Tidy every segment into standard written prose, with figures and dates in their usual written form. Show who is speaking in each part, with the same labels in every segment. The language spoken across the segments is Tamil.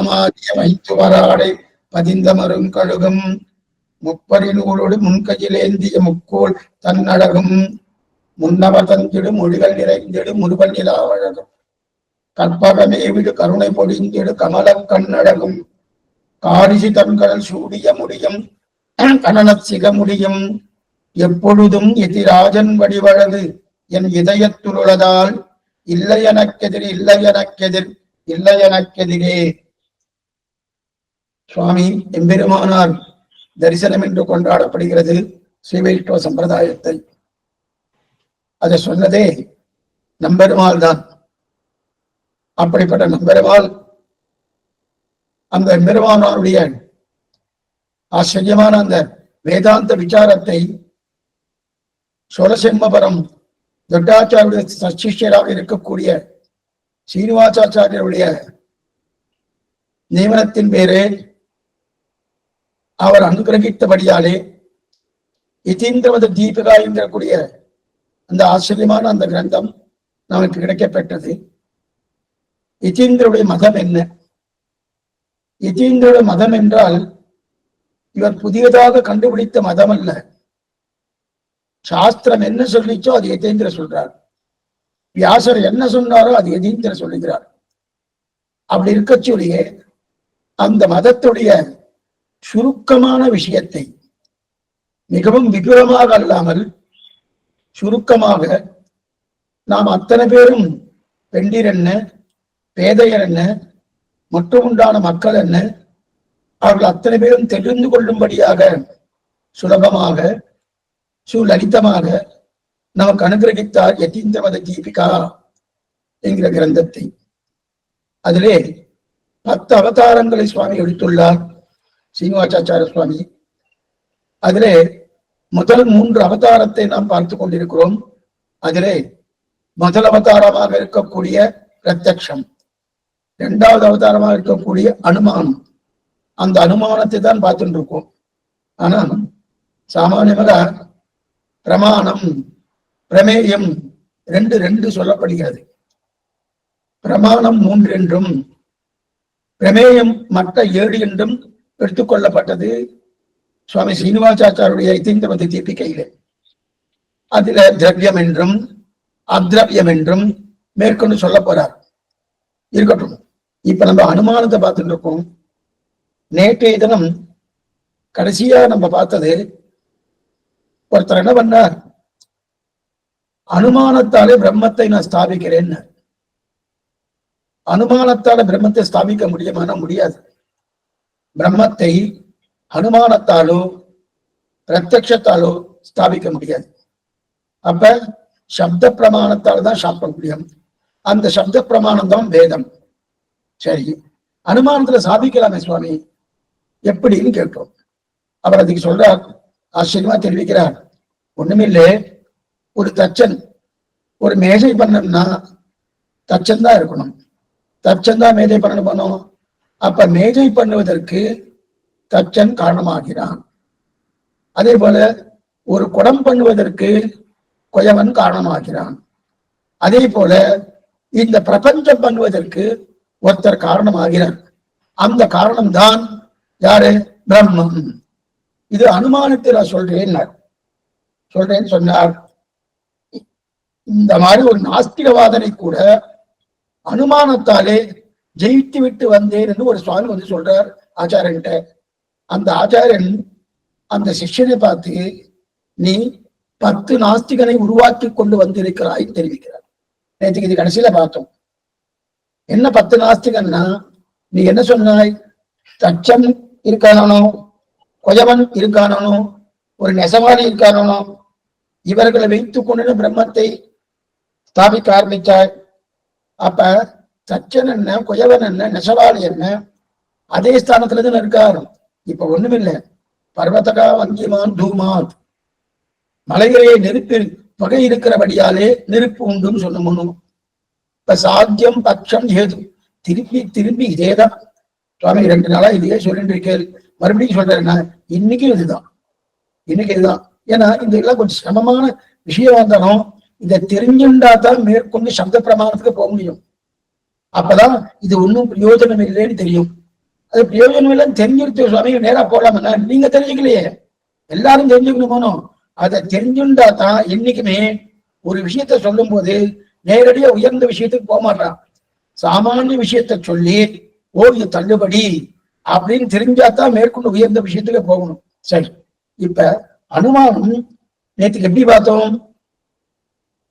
Speaker 1: மாமாதிய வைத்துவராடை பதிந்த மருங்கழுகும் முப்பரினூரோடு முன்கையிலேந்திய முக்கோள் தன்னழகும் முன்னவர் தந்திடு மொழிகள் நிறைந்திடு முருகன் நிலாவழகும் கற்பகமேவிடு கருணை பொழிந்திடு கமல கண்ணழகும் காரிசி தன்கடல் சூடிய முடியும் கணனத் சிக முடியும் எப்பொழுதும் எதிராஜன் வடிவழகு என் இதயத்துள்ளதால் இல்லை எனக்கெதிர் இல்லை எனக்கெதிர் இல்லை எனக்கெதிரே. சுவாமி எம்பெருமானார் தரிசனம் என்று கொண்டாடப்படுகிறது ஸ்ரீ வைஷ்ணவ சம்பிரதாயத்தை. அதை சொன்னதே நம்பெருமாள் தான். அப்படிப்பட்ட நம்பெருமாள் அந்த எம்பெருமானாருடைய ஆச்சரியமான அந்த வேதாந்த விசாரத்தை சோழசெம்மபுரம் தொட்டாச்சாரிய சச்சிஷ்யராக இருக்கக்கூடிய சீனிவாசாச்சாரியருடைய நியமனத்தின் பேரே அவர் அனுகிரகித்தபடியாலே யதீந்திரமத தீபிகா என்கூடிய அந்த ஆச்சரியமான அந்த கிரந்தம் நமக்கு கிடைக்கப்பெற்றது. யதீந்திரருடைய மதம் என்ன? யதீந்திரருடைய மதம் என்றால் இவர் புதியதாக கண்டுபிடித்த மதம் அல்ல. சாஸ்திரம் என்ன சொல்லிச்சோ அது யதீந்திர சொல்றார். வியாசர் என்ன சொன்னாரோ அது யதீந்திர சொல்லுகிறார். அப்படி இருக்க சொல்லியே அந்த மதத்துடைய சுருக்கமான விஷயத்தை மிகவும் விபுலமாக அல்லாமல் சுருக்கமாக நாம் அத்தனை பேரும் பெண்டிர் என்ன, பேதையர் என்ன, மற்றும் உண்டான மக்கள் என்ன, அவர்கள் அத்தனை பேரும் தெரிந்து கொள்ளும்படியாக சுலபமாக சுலலிதமாக நமக்கு அனுகிரகித்தார் யதீந்திரமத தீபிகா என்கிற கிரந்தத்தை. அதிலே 10 அவதாரங்களை சுவாமி எடுத்துள்ளார் சீனிவாசாச்சாரிய சுவாமி. அதிலே முதல் 3 அவதாரத்தை நாம் பார்த்து கொண்டிருக்கிறோம். அதிலே முதல் அவதாரமாக இருக்கக்கூடிய பிரத்யக்ஷம், 2வது அவதாரமாக இருக்கக்கூடிய அனுமானம். அந்த அனுமானத்தை தான் பார்த்துட்டு இருக்கோம். ஆனால் சாமானியமாக பிரமாணம் பிரமேயம் 2 சொல்லப்படுகிறது. பிரமாணம் 3 என்றும் பிரமேயம் மற்ற 7 என்றும் எடுத்துக்கொள்ளப்பட்டது சுவாமி சீனிவாசாச்சாரியுடைய யதீந்திரமத தீபிகையிலே. அதுல திரவியம் என்றும் அத்ரவியம் என்றும் மேற்கொண்டு சொல்ல போறார். இருக்கட்டும், இப்ப நம்ம அனுமானத்தை பார்த்துட்டு இருக்கோம். நேற்றைய தினம் கடைசியா நம்ம பார்த்தது, ஒருத்தர் என்ன பண்ணார், அனுமானத்தாலே பிரம்மத்தை நான் ஸ்தாபிக்கிறேன்னு. அனுமானத்தால பிரம்மத்தை ஸ்தாபிக்க முடியுமானா முடியாது. பிரம்மத்தை அனுமானத்தாலோ பிரத்யக்ஷத்தாலோ ஸ்தாபிக்க முடியாது. அப்ப சப்த பிரமாணத்தால் தான் சாப்பிட முடியும். அந்த சப்த பிரமாணம் தான் வேதம். சரி, அனுமானத்துல சாதிக்கலாமே சுவாமி, எப்படின்னு கேட்டோம். அவர் அதுக்கு சொல்றார், ஆச்சரியமா தெரிவிக்கிறார். ஒண்ணுமில்லை, ஒரு தச்சன் ஒரு மேஜை பண்ணணும்னா தச்சன் தான் இருக்கணும். தச்சன் தான் மேஜை பண்ணணும். அப்ப மேஜை பண்ணுவதற்கு தச்சன் காரணமாகிறான். அதே போல ஒரு குடம் பண்ணுவதற்கு கொயவன் காரணமாகிறான். அதே போல இந்த பிரபஞ்சம் பண்ணுவதற்கு ஒருத்தர் காரணமாகிறார். அந்த காரணம்தான் யாரு? பிரம்மம். இது அனுமானத்தை நான் சொல்றேன்னு சொன்னார். இந்த மாதிரி ஒரு நாஸ்திகவாதனை கூட அனுமானத்தாலே ஜெயித்து விட்டு வந்தேன் என்று ஒரு சுவாமி வந்து சொல்றார் ஆச்சாரியன்ட்ட. அந்த ஆச்சாரியன் அந்த சிஷ்யனை பார்த்து, நீ 10 நாஸ்திகனை உருவாக்கி கொண்டு வந்திருக்கிறாய் தெரிவிக்கிறார். நேற்றுக்கு இது கடைசியில பார்த்தோம். என்ன 10 நாஸ்திகன்னா, நீ என்ன சொன்னாய்? தச்சன் இருக்கானோ, கொயவன் இருக்கானோ, ஒரு நெசவாளி இருக்கானோ, இவர்களை வைத்துக் கொண்டு பிரம்மத்தை ஸ்தாபிக்க ஆரம்பிச்சாய். அப்ப தச்சன் என்ன, கொயவன் என்ன, நெசவாளி என்ன, அதே ஸ்தானத்துல தான் இருக்காரு. இப்ப ஒண்ணுமில்லை, பர்வதகா வங்கிமான் தூமாத், மலையிலேயே நெருப்பில் பகை இருக்கிறபடியாலே நெருப்பு உண்டுன்னு சொன்னோம். இப்ப சாத்தியம் பட்சம் ஏது திருப்பி திருப்பி இதேதான் சுவாமி 2 நாளா இதையே சொல்லிட்டு இருக்கேன். மறுபடியும் சொல்றேன்னா இன்னைக்கும் இதுதான். ஏன்னா இந்த எல்லாம் கொஞ்சம் சிரமமான விஷயம் வந்தாலும் இதை தெரிஞ்சுண்டா தான் மேற்கொண்டு சப்த பிரமாணத்துக்கு போக முடியும். அப்பதான் இது ஒன்றும் பிரயோஜனம் இல்லைன்னு தெரியும். அது பிரயோஜனம் இல்லைன்னு தெரிஞ்சிருச்சு சுவாமி, நேரா போலாம நீங்க தெரிஞ்சுக்கலையே, எல்லாரும் தெரிஞ்சுக்கணும் போனோம். அதை தெரிஞ்சுட்டா தான் என்னைக்குமே ஒரு விஷயத்த சொல்லும் போது நேரடியா உயர்ந்த விஷயத்துக்கு போக மாட்டான். சாமானிய விஷயத்த சொல்லி இது தள்ளுபடி அப்படின்னு தெரிஞ்சாதான் மேற்கொண்டு உயர்ந்த விஷயத்துல போகணும். சரி, இப்ப அனுமானம் நேற்றுக்கு எப்படி பார்த்தோம்?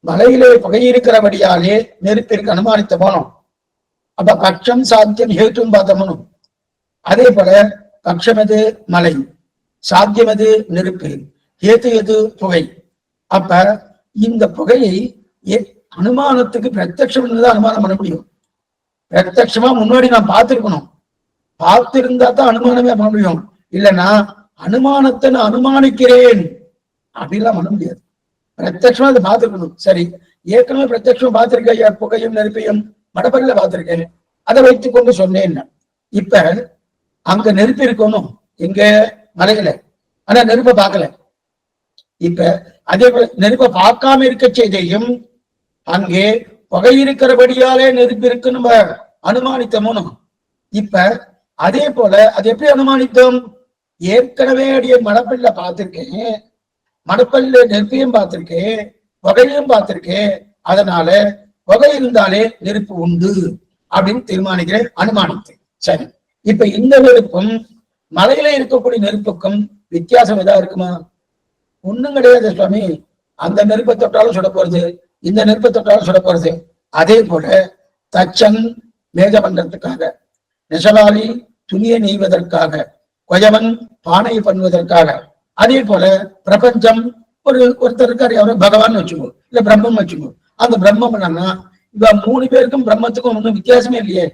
Speaker 1: மலையிலே புகையிருக்கிறபடியாலே நெருப்பிற்கு அனுமானித்த போனோம். அப்ப பட்சம் சாத்தியம் ஹேத்துன்னு பார்த்தோம். அதே போல பட்சம் எது? மலை. சாத்தியம் எது? நெருப்பு. ஹேத்து எது? புகை. அப்ப இந்த புகையை அனுமானத்துக்கு பிரத்யட்சம் தான் அனுமானம் பண்ண முடியும். பிரத்யட்சமா முன்னாடி நான் பார்த்திருக்கணும், பார்த்திருந்தா தான் அனுமானமே பண்ண முடியும். இல்லைன்னா அனுமானத்தை நான் அனுமானிக்கிறேன் அப்படிலாம் பண்ண முடியாது. பிரத்யட்சமா அதை பார்த்திருக்கணும். சரி, ஏற்கனவே பிரத்யட்சம் பார்த்திருக்கேன், புகையும் நெருப்பையும் மடப்பள்ளியில பார்த்திருக்கேன், அதை வைத்துக் கொண்டு சொன்னேன். இப்ப அங்க நெருப்பு இருக்கணும், எங்க மலையில, ஆனா நெருப்பை பார்க்கல. இப்ப அதே போல நெருப்பை பார்க்காம இருக்க செய்தையும் அங்கே புகை இருக்கிறபடியாலே நெருப்பு இருக்குன்னு நம்ம அனுமானித்தோம். இப்ப அதே போல அது எப்படி அனுமானித்தோம்? ஏற்கனவே அடிய மடப்பல்ல பார்த்திருக்கேன், மடப்பல்ல நெருப்பையும் பார்த்திருக்கேன், புகையும் பார்த்திருக்கேன், அதனால புகை இருந்தாலே நெருப்பு உண்டு அப்படின்னு தீர்மானிக்கிறேன், அனுமானித்தேன். சரி, இப்ப இந்த நெருப்பும் மலையில இருக்கக்கூடிய நெருப்புக்கும் வித்தியாசம் ஏதா இருக்குமா? ஒண்ணும் கிடையாது சுவாமி. அந்த நெருப்பை தொட்டாலும் சுட போறது, இந்த நெருப்பை தொட்டாலும் சுட போறது. அதே போல தச்சன் மேஜ பண்றதுக்காக, நெசவாளி துணியை நெய்வதற்காக, கொயவன் பானை பண்ணுவதற்காக, அதே போல பிரபஞ்சம் ஒருத்தர் இருக்காரு, அவரை பகவான் வச்சுக்கோ, இல்ல பிரம்மம் வச்சுக்கோ. அந்த பிரம்மம் என்னன்னா இப்ப 3 பேருக்கும் பிரம்மத்துக்கும் ஒன்றும் வித்தியாசமே இல்லையே,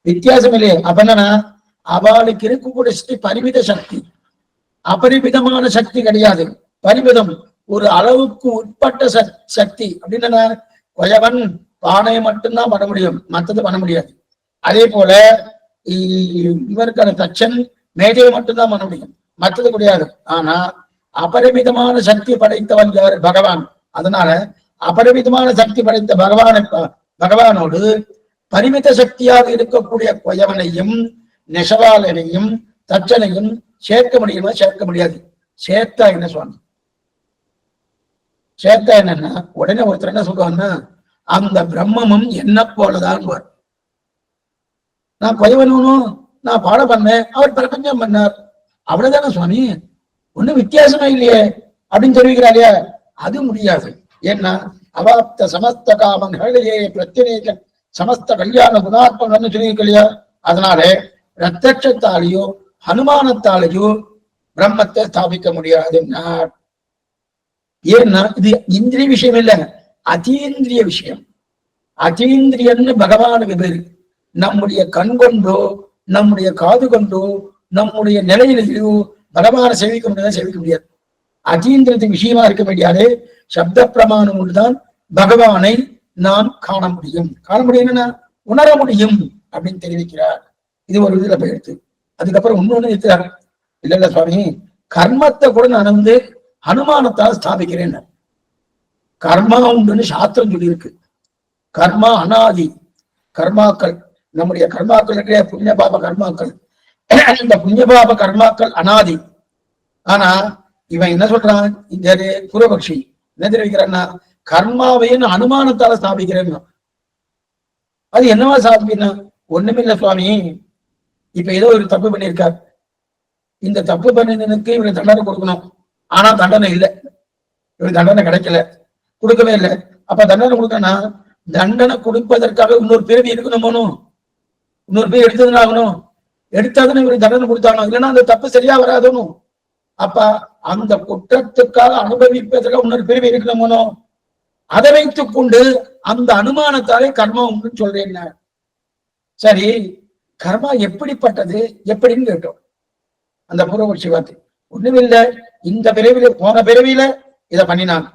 Speaker 1: வித்தியாசம் இல்லையே. அப்ப என்னன்னா அவளுக்கு இருக்கக்கூடிய சக்தி பரிமித சக்தி, அபரிமிதமான சக்தி கிடையாது. பரிமிதம், ஒரு அளவுக்கு உட்பட்ட சக்தி. அப்படின்னா கொயவன் பானையை மட்டும்தான் பண்ண முடியும், மற்றது பண்ண முடியாது. அதே போல இவருக்கான தச்சன் மேதையை மட்டும்தான் பண்ண முடியும், மற்றது கிடையாது. ஆனா அபரிமிதமான சக்தி படைத்தவன் யார்? பகவான். அதனால அபரிமிதமான சக்தி படைத்த பகவானோடு பரிமித சக்தியாக இருக்கக்கூடிய கொயவனையும் நெசவாளனையும் தச்சனையும் சேர்க்க முடியுமா? சேர்க்க முடியாது. சேர்த்தா என்ன சுவாமி? சேர்த்தா என்னன்னா உடனே ஒருத்தர் என்ன சொல்லுவாங்கன்னா, அந்த பிரம்மமும் என்ன போலதான். நான் கொயவனும் நான் பாடம் பண்ணேன், அவர் பிரபஞ்சம் பண்ணார், அவ்வளவுதானே சுவாமி, ஒண்ணும் வித்தியாசமே இல்லையே அப்படின்னு தெரிவிக்கிறாரியா? அது முடியாது. ஏன்னா அவாப்த சமஸ்த காமங்களே பிரத்யேக சமஸ்த கல்யாண குணாத்மகம்னு சொல்லியிருக்கலையா? அதனால பிரத்யட்சத்தாலேயோ அனுமானத்தாலேயோ பிரம்மத்தை ஸ்தாபிக்க முடியாதுன்னா, ஏன்னா இது இந்திரிய விஷயம் இல்ல, அதீந்திரிய விஷயம். அதீந்திரியன்னு பகவானுக்கு பேரு. நம்முடைய கண் கொண்டோ நம்முடைய காது கொண்டோ நம்முடைய நிலையிலையோ பகவானை சேவிக்க முடியாது, சேவிக்க முடியாது. அதீந்திரத்துக்கு விஷயமா இருக்க முடியாது. சப்த பிரமாணம் ஒன்றுதான் பகவானை நாம் காண முடியும். காண முடியும்னா உணர முடியும் அப்படின்னு தெரிவிக்கிறார். இது ஒரு இதுல போயிடுத்து. அதுக்கப்புறம் இன்னொன்னு இருக்கிறார், இல்ல சுவாமி, கர்மத்தை கூட நான் அனுமானத்தால் ஸ்தாபிக்கிறேன். கர்மா உண்டுன்னு சாஸ்திரம் சொல்லி இருக்கு. கர்மா அனாதி. கர்மாக்கள், நம்முடைய கர்மாக்கள் இருக்கிற புண்ணிய பாப கர்மாக்கள், இந்த புண்ணிய பாப கர்மாக்கள் அனாதி. ஆனா இவன் என்ன சொல்றான், இந்த பூர்வபக்ஷி என்ன தெரிவிக்கிறான்னா, கர்மாவையும் அனுமானத்தால ஸ்தாபிக்கிறேன். அது என்னவா ஸ்தாபிக்கணும்? ஒண்ணுமில்ல சுவாமி, இப்ப ஏதோ ஒரு தப்பு பண்ணியிருக்கார், இந்த தப்பு பண்ணினதுக்கு இவருக்கு தண்டனை கொடுக்கணும், ஆனா தண்டனை இல்லை, இவருக்கு தண்டனை கிடைக்கல, கொடுக்கவே இல்லை. அப்ப தண்டனை கொடுக்கணும், தண்டனை கொடுப்பதற்காக இன்னொரு பிறவி இருக்கணும், இன்னொரு பேர் எடுத்ததுன்னு ஆகணும், எடுத்தாதுன்னு இவருக்கு தண்டனை கொடுத்தாகணும், இல்லைன்னா அந்த தப்பு சரியா வராதுன்னு. அப்ப அந்த குற்றத்துக்காக அனுபவிப்பதற்காக இன்னொரு பிறவி இருக்கணும். அதை வைத்துக் கொண்டு அந்த அனுமானத்தாலே கர்மா உண்டுன்னு சொல்றேன். சரி, கர்மா எப்படிப்பட்டது எப்படின்னு கேட்டோம். அந்த பூர்வபக்ஷி வார்த்தை ஒண்ணுமில்லை, இந்த பிறவில போன பிறவியில இதை பண்ணினாங்க,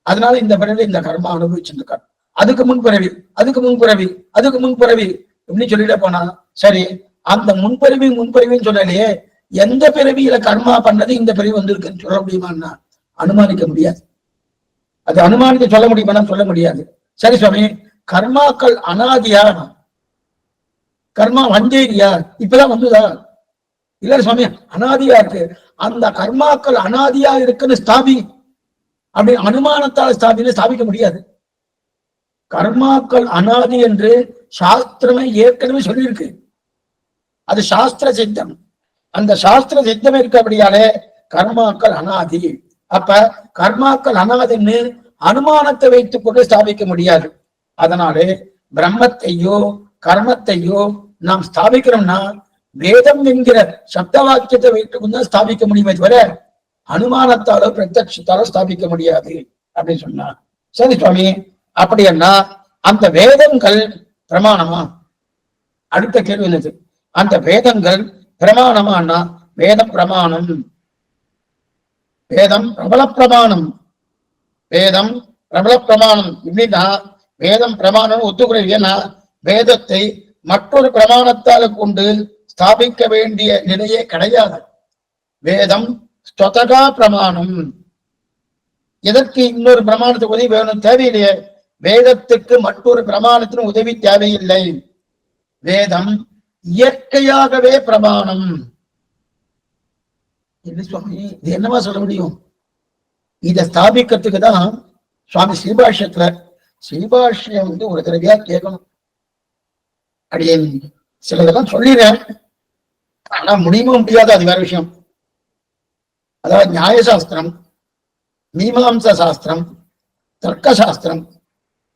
Speaker 1: அதனால இந்த பிறவில இந்த கர்மா அனுபவிச்சிருக்காங்க, அதுக்கு முன்பிறவி, அதுக்கு முன்பிறவி, அதுக்கு முன்பிறவி இப்படின்னு சொல்லிட்டே போனா. சரி, அந்த முன்பிறவின்னு சொல்லலையே, எந்த பிறவியில கர்மா பண்ணது இந்த பிறவி வந்திருக்குன்னு சொல்ல முடியுமான்னா அனுமானிக்க முடியாது. அது அனுமானிக்க சொல்ல முடியுமா? சொல்ல முடியாது. சரி சுவாமி, கர்மாக்கள் அனாதியா? கர்மா வந்தேரியா இப்பதான் வந்துதா? இல்ல சுவாமி அனாதியா இருக்கு. அந்த கர்மாக்கள் அனாதியா இருக்குன்னு ஸ்தாபி அப்படி அனுமானத்தால் ஸ்தாபிக்க முடியாது. கர்மாக்கள் அனாதி என்று சாஸ்திரமே ஏற்கனவே சொல்லியிருக்கு. அது சாஸ்திர சித்தம். அந்த சாஸ்திர சித்தம் இருக்கபடியாலே கர்மாக்கள் அனாதி. அப்ப கர்மாக்கள் அனாதின்னு அனுமானத்தை வைத்துக் கொண்டு ஸ்தாபிக்க முடியாது. அதனாலே பிரம்மத்தையோ கர்மத்தையோ நாம் ஸ்தாபிக்கிறோம்னா வேதம் என்கிற சப்த வாக்கியத்தை வைத்துக் கொண்டு ஸ்தாபிக்க முடியுமே தவிர அனுமானத்தாலோ பிரத்யட்சத்தாலோ ஸ்தாபிக்க முடியாது அப்படின்னு சொன்னார். சரி சுவாமி, அப்படி என்ன அந்த வேதங்கள் பிரமாணமா? அடுத்த கேள்வி என்னது? அந்த வேதங்கள் பிரமாணமானா வேதம் பிரமாணம், வேதம் பிரபல பிரமாணம், வேதம் பிரபல பிரமாணம் இப்படின்னா வேதம் பிரமாணம் ஒத்துக்கிறேன். ஏன்னா வேதத்தை மற்றொரு பிரமாணத்தால கொண்டு ஸ்தாபிக்க வேண்டிய நிலையே கிடையாது. வேதம் ஸ்வதகா பிரமாணம். எதற்கு இன்னொரு பிரமாணத்துக்கு உதவி வேணும்? தேவையில்லையே. வேதத்துக்கு மற்றொரு பிரமாணத்தின் உதவி தேவையில்லை. வேதம் இயற்கையாகவே பிரமாணம். என்ன சுவாமி இது என்னவா சொல்ல முடியும்? இதை ஸ்தாபிக்கிறதுக்கு தான் சுவாமி ஸ்ரீபாஷ்யம் ஒரு தடவையா கேட்கணும். அப்படியே சிலதெல்லாம் சொல்லிடுறேன், ஆனா முடியுமோ முடியாது, அது வேற விஷயம். அதாவது நியாயசாஸ்திரம், மீமாம்சா சாஸ்திரம், தர்க்க சாஸ்திரம்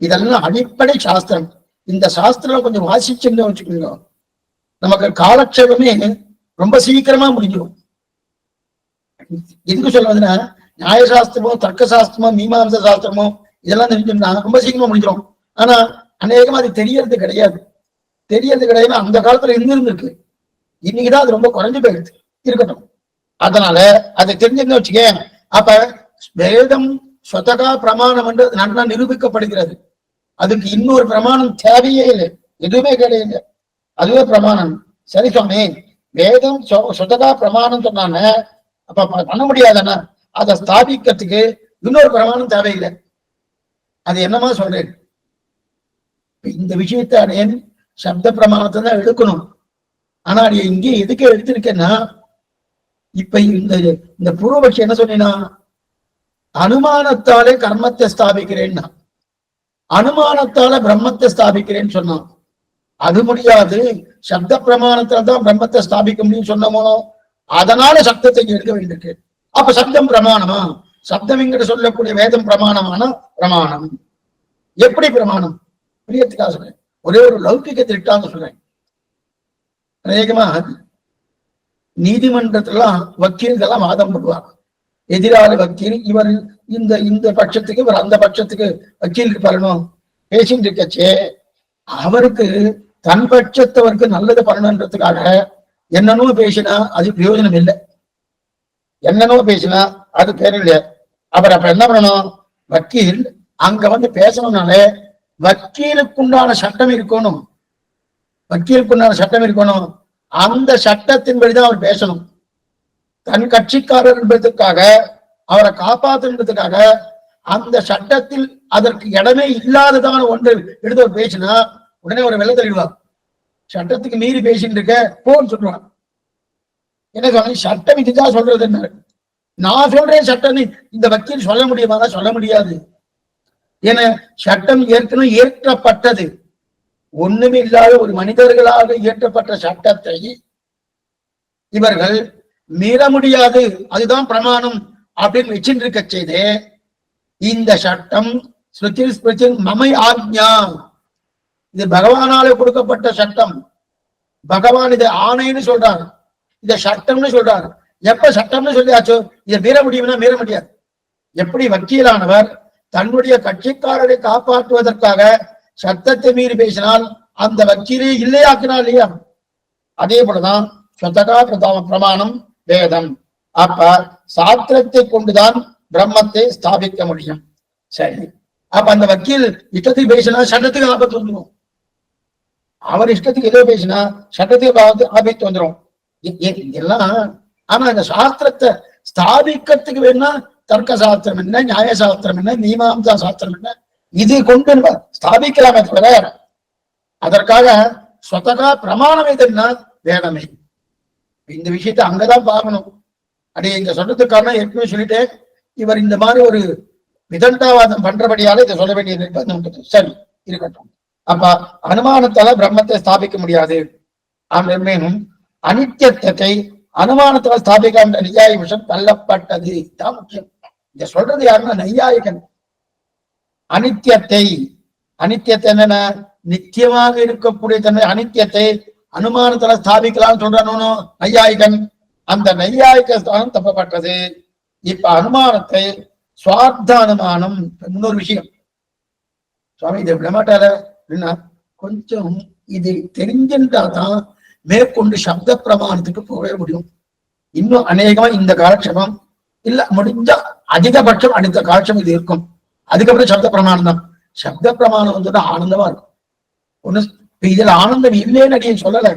Speaker 1: இதெல்லாம் அடிப்படை சாஸ்திரம். இந்த சாஸ்திரம் கொஞ்சம் வாசிச்சுன்னு வச்சுக்கோங்க, நமக்கு காலக்ஷேபமே ரொம்ப சீக்கிரமா முடிஞ்சிடும். எதுக்கு சொல்றதுன்னா நியாயசாஸ்திரமோ தர்க்க சாஸ்திரமோ மீமாம்சா சாஸ்திரமோ இதெல்லாம் தெரிஞ்சோம்னா ரொம்ப சீக்கிரமா முடிஞ்சிடும். ஆனா அநேகமா அது தெரியறது கிடையாது. அந்த காலத்துல இருந்திருக்கு, இன்னைக்குதான் அது ரொம்ப குறைஞ்சு போயிடுது. இருக்கட்டும், அதனால அதை தெரிஞ்சுன்னு வச்சுக்க. அப்ப வேதம் ஸ்வதகா பிரமாணம் என்று நல்லா நிரூபிக்கப்படுகிறது. அதுக்கு இன்னொரு பிரமாணம் தேவையே இல்லை, எதுவுமே கிடையாது, அதுவே பிரமாணம். சரி சுவாமி, வேதம் ஸ்வதகா பிரமாணம் சொன்னாங்க, அப்ப பண்ண முடியாதுன்னா அதை ஸ்தாபிக்கிறதுக்கு இன்னொரு பிரமாணம் தேவையில்லை. அது என்னமா சொல்றேன்? இந்த விஷயத்தை அடையன் சப்த பிரமாணத்தை தான் எடுக்கணும். ஆனா இங்கே எதுக்கு எடுத்திருக்கேன்னா, இப்ப இந்த பூர்வபட்சி என்ன சொன்னா, அனுமானத்தாலே கர்மத்தை ஸ்தாபிக்கிறேன்னா, அனுமானத்தால பிரம்மத்தை ஸ்தாபிக்கிறேன்னு சொன்னான். அது முடியாது, சப்த பிரமாணத்தால் தான் பிரம்மத்தை ஸ்தாபிக்க முடியும் சொன்னமோ, அதனால சப்தத்தை எடுக்க வேண்டியிருக்கு. அப்ப சப்தம் பிரமாணமா? சப்தம் என்கிட்ட சொல்லக்கூடிய வேதம் பிரமாணமான பிரமாணம். எப்படி பிரமாணம்? பிரியத்துக்காக சொல்றேன், ஒரே ஒரு லௌகிக திட்டாங்க சொல்றேன். அநேகமா நீதிமன்றத்திலாம் வக்கீல்கள்லாம் வாதம் பண்ணுவாங்க. எதிராளி வக்கீல் இவர் இந்த பட்சத்துக்கு, இவர் அந்த பட்சத்துக்கு வக்கீலுக்கு பண்ணணும் பேசிட்டு இருக்கச்சே, அவருக்கு தன் பட்சத்தவருக்கு நல்லது பண்ணணுன்றதுக்காக என்னென்னோ பேசினா அது பிரயோஜனம் இல்லை. என்னென்னோ பேசினா அது பேர் இல்லை. அவர் அப்ப என்ன பண்ணணும்? வக்கீல் அங்க வந்து பேசணும்னாலே வக்கீலுக்குண்டான சட்டம் இருக்கணும். அந்த சட்டத்தின்படிதான் அவர் பேசணும். தன் கட்சிக்காரர் என்பதற்காக, அவரை காப்பாற்றுன்றதுக்காக அந்த சட்டத்தில் அதற்கு இடமே இல்லாததான ஒன்று எடுத்து ஒரு பேசினா உடனே ஒரு வெள்ள தள்ளிடுவார். சட்டத்துக்கு மீறி பேசிட்டு இருக்க போன்னு சொல்லுவான். என்ன சொல்ல, சட்டம் இதுதான் சொல்றது என்ன? நான் சொல்றேன் சட்டம் இந்த வக்கீல் சொல்ல முடியுமா? சொல்ல முடியாது. ஏன்னா சட்டம் ஏற்கனவே இயற்றப்பட்டது. ஒண்ணுமே இல்லாத ஒரு மனிதர்களாக இயற்றப்பட்ட சட்டத்தை இவர்கள் மீற முடியாது, அதுதான் பிரமாணம் அப்படின்னு வச்சுட்டு இருக்க செய்து, இந்த சட்டம் மமை ஆக்ஞா, இது பகவானால கொடுக்கப்பட்ட சட்டம். பகவான் இதை ஆணைன்னு சொல்றாரு, இதை சட்டம்னு சொல்றாரு. எப்ப சட்டம்னு சொல்லியாச்சோ இதை மீற முடியும்னா மீற முடியாது. எப்படி வக்கீலானவர் தன்னுடைய கட்சிக்காரரை காப்பாற்றுவதற்காக சட்டத்தை மீறி பேசினால் அந்த வக்கீலே இல்லையாக்கினா இல்லையா? அதே போலதான் ஸ்வதகா பிரமாணம் வேதம். அப்ப சாஸ்திரத்தை கொண்டுதான் பிரம்மத்தை ஸ்தாபிக்க முடியும். சரி, அப்ப அந்த வக்கீல் இஷ்டத்துக்கு பேசினா சட்டத்துக்கு ஆபத்து வந்துடும். அவர் இஷ்டத்துக்கு ஏதோ பேசினா சட்டத்துக்கு ஆபத்து வந்துடும் எல்லாம். ஆனா இந்த சாஸ்திரத்தை ஸ்தாபிக்கிறதுக்கு வேணா தர்க்க சாஸ்திரம் என்ன, நியாய சாஸ்திரம் என்ன, மீமாம்சா சாஸ்திரம் என்ன, இது கொண்டு ஸ்தாபிக்கலாமே தவிர அதற்காக சொத்தகா பிரமாணம் எதுன்னா வேதமே. இந்த விஷயத்த அங்கதான் பார்க்கணும். அடைய இங்க சொல்றதுக்கான ஏற்கனவே சொல்லிட்டேன். இவர் இந்த மாதிரி ஒரு விதண்டாவாதம் பண்றபடியால இதை சொல்ல வேண்டியது. சரி இருக்கட்டும். அப்ப அனுமானத்தால பிரம்மத்தை ஸ்தாபிக்க முடியாது. மேலும் அனித்தியத்தை அனுமானத்தால் ஸ்தாபிக்க நையாயிக விஷயம் தள்ளப்பட்டது தான் முக்கியம். இத சொல்றது யாருன்னா நையாயிகன். அனித்தியத்தை என்னன்னா நித்தியமாக இருக்கக்கூடிய தன்மை அனித்தியத்தை அனுமானத்தால ஸ்தாபிக்கலாம் சொல்றானோ நையாயிகன். அந்த நையாயிக ஸ்தானம் தப்பப்பட்டது. இப்ப அனுமானத்தை சுவார்த்த அனுமானம். இன்னொரு விஷயம் சுவாமி இதை விடமாட்டார கொஞ்சம் இது தெரிஞ்சின்றாதான் மேற்கொண்டு சப்த பிரமாணத்துக்கு போகவே முடியும். இன்னும் அநேகமா இந்த காலட்சேபம் இல்ல முடிஞ்சா அதிகபட்சம் அடுத்த காலட்சம் இது இருக்கும். அதுக்கப்புறம் சப்த பிரமாணம் தான். சப்த பிரமாணம் வந்து ஆனந்தமா இருக்கும். ஒண்ணு இதுல ஆனந்தம் இல்லைன்னு அடியே சொல்லல,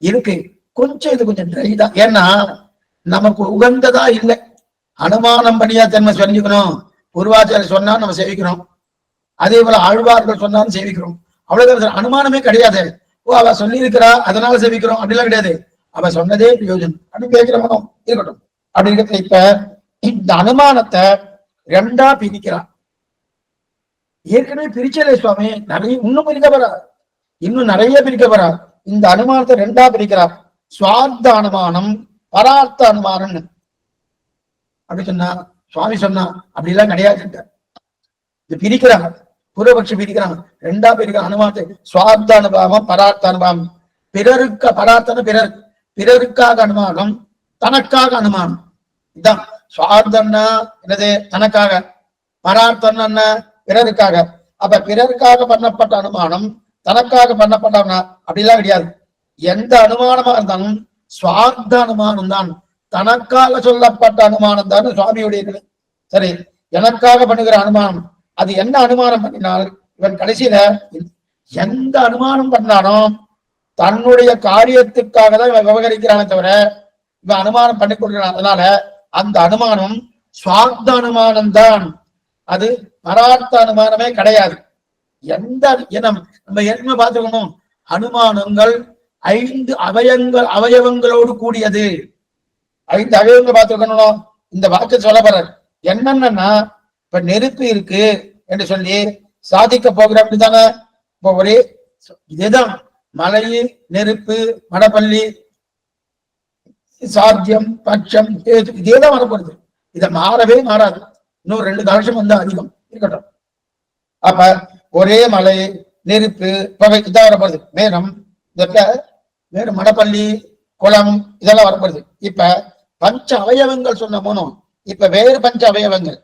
Speaker 1: இருக்கு. கொஞ்சம் இது கொஞ்சம் ட்ரை தான். ஏன்னா நமக்கு உகந்ததா இல்லை. அனுமானம் பண்ணியா தன்மை தெரிஞ்சுக்கணும். பூர்வாச்சாரியர் சொன்னா நம்ம சேவிக்கிறோம். அதே போல ஆழ்வார்கள் சொன்னாலும் சேவிக்கிறோம். அவ்வளவுதான். அனுமானமே கிடையாது. ஓ அவ சொல்லி இருக்கிறா அதனால சேவிக்கிறோம் அப்படிலாம் கிடையாது. அவ சொன்னதே பிரயோஜனம் அப்படின்னு கேட்கிறோம். இருக்கட்டும். அப்படி இருக்க இப்ப இந்த அனுமானத்தை ரெண்டா பிரிக்கிறான். ஏற்கனவே பிரிச்சலே சுவாமி, நிறைய இன்னும் பிரிக்க போறா, இன்னும் நிறைய பிரிக்க போறா. இந்த அனுமானத்தை ரெண்டா பிரிக்கிறார். சுவார்த்த அனுமானம், பரார்த்த அனுமானம் அப்படி சொன்னா சுவாமி சொன்னா அப்படி எல்லாம் கிடையாது. இது பிரிக்கிறாங்க, பூர்வபக்ஷி பிரிக்கிறாங்க, ரெண்டா பிரிக்கிறாங்க அனுமானத்தை. சுவார்த்த அனுபவம், பரார்த்த அனுபவம். பிறருக்கு பரார்த்தன பிறருக்காக அனுமானம், தனக்காக அனுமானம். இதுதான் சுவார்த்தம்னா என்னது? தனக்காக. பரார்த்தம்னா பிறருக்காக. அப்ப பிறருக்காக பண்ணப்பட்ட அனுமானம், தனக்காக பண்ணப்பட்ட அப்படிலாம் கிடையாது. எந்த அனுமானமா இருந்தாலும் சுவார்த்த அனுமானம் தான். தனக்காக சொல்லப்பட்ட அனுமானம் தான் சுவாமியுடைய. சரி, எனக்காக பண்ணுகிற அனுமானம் அது என்ன அனுமானம் பண்ணினால் இவன் கடைசியில எந்த அனுமானம் பண்ணாலும் தன்னுடைய காரியத்துக்காக தான் இவன் விவகரிக்கிறானே தவிர இவன் அனுமானம் பண்ணி கொடுக்கிறான். அதனால அந்த அனுமானம் சுவார்த்த அனுமானம் தான், அது பரார்த்த அனுமானமே கிடையாது. எந்த நம்ம ஏற்கனவே பார்த்துக்கணும், அனுமானங்கள் 5 அவயவங்களோடு கூடியது. 5 அவயவங்கள் பார்த்துக்கணும். இந்த வாக்கு சொல்ல போற என்னன்னா, இப்ப நெருப்பு இருக்கு என்று சொல்லி சாதிக்க போகிற அப்படித்தானே. இப்ப ஒரே இதுதான் மலை, நெருப்பு, மடப்பள்ளி, சாத்தியம், பட்சம், இதேதான் வரப்படுது. இதை மாறவே மாறாது. இன்னும் 2 காலட்சம் வந்து அதிகம் இருக்கட்டும். அப்ப ஒரே மலை, நெருப்பு, பகை இதான் வரப்படுது. மேலும் வேறு மடப்பள்ளி, குளம் இதெல்லாம் வரப்படுது. இப்ப பஞ்ச அவயவங்கள் சொன்ன போனோம். இப்ப வேறு பஞ்ச அவயவங்கள்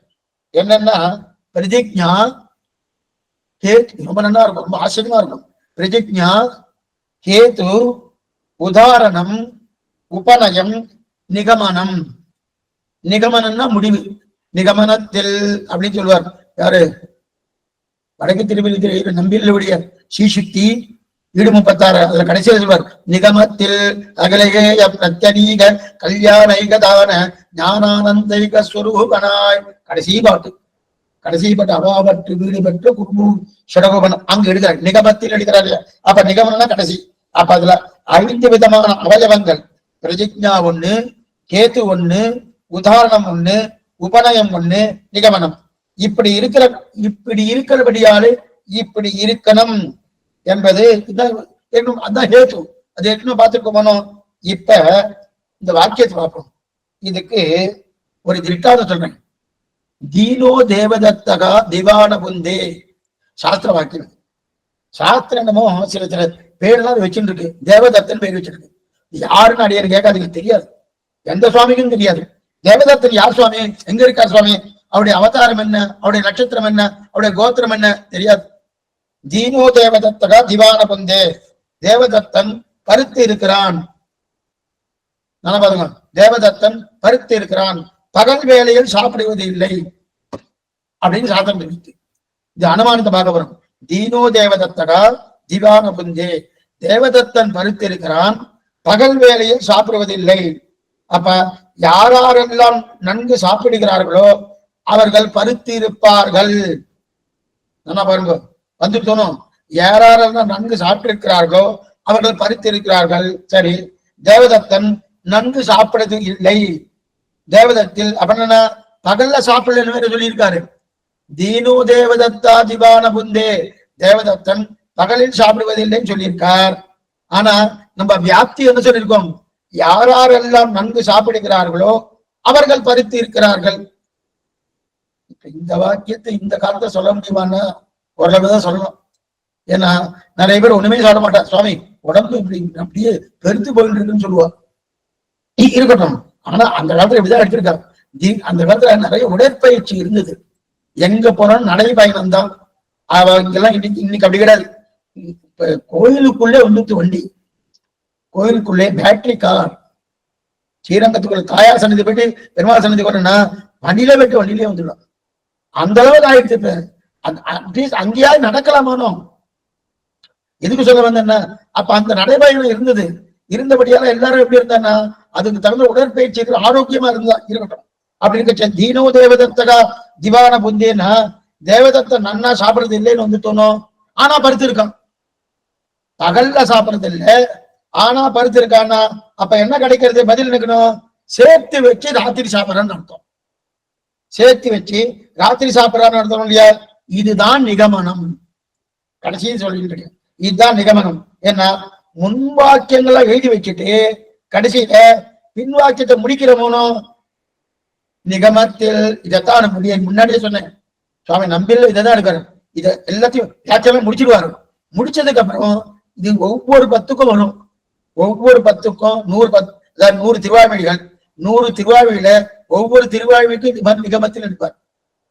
Speaker 1: என்னன்னா பிரதிஜ்ஞா, ரொம்ப நல்லா இருக்கும், ரொம்ப ஆச்சரியமா இருக்கும். பிரதிஜ்ஞா, கேது, உதாரணம், உபநயம், நிகமனம். நிகமனம்னா முடிவு. நிகமனத்தில் அப்படின்னு சொல்லுவார் யாரு? வடக்கு திருவிழி நம்பியுடைய ஸ்ரீசக்தி வீடு 36 அதுல கடைசியில் சொல்வார், நிகமத்தில் அகலகேய பிரத்யநீக கல்யாணைகதான ஞானானந்தைக ஸ்வரூபனாய். கடைசி பாட்டு அவாவற்று வீடு பெற்ற குரு ஷடகோபனம் அங்கு எடுக்கிறார். நிகமத்தில் எடுக்கிறார். அப்ப நிகமனம்னா கடைசி. அப்ப அதுல 5 விதமான அவயவங்கள். பிரதிஜ்ஞா 1, கேத்து 1, உதாரணம் 1, உபநயம் 1, நிகமனம். இப்படி இருக்கிறபடியாலே இப்படி இருக்கணும் என்பது அதான் ஹேத்து. அது ஏற்கனவே பார்த்துருக்கோம். இப்ப இந்த வாக்கியத்தை பார்ப்போம். இதுக்கு ஒரு திருஷ்டாந்தம் சொல்றேன். தீனோ தேவதத்தகா திவான புந்தே சாஸ்திர வாக்கியம். சாஸ்திரம் என்னமோ சில பேரெல்லாம் வச்சுட்டு இருக்கு. தேவதத்தன் பேர் வச்சிருக்கு. யாருன்னு அடியாரு கேட்காதுக்கு தெரியாது. எந்த சுவாமிக்கும் தெரியாது. தேவதத்தன் யார் சுவாமி, எங்க இருக்கார் சுவாமி, அவருடைய அவதாரம் என்ன, அவருடைய நட்சத்திரம் என்ன, அவருடைய கோத்திரம் என்ன தெரியாது. தீனோ தேவதத்தகா திவான புந்தே. தேவதத்தன் பருத்து இருக்கிறான். நல்லா பாருங்க, தேவதத்தன் பருத்து இருக்கிறான், பகல் வேளையில் சாப்பிடுவது இல்லை அப்படின்னு சாத்திரம் தெரிவித்து இது அனுமானத்தை பார்க்க வரும். தீனோ தேவதத்தகா திவான புந்தே. தேவதத்தன் பருத்து இருக்கிறான், பகல் வேளையில் சாப்பிடுவதில்லை. அப்ப யாரெல்லாம் நன்கு சாப்பிடுகிறார்களோ அவர்கள் பருத்தி இருப்பார்கள். நல்லா பாருங்க, வந்து தோணும். யாரெல்லாம் நன்கு சாப்பிட்டு இருக்கிறார்களோ அவர்கள் பறித்திருக்கிறார்கள். சரி, தேவதத்தன் நன்கு சாப்பிடுறது இல்லை. தேவதத்தில் அப்படின்னா பகல்ல சாப்பிடலன்னு சொல்லியிருக்காரு. தீனு தேவதத்தா திவான புந்தே, தேவதத்தன் பகலில் சாப்பிடுவதில்லைன்னு சொல்லியிருக்கார். ஆனா நம்ம வியாப்தி என்ன சொல்லியிருக்கோம், யாரெல்லாம் நன்கு சாப்பிடுகிறார்களோ அவர்கள் பறித்து இருக்கிறார்கள். இந்த வாக்கியத்தை இந்த காலத்தை சொல்ல முடியுமான்னு ஓரளவுதான் சொல்லணும். ஏன்னா நிறைய பேர் ஒண்ணுமே சொல்ல மாட்டார், சுவாமி உடம்பு இப்படி அப்படியே பெருத்து போயிட்டு இருக்குன்னு சொல்லுவா. இருக்கட்டும், ஆனா அந்த காலத்துல இப்படிதான் எடுத்திருக்காங்க. அந்த காலத்துல நிறைய உடற்பயிற்சி இருந்தது. எங்க போனாலும் நடை பயணம் தான். அவங்கெல்லாம் இன்னைக்கு அப்படி கிடையாது. கோயிலுக்குள்ளே வந்துட்டு வண்டி, கோயிலுக்குள்ளே பேட்டரி கார். ஸ்ரீரங்கத்துக்குள்ள தாயார் சன்னதி போயிட்டு பெருமாள் சன்னதி போனா வண்டியில போயிட்டு வண்டியிலே வந்துடும். அந்த அளவுக்கு ஆயிடுச்சு. அட்லீஸ்ட் அங்கேயாவது நடக்கலாமானோ. எதுக்கு சொல்ல வந்தேன்னா, அப்ப அந்த நடைபயணம் இருந்தது. இருந்தபடியால எல்லாரும் எப்படி இருந்தான்னா அதுக்கு தகுந்த உடற்பயிற்சி ஆரோக்கியமா இருந்தா இருக்கட்டும். அப்படி இருக்க தீனோ தேவதத்தகா திவான புந்தேன்னா, தேவதத்தை நன்னா சாப்பிடுறது இல்லைன்னு வந்துட்டோம். ஆனா பருத்து இருக்கான், பகல்ல சாப்பிடுறது இல்லை, ஆனா பருத்து இருக்கான்னா அப்ப என்ன கிடைக்கிறது? பதில் நிக்கணும், சேர்த்து வச்சு ராத்திரி சாப்பிடறான்னு அர்த்தம். சேர்த்து வச்சு ராத்திரி சாப்பிடறான்னு அர்த்தம் இல்லையா? இதுதான் நிகமனம். கடைசியும் சொல்லிட்டு இதுதான் நிகமனம். ஏன்னா முன்வாக்கியங்களா எழுதி வச்சுட்டு கடைசியில பின்வாக்கியத்தை முடிக்கிறவனும் நிகமத்தில் இதைத்தான் முன்னாடியே சொன்னேன். சுவாமி நம்பில இதைதான் இருக்காரு. இதை எல்லாத்தையும் யாத்திரமே முடிச்சிடுவாரு. முடிச்சதுக்கு அப்புறம் இது ஒவ்வொரு 10க்கும் வரும். ஒவ்வொரு 10க்கும் 100 திருவாய்மொழிகள். 100 திருவாய்மொழியில ஒவ்வொரு திருவாய்மொழிக்கும் இது மாதிரி நிகமத்தில் எடுப்பார்.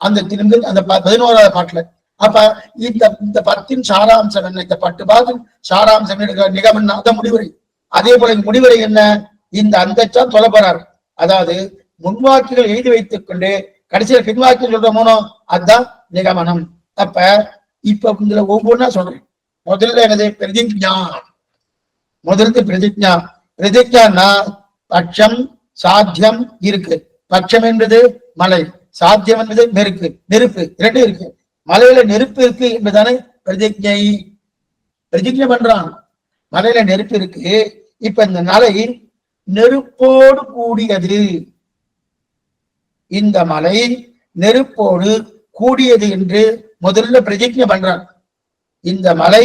Speaker 1: அந்த 11வது பாட்டுல. அப்ப இந்த 10 சாராம்சம் என்ன? இந்த 10 பாகம் சாராம்சம் எடுக்கிற நிகமன் அந்த முடிவுரை. அதே போல முடிவுரை என்ன? இந்த அந்தச்சான் சொல்ல போறாரு. அதாவது முன்வாக்கிகள் எழுதி வைத்துக் கொண்டு கடைசியில பின்வாக்கியம் சொல்ற மூலம் அதுதான் நிகமனம். அப்ப இப்ப இதுல ஒவ்வொன்னா சொல்றேன். முதல்ல என்னது? பிரதிஜா. முதல்ல பிரதிஜா. பிரதிஜான்னா பட்சம் சாத்தியம் இருக்கு. பட்சம் என்பது மலை, சாத்தியம் என்பது நெருப்பு 2 இருக்கு. மலையில நெருப்பு இருக்கு என்பதானே பிரதிஜை. பிரதிஜை பண்றான், மலையில நெருப்பு இருக்கு. இப்ப இந்த மலை நெருப்போடு கூடியது. இந்த மலை நெருப்போடு கூடியது என்று முதல்ல பிரதிஜை பண்றான். இந்த மலை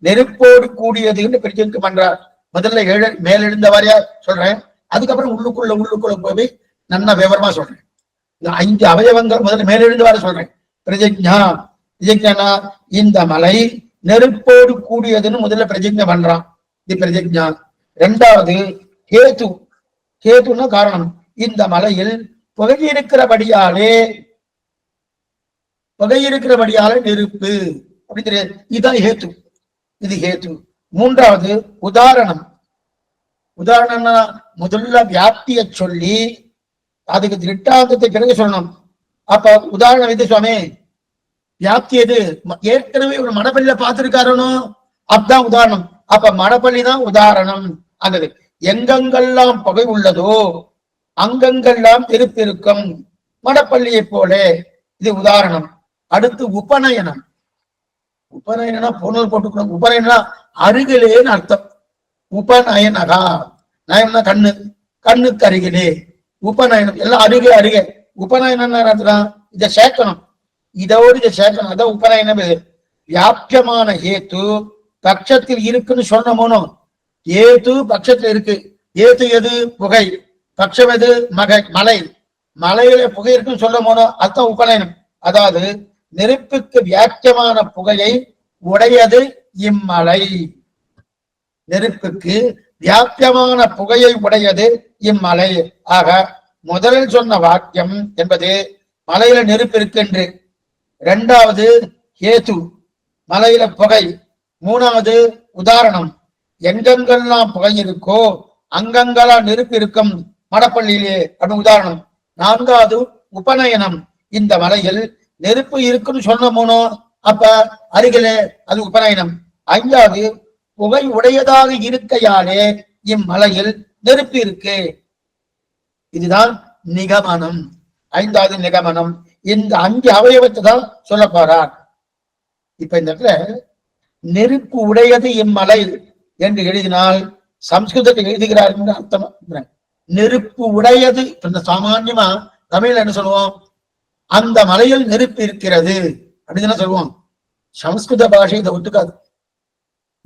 Speaker 1: நெருப்போடு கூடியது என்று பிரதிஜை பண்றார். முதல்ல மேலெழுந்த வாரியா சொல்றேன், அதுக்கப்புறம் உள்ளுக்குள்ள போய் நல்லா விவரமா சொல்றேன். 5 அவயவங்கள் முதல்ல மேலெழுந்து வர சொல்றேன். பிரதிஜா. பிரதிஜா இந்த மலை நெருப்போடு கூடியதுன்னு முதல்ல பிரதிஜை பண்றான். இது பிரதிஜா. 2வது கேது. கேதுன்னா காரணம். இந்த மலையில் புகையிருக்கிறபடியாலே நெருப்பு அப்படி தெரியாது. இதுதான் ஹேத்து. இது ஹேத்து. 3வது உதாரணம். உதாரணம்னா முதல்ல வியாப்திய சொல்லி அதுக்கு திருட்டாந்தத்தை பிறகு சொல்லணும். அப்ப உதாரணம் இது சுவாமி, வியாப்தி எது? ஏற்கனவே ஒரு மடப்பள்ளியில பார்த்திருக்காரனோ அதுதான் உதாரணம். அப்ப மடப்பள்ளி தான் உதாரணம். அந்தது எங்கெங்கெல்லாம் புகை உள்ளதோ அங்கங்கெல்லாம் திருப்பிருக்கும் மடப்பள்ளியை போல. இது உதாரணம். அடுத்து உபநயனம். உபநயனா பொருள் போட்டுக்கணும். உபநயனா அருகிலேன்னு அர்த்தம். உபநயனகா. நயம்னா கண்ணு, கண்ணுக்கு அருகிலே. உபநயனம் எல்லாம் அருகே. உபநயனம் இதை சேர்க்கணும், இதோடு இதை சேர்க்கணும். அதான் உபநயனம். வியாபியமான ஹேத்து பட்சத்தில் இருக்குன்னு சொன்னோமோ. ஏது பட்சத்துல இருக்கு. ஏது எது? புகை. பட்சம் எது? மலை. மலையில புகை இருக்குன்னு சொல்ல அதுதான் உபநயனம். அதாவது நெருப்புக்கு வியாக்கியமான புகையை உடையது இம்மலை. நெருப்புக்கு வியாக்கியமான புகையை உடையது இம்மலை. ஆக முதலில் சொன்ன வாக்கியம் என்பது மலையில நெருப்பு இருக்கு என்று. 2வது ஹேது, மலையில புகை. 3வது உதாரணம், எங்கெங்கெல்லாம் புகை இருக்கோ அங்கங்கெல்லாம் நெருப்பு இருக்கும் மடப்பள்ளியிலே, அப்படின்னு உதாரணம். 4வது உபநயனம், இந்த மலையில் நெருப்பு இருக்குன்னு சொன்னோமோ அப்ப அருகிலே, அது உபநயனம். 5வது புகை உடையதாக இருக்கையாலே இம்மலையில் நெருப்பு இருக்கு. இதுதான் நிகமனம். 5வது நிகமனம். இந்த 5 அவயவத்தை தான் சொல்ல போறார். இப்ப இந்த இடத்துல நெருப்பு உடையது இம்மலை என்று எழுதினால் சம்ஸ்கிருதத்தில் எழுதுகிறார் என்று அர்த்தம். நெருப்பு உடையது சாமான்யமா தமிழ்ல என்ன சொல்லுவோம், அந்த மலையில் நெருப்பு இருக்கிறது அப்படின்னு சொல்லுவோம். சம்ஸ்கிருத பாஷை இதை ஒத்துக்காது.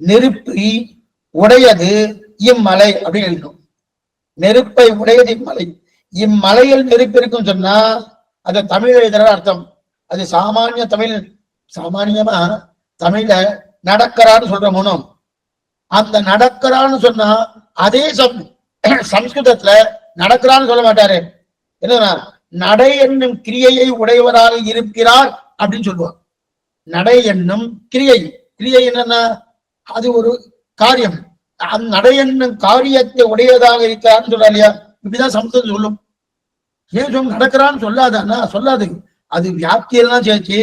Speaker 1: நெருப்பு உடையது இம்மலை அப்படின்னு எழுதணும். நெருப்பை உடையது இம்மலை, இம்மலையில் நெருப்பு இருக்குன்னு சொன்னா அது தமிழ் எழுதுற அர்த்தம். அது சாமானிய தமிழ், சாமானியமா தமிழ்ல நடக்கிறான்னு சொல்ற மோனம். அந்த நடக்கிறான்னு சொன்னா அதே சம்ஸ்கிருதத்துல நடக்கிறான்னு சொல்ல மாட்டாரு. என்னன்னா நடை என்னும் கிரியையை உடையவராக இருக்கிறார் அப்படின்னு சொல்லுவார். நடை என்னும் கிரியை, கிரியை என்னன்னா அது ஒரு காரியம். அந்த நடை என்னும் காரியத்தை உடையதாக இருக்கிறான்னு சொல்றா இல்லையா, இப்படிதான் சம்ஸ்கிருதம் சொல்லும். ஏன் சொல்ல நடக்கிறான்னு சொல்லாதானா, சொல்லாது. அது வியாப்தியெல்லாம் சேர்த்து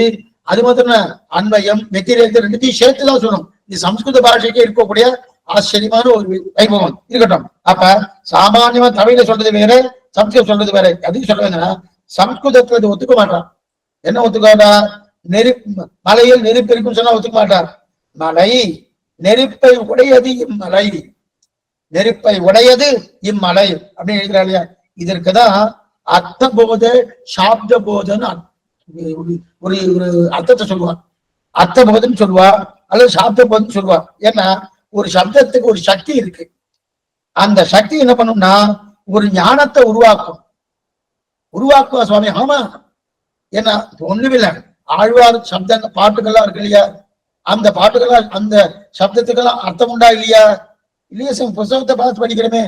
Speaker 1: அது மாத்திரம் அன்வயம் வெத்திரேகத்தை ரெண்டுத்தையும் சேர்த்துதான் சொல்லணும். இது சம்ஸ்கிருத பாஷைக்கே இருக்கக்கூடிய ஆச்சரியமான ஒரு வைபவம் இருக்கட்டும். அப்ப சாமானியமா தமிழ்ல சொல்றது வேற, சம்ஸ்கிருதம் சொல்றது வேற. அதுக்கு சொல்றதுன்னா சம்ஸ்கிருதத்துல இது ஒத்துக்க மாட்டான். என்ன ஒத்துக்காட்டா, மலையில் நெருப்பு இருக்குன்னு சொன்னா ஒத்துக்க மாட்டார். மலை நெருப்பை உடையது இம்மலை, நெருப்பை உடையது இம்மலை அப்படின்னு எழுதுறாரு இல்லையா. இதற்குதான் அர்த்த போத சாப்த போதன்னு ஒரு ஒரு அர்த்தத்தை சொல்லுவார். அர்த்த போதன்னு சொல்லுவா அல்லது சாப்த போதன்னு சொல்லுவா. ஏன்னா ஒரு சப்தத்துக்கு ஒரு சக்தி இருக்கு. அந்த சக்தி என்ன பண்ணும்னா ஒரு ஞானத்தை உருவாக்கும். உருவாக்குவா சுவாமி. ஆமா, ஏன்னா ஒண்ணுமில்லை, ஆழ்வார் சப்த பாட்டுகள்லாம் இருக்கு இல்லையா, அந்த பாட்டுகள்லாம் அந்த சப்தத்துக்கெல்லாம் அர்த்தம் உண்டா இல்லையா? இல்லையா, புத்தகத்தை பார்த்து படிக்கிறோமே,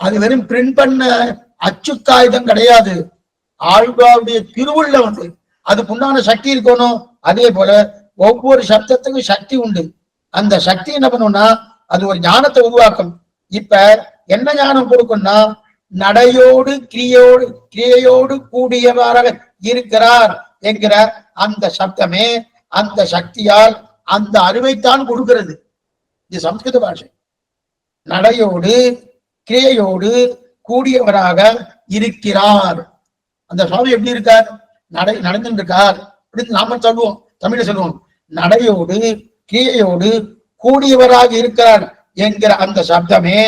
Speaker 1: அது வெறும் பிரிண்ட் பண்ண அச்சு காகிதம் கிடையாது. ஆழ்வாருடைய திருவுள்ள வந்து அதுக்கு உண்டான சக்தி இருக்கணும். அதே போல ஒவ்வொரு சப்தத்துக்கும் சக்தி உண்டு. அந்த சக்தி என்ன பண்ணும்னா அது ஒரு ஞானத்தை உருவாக்கும். இப்ப என்ன ஞானம் கொடுக்கும்னா நடையோடு கிரியையோடு கூடியவராக இருக்கிறார் என்கிற அந்த சப்தமே அந்த சக்தியால் அந்த அறிவைத்தான் கொடுக்கிறது. இது சம்ஸ்கிருத பாஷை. நடையோடு கிரியையோடு கூடியவராக இருக்கிறார். அந்த சுவாமி எப்படி இருக்கார், நடந்துட்டு இருக்கார் அப்படின்னு நாம சொல்லுவோம், தமிழ்ல சொல்லுவோம். நடையோடு கிரியையோடு கூடியவராக இருக்கிறார் என்கிற அந்த சப்தமே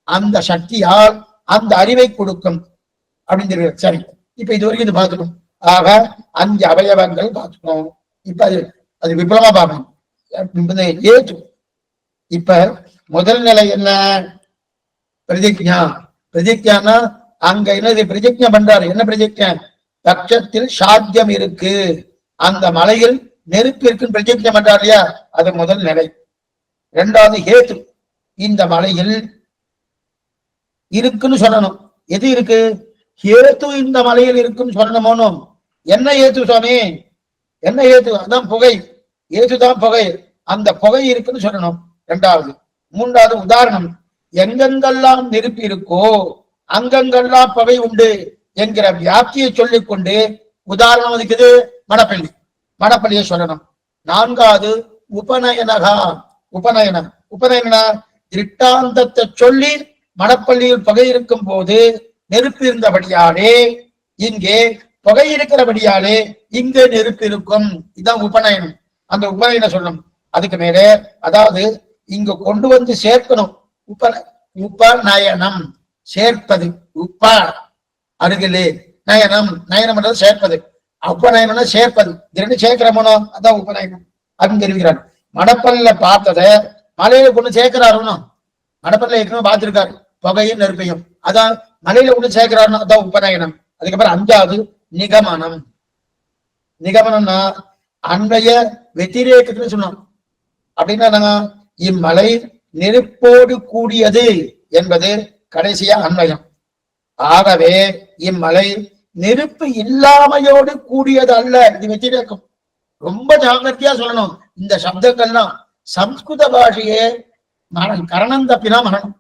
Speaker 1: அந்த சக்தியால் அந்த அறிவை கொடுக்கும் அப்படின்னு. சரி, இப்ப இது வரைக்கும் இது பார்த்துக்கணும். ஆக 5 அவயவங்கள் பார்த்துக்கணும். இப்ப அது விபுலமா பார்க்கணும். ஏற்று இப்ப முதல் நிலை என்ன, பிரதிஜா. பிரதிஜானா அங்க என்னது பிரதிஜா பண்றாரு, என்ன பிரதிஜா, பட்சத்தில் சாத்தியம் இருக்கு, அந்த மலையில் நெருப்பு இருக்குன்னு பிரதிஜா பண்றாரு இல்லையா, அது முதல் நிலை. 2வது ஹேத்து, இந்த மலையில் இருக்குன்னு சொல்லணும். எது இருக்கு, ஹேத்து இந்த மலையில் இருக்குன்னு சொல்லணும். என்ன ஏத்து சுவாமி, என்ன ஏத்து, அதான் புகை, ஏத்துதான் புகை, அந்த புகை இருக்குன்னு சொல்லணும். 2வது. 3வது உதாரணம், எங்கெங்கெல்லாம் நெருப்பு இருக்கோ அங்கங்கெல்லாம் புகை உண்டு என்கிற வியாப்தியை சொல்லிக் கொண்டு உதாரணம் இருக்குது மணப்பள்ளி, மணப்பள்ளியை சொல்லணும். 4வது உபநயனகா, உபநயனம். உபநயனா திருட்டாந்தத்தை சொல்லி மணப்பள்ளியில் புகை இருக்கும் போது நெருப்பு இருந்தபடியாலே இங்கே புகை இருக்கிறபடியாலே இங்கே நெருப்பு இருக்கும். இதுதான் உபநயனம். அந்த உபநயனம் சொல்லணும். அதுக்கு மேலே அதாவது இங்க கொண்டு வந்து சேர்க்கணும். உபநயனம் சேர்ப்பது, உப்ப அருகிலே, நயனம் நயனம் சேர்ப்பது, உபநயனம்னா சேர்ப்பது. 2 சேர்க்கிறமோ அதான் உபநயனம் அப்படின்னு தெரிவிக்கிறார். மணப்பல்ல பார்த்தத மலையில கொண்டு சேர்க்கிறாருன்னா, மணப்பல்ல ஏற்கனவே பார்த்திருக்காரு புகையும் நெருப்பையும், அதான் மலையில கொண்டு சேர்க்கிறாருன்னா அதான் உபநயனம். அதுக்கப்புறம் 5வது நிகமனம். நிகமனம்னா அன்றைய வெத்திரேக்கத்துன்னு சொன்னோம். அப்படின்னா இம்மலை நெருப்போடு கூடியது என்பது கடைசியா அன்வயம். ஆகவே இம்மலை நெருப்பு இல்லாமையோடு கூடியது அல்ல, இது வெத்திரேக்கம். ரொம்ப ஜாகிரதையா சொல்லணும். இந்த சப்தங்கள்லாம் சம்ஸ்கிருத பாஷையே கரணம் தப்பினா மரணம்.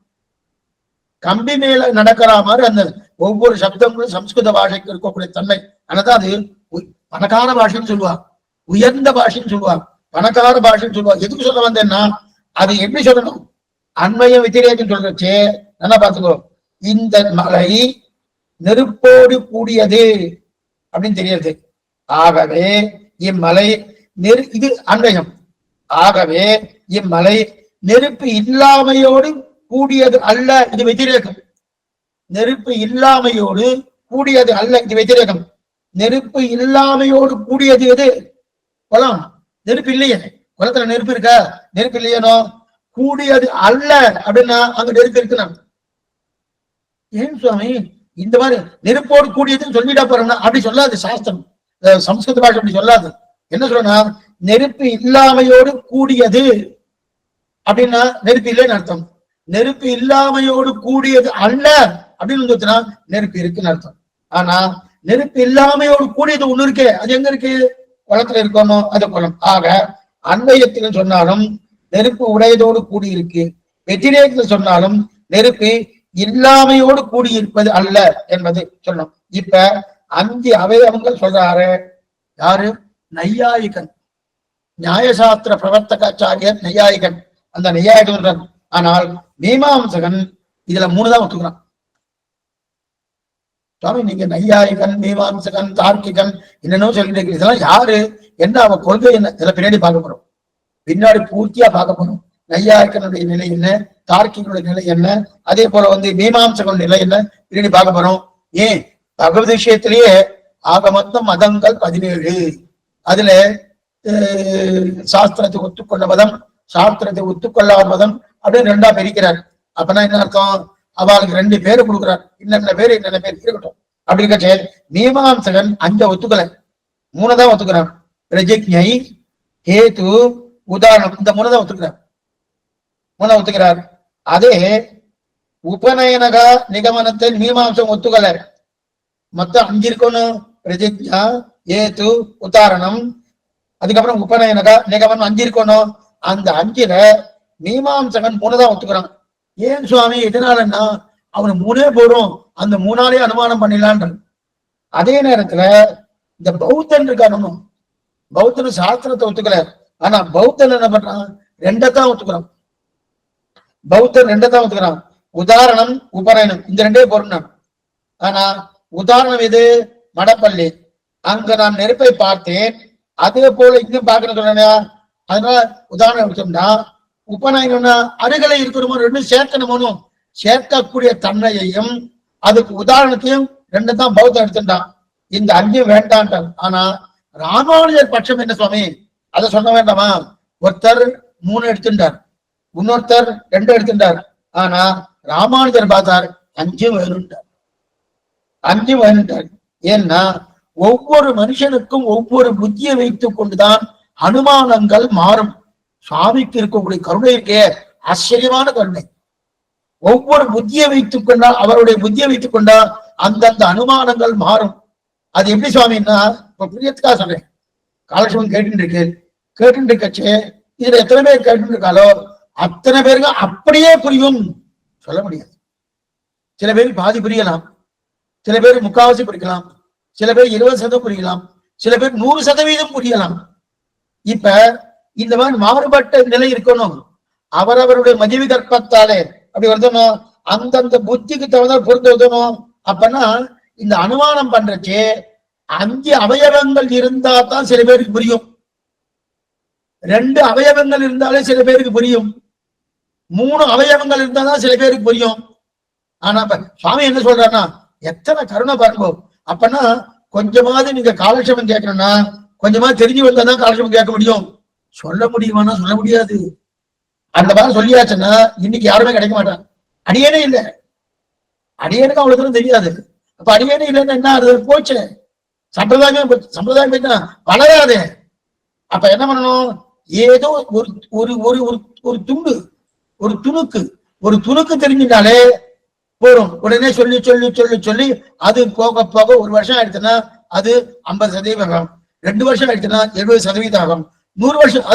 Speaker 1: கம்பி மேல நடக்கிற மாதிரி அந்த ஒவ்வொரு சப்தங்களும் சம்ஸ்கிருத பாஷைக்கு இருக்கக்கூடிய தன்மை. அதனால்தான் அது பணக்கார பாஷைன்னு சொல்லுவா, உயர்ந்த பாஷைன்னு சொல்லுவா, பணக்கார பாஷைன்னு சொல்லுவா. எதுக்கு சொல்ல வந்தேன்னா அது எப்படி சொல்லணும், அண்மைய வெத்திரேக்கம் சொல்றச்சே நல்லா பார்த்துக்கோ. இந்த மலை நெருப்போடு கூடியது அப்படின்னு தெரியுது. ஆகவே இம்மலை இது அன்வயம். ஆகவே இம்மலை நெருப்பு இல்லாமையோடு கூடியது அல்ல, இது வெதிரேகம். நெருப்பு இல்லாமையோடு கூடியது அல்ல, இது வெதிரேகம். நெருப்பு இல்லாமையோடு கூடியது எது? குளம். நெருப்பு இல்லையே, குளத்துல நெருப்பு இருக்கா? நெருப்பு இல்லையனோ. கூடியது அல்ல அப்படின்னா அங்க நெருப்பு இருக்குன்னா ஏன் சுவாமி இந்த மாதிரி நெருப்போடு கூடியதுன்னு சொல்லிட்டா போறோம்னா அப்படி சொல்லாது சாஸ்திரம், சம்ஸ்கிருத பாஷை அப்படி சொல்லாது. என்ன சொல்றா, நெருப்பு இல்லாமையோடு கூடியது அப்படின்னா நெருப்பு இல்லைன்னு அர்த்தம். நெருப்பு இல்லாமையோடு கூடியது அல்ல அப்படின்னு நெருப்பு இருக்குன்னு அர்த்தம். ஆனா நெருப்பு இல்லாமையோடு கூடியது ஒண்ணு இருக்கே, அது எங்க இருக்கு? குளத்துல இருக்கணும், அது குளம். ஆக அன்வயத்தில் சொன்னாலும் நெருப்பு உடையதோடு கூடியிருக்கு, வெற்றிலேயத்தில் சொன்னாலும் நெருப்பு இல்லாமையோடு கூடியிருப்பது அல்ல என்பது சொல்லணும். இப்ப 5 அவயவங்கள் சொல்றாரு யாரு? நையாயிகன், நியாயசாஸ்திர பிரவர்த்தகாச்சாரியர் நையாயிகன். அந்த நையாயிகன் சொல்றான். ஆனால் மீமாம்சகன் இதுல 3 தான் ஒத்துக்கிறான். சுவாமி நீங்க நையாயிகன், மீமாம்சகன், தார்க்கிகன் என்னன்னு சொல்லிட்டு இதெல்லாம் யாரு, என்ன அவ கொள்கை என்ன, இதெல்லாம் பின்னாடி பார்க்க போறோம். பின்னாடி பூர்த்தியா பார்க்க போறோம். நையாயிகனுடைய நிலை என்ன, தார்க்கிகனுடைய நிலை என்ன, அதே போல மீமாம்சகனுடைய நிலை என்ன பின்னாடி பார்க்க போறோம். ஏன் பகவத் விஷயத்திலேயே ஆக மொத்தம் மதங்கள் 17. அதுல சாஸ்திரத்தை ஒத்துக்கொண்ட மதம், சாஸ்திரத்தை ஒத்துக்கொள்ளாத மதம் அப்படின்னு 2ஆ பிரிக்கிறார். அப்பனா என்ன அர்த்தம்? அவளுக்கு 2 பேரு கொடுக்குறார். இன்னென்ன பேர் என்னென்ன பேர் இருக்கட்டும் அப்படிங்க. மீமாம்சகன் 5 ஒத்துக்கல, 3 தான் ஒத்துக்கிறான். பிரஜிஜை, ஹேது, உதாரணம், இந்த 3 தான் ஒத்துக்கிறார். 3 ஒத்துக்கிறார். அதே உபநயனக நிகமனத்தை மீமாம்சம் ஒத்துக்கல. மொத்தம் 5 இருக்கணும். பிரஜிஜா, ஏது, உதாரணம், அதுக்கப்புறம் உபநயனக நிகமனம் 5 இருக்கணும். அந்த 5ல மீமாம்சகன் 3 தான் ஒத்துக்கிறான். ஏன் சுவாமி எதனாலன்னா அவன் 3 போடும், அந்த 3ஆலே அனுமானம் பண்ணிடலான். அதே நேரத்துல இந்த பௌத்தன் இருக்கானு, பௌத்தன் சாஸ்திரத்தை ஒத்துக்கல. ஆனா பௌத்தன் என்ன பண்றான்? 2 தான் ஒத்துக்கிறான். பௌத்தன் 2 தான் ஒத்துக்கிறான். உதாரணம், உபநயனம், இந்த 2 போறான். ஆனா உதாரணம் எது? மடப்பள்ளி, அங்க நான் நெருப்பை பார்த்தேன், அதே போல இங்கும் பார்க்கணும் சொன்னா. அதனால உதாரணம் எடுத்தோம்னா உபநயனம்னா அருகலை இருக்கணுமோ, 2 சேர்க்கணுமோ, சேர்க்கக்கூடிய தன்மையையும் அதுக்கு உதாரணத்தையும் 2 தான் பௌத்தம் எடுத்துட்டான். இந்த 5 வேண்டான்ட்டான். ஆனா ராமானுஜர் பட்சம் என்ன சுவாமி, அதை சொல்ல வேண்டாமா? ஒருத்தர் 3 எடுத்துட்டார், இன்னொருத்தர் 2 எடுத்துட்டார். ஆனா ராமானுஜர் பார்த்தார் 5 வேணும்ட்டார், 5 வேணும்ட்டார். ஏன்னா ஒவ்வொரு மனுஷனுக்கும் ஒவ்வொரு புத்தியை வைத்துக் கொண்டுதான் அனுமானங்கள் மாறும். சுவாமிக்கு இருக்கக்கூடிய கருணை இருக்கே, ஆச்சரியமான கருணை. ஒவ்வொரு புத்தியை வைத்துக் கொண்டா, அவருடைய புத்தியை வைத்துக் கொண்டா அந்தந்த அனுமானங்கள் மாறும். அது எப்படி சுவாமின்னா, இப்ப புரியத்துக்காக சொல்றேன். காலட்சேபம் கேட்டு இருக்கச்சே இதுல எத்தனை பேர் கேட்டு இருக்காளோ அத்தனை பேருக்கு அப்படியே புரியும் சொல்ல முடியாது. சில பேருக்கு பாதி புரியலாம், சில பேர் 3/4 புரியலாம், சில பேர் 20% புரியலாம், சில பேர் 100% புரியலாம். இப்ப இந்த மாதிரி மாறுபட்ட நிலை இருக்கணும். அவரவருடைய மதிவி கற்பத்தாலே அப்படி வருதணும், அந்தந்த புத்திக்கு தகுந்த பொறுத்து வருதணும். அப்பனா இந்த அனுமானம் பண்றச்சே 5 அவயவங்கள் இருந்தா தான் சில பேருக்கு புரியும், 2 அவயவங்கள் இருந்தாலே சில பேருக்கு புரியும், 3 அவயவங்கள் இருந்தாதான் சில பேருக்கு புரியும். ஆனா இப்ப சுவாமி என்ன சொல்றாருன்னா, எத்தனை கருணை பாருங்க. அப்பனா கொஞ்சமாவது நீங்க காலட்சேபம் கேட்கணும்னா கொஞ்சமா தெரிஞ்சு வந்தாதான் காலட்சேபம் கேட்க முடியும். சொல்ல முடியுமானா சொல்ல முடியாது. அந்த மாதிரி சொல்லியாச்சுன்னா இன்னைக்கு யாருமே கிடைக்க மாட்டாங்க. அடியேனே இல்லை, அடியேனுக்கு அவ்வளவு தூரம் தெரியாது. அப்ப அடியேனே இல்லைன்னா என்ன அது போச்சு, சம்பிரதாயம் போயிட்டா வளராதே. அப்ப என்ன பண்ணணும், ஏதோ ஒரு ஒரு ஒரு ஒரு துண்டு, ஒரு துணுக்கு தெரிஞ்சினாலே போறோம். உடனே சொல்லி சொல்லி சொல்லி சொல்லி அது போக போக 1 வருஷம் ஆயிடுச்சுன்னா அது 50% ஆகும், 2 வருஷம் ஆயிடுச்சுன்னா 70% ஆகும், 100 வருஷம்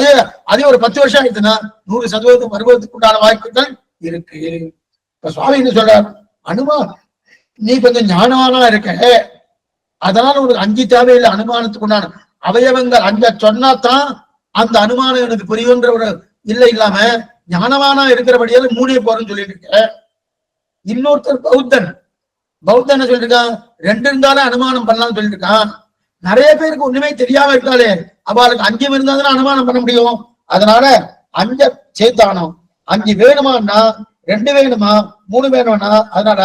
Speaker 1: அதே ஒரு 10 வருஷம் ஆயிடுச்சுன்னா 100% வருவதற்கு உண்டான வாய்ப்புகள் இருக்கு. இப்ப சுவாமி என்ன சொல்றார், அனுமா நீ கொஞ்சம் ஞானமானா இருக்க, அதனால ஒரு 5 தேவையில்லை. அனுமானத்துக்கு உண்டான அவயவங்கள் 5 சொன்னாதான் அந்த அனுமானம் எனக்கு புரியுன்ற ஒரு இல்லை இல்லாம ஞானமானா இருக்கிறபடியால 3 போறேன்னு சொல்லிட்டு இருக்க. இன்னொருத்தர் பௌத்தன் என்ன சொல்லிட்டு இருக்கான், 2 இருந்தாலும் அனுமானம் பண்ணலாம்னு சொல்லிட்டு இருக்கான். நிறைய பேருக்கு ஒண்ணுமே தெரியாம இருக்காளே, அவளுக்கு 5 இருந்தாலும் அனுமானம் பண்ண முடியும். அதனால 5 சேர்த்தானோம். 5 வேணுமான்னா 2 வேணுமா 3 வேணும்னா அதனால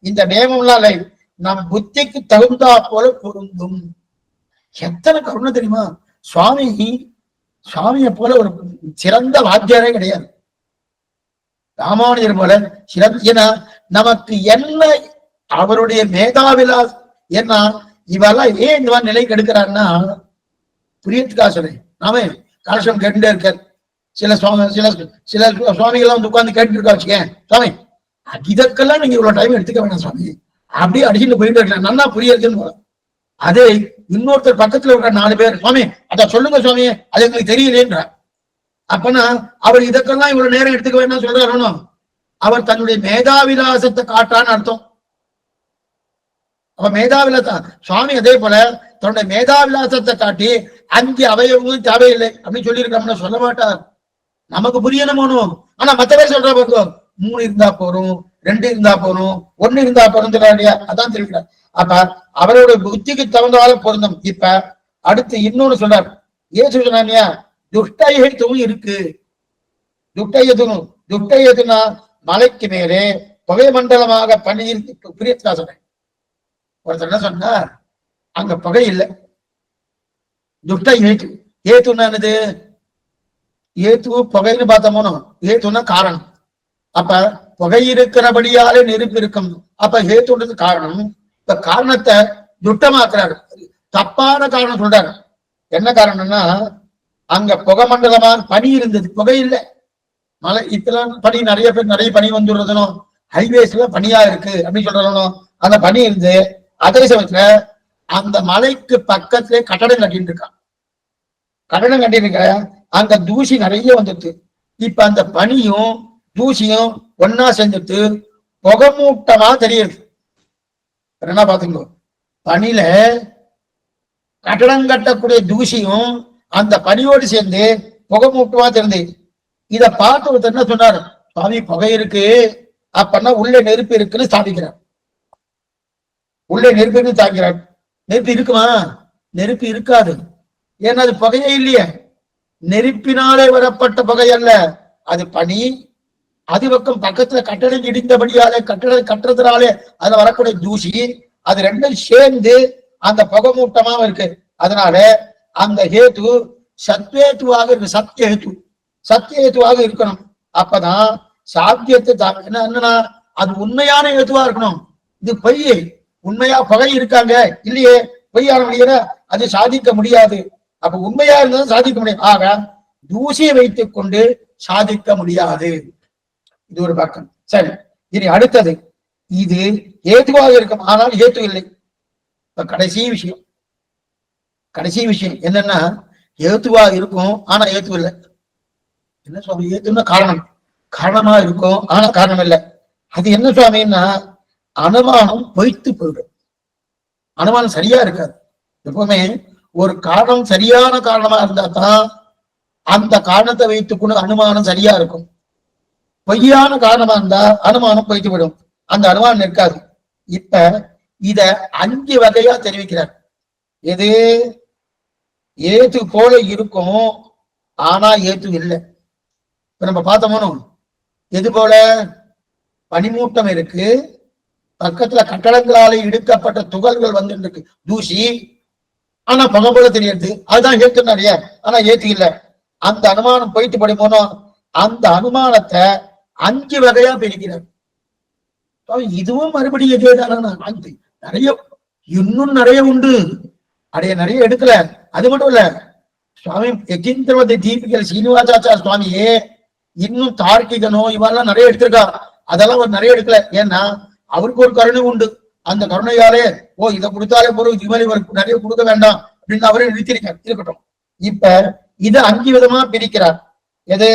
Speaker 1: இந்த நியமம்லாம் இல்லை, நம் புத்திக்கு தகுந்தா போல பொருந்தும். எத்தனை கருணை தெரியுமா! சுவாமியை போல ஒரு சிறந்த வாத்தியாரே கிடையாது. ராமானுஜர் போல சிறந்த, ஏன்னா நமக்கு என்ன அவருடைய மேதாவிலாஸ், ஏன்னா இவெல்லாம் ஏன் இந்த மாதிரி நிலை கெடுக்கிறான்னா புரியத்துக்காக சொல்றேன். நாம காலட்சம் கேட்டுட்டே இருக்காரு. சில சுவாமிகள் வந்து உட்கார்ந்து கேட்டு இருக்கா வச்சுக்கேன், சுவாமி இதற்கெல்லாம் நீங்க இவ்வளவு டைம் எடுத்துக்க வேணாம் சுவாமி, அப்படியே அடிச்சுட்டு போயிட்டு இருக்கலாம், நல்லா புரியுதுன்னு போல. அதே இன்னொருத்தர் பக்கத்துல இருக்கிற 4 பேர், சுவாமி அத சொல்லுங்க சுவாமி, அது எங்களுக்கு தெரியலேன்ற. அப்பனா அவர் இதற்கெல்லாம் இவ்வளவு நேரம் எடுத்துக்க வேணாம் சொல்றாரு. அவர் தன்னுடைய மேதாவிலாசத்தை காட்டான்னு அர்த்தம். அப்ப மேதாவிலாசம் சுவாமி அதே போல தன்னுடைய மேதாவிலாசத்தை காட்டி 5 அவயவங்களும் தேவையில்லை அப்படின்னு சொல்லியிருக்கோம்னா சொல்ல மாட்டார். நமக்கு புரியணும். ஆனா மத்த பேர் சொல்ற போதும் 3 இருந்தா போறோம், 2 இருந்தா போறோம், 1 இருந்தா போறோம் இல்லையா, அதான் தெரிவிக்கிறார். அப்ப அவரோட புத்திக்கு தகுந்தால பொருந்தும். இப்ப அடுத்து இன்னொன்னு சொல்றார். ஏன் சொன்னா துஷ்டயத்தும் இருக்கு. துஷ்டயத்துனா மலைக்கு மேலே புகை மண்டலமாக பணி இருக்கு. புரியத்தா சொன்னேன். ஒருத்தர் என்ன சொன்னார், அங்க புகை இல்லை. துஷ்ட ஏத்துன்னா என்னது? ஏத்து புகைன்னு பார்த்தோமோ, ஏத்துன்னா காரணம். அப்ப புகை இருக்கிறபடியாலே நெருப்பு இருக்கும். அப்ப ஹேத்துன்றது காரணம். இப்ப காரணத்தை துட்டமாக்குறாரு, தப்பான காரணம் சொல்றாரு. என்ன காரணம்னா அங்க புகை மண்டலமா பனி இருந்தது, புகை இல்லை. மழை இப்பெல்லாம் பனி நிறைய பேர் நிறைய பனி வந்துடுறதுனும், ஹைவேஸ்ல பனியா இருக்கு அப்படின்னு சொல்றதும், அந்த பனி இருந்து அதே சமயத்துல அந்த மலைக்கு பக்கத்திலே கட்டடம் கட்டிட்டு இருக்கான். கட்டடம் கட்டிட்டு இருக்க அங்க தூசி நிறைய வந்துடுது. இப்ப அந்த பனியும் தூசியும் ஒன்னா சேர்ந்துட்டு புகை மூட்டமா தெரியுது. என்ன பாத்துக்கோ, பனியில கட்டடம் கட்டக்கூடிய தூசியும் அந்த பனியோடு சேர்ந்து புகை மூட்டமா தெரிஞ்சு. இத பார்த்து ஒருத்தர் என்ன சொன்னார், சுவாமி புகை இருக்கு அப்பன்னா உள்ளே நெருப்பு இருக்குன்னு ஸ்தாபிக்கிறார். உள்ளே நெருப்பு இருக்குன்னு தாக்கிறார். நெருப்பு இருக்குமா? நெருப்பு இருக்காது. ஏன்னா அது புகையே இல்லையே. நெருப்பினாலே வரப்பட்ட புகை அல்ல, அது பனி. அது பக்கம் பக்கத்துல கட்டடம் இடிந்தபடியாலே கட்டுறதுனாலே அதுல வரக்கூடிய தூசி, அது ரெண்டும் சேர்ந்து அந்த புகை மூட்டமா இருக்கு. அதனால அந்த ஹேத்து சத்வேத்துவாக இருக்கு. சத்தியேத்துவாக இருக்கணும். அப்பதான் சாத்தியத்தை என்னன்னா அது உண்மையான ஏத்துவா இருக்கணும். இது பொய். உண்மையா புகை இருக்காங்க இல்லையே, பொய்யான முடியல, அது சாதிக்க முடியாது. அப்ப உண்மையா இருந்தாலும் சாதிக்க முடியாது. ஆக தூசியை வைத்துக் கொண்டு சாதிக்க முடியாது. இது ஒரு பக்கம். சரி, இனி அடுத்தது, இது ஏதுவாக இருக்கும் ஆனால் ஏத்து இல்லை. இப்ப கடைசி விஷயம் என்னன்னா, ஏத்துவா இருக்கும் ஆனா ஏத்து இல்லை. என்ன சுவாமி? ஏத்துன்னா காரணமா இருக்கும் ஆனா காரணம் இல்லை. அது என்ன சுவாமின்னா, அனுமானம் பொய்த்து போயிடும். அனுமானம் சரியா இருக்காது. எப்பவுமே ஒரு காரணம் சரியான காரணமா இருந்தா தான் அந்த காரணத்தை வைத்துக்கொண்டு அனுமானம் சரியா இருக்கும். பொய்யான காரணமா இருந்தா அனுமானம் பொய்த்து விடும், அந்த அனுமானம் நிற்காது. இப்ப இத 5 வகையா தெரிவிக்கிறார். எது? ஏத்து போல இருக்கும் ஆனா ஏத்து இல்லை. இப்ப நம்ம பார்த்தோமோ, எது போல? பனிமூட்டம் இருக்கு, பக்கத்துல கட்டடங்களால இடுக்கப்பட்ட துகள்கள் வந்து இருக்கு, தூசி, ஆனா புகை போல தெரியுது. அதுதான் ஏத்து நிறைய, ஆனா ஏத்து இல்லை. அந்த அனுமானம் போயிட்டு படிப்போனோ, அந்த அனுமானத்தை 5 வகையா பிரிக்கிறார். இதுவும் மறுபடியும் எதேதானா? நிறைய இன்னும் நிறைய உண்டு, அடைய நிறைய எடுக்கல. அது மட்டும் இல்ல, சுவாமி யஜீந்திரவதி தீபிகல் சீனிவாசாச்சார சுவாமியே இன்னும் தார்க்கிகனோ இவெல்லாம் நிறைய எடுத்திருக்கா. அதெல்லாம் அவர் நிறைய எடுக்கல. ஏன்னா அவருக்கு ஒரு கருணை உண்டு. அந்த கருணையாலே இதை கொடுத்தாலே போறோம், இது மாதிரி நிறைய கொடுக்க வேண்டாம் அப்படின்னு அவரே நிறுத்திருக்கார். இருக்கட்டும். இப்ப இது 5 விதமா பிரிக்கிறார். எது?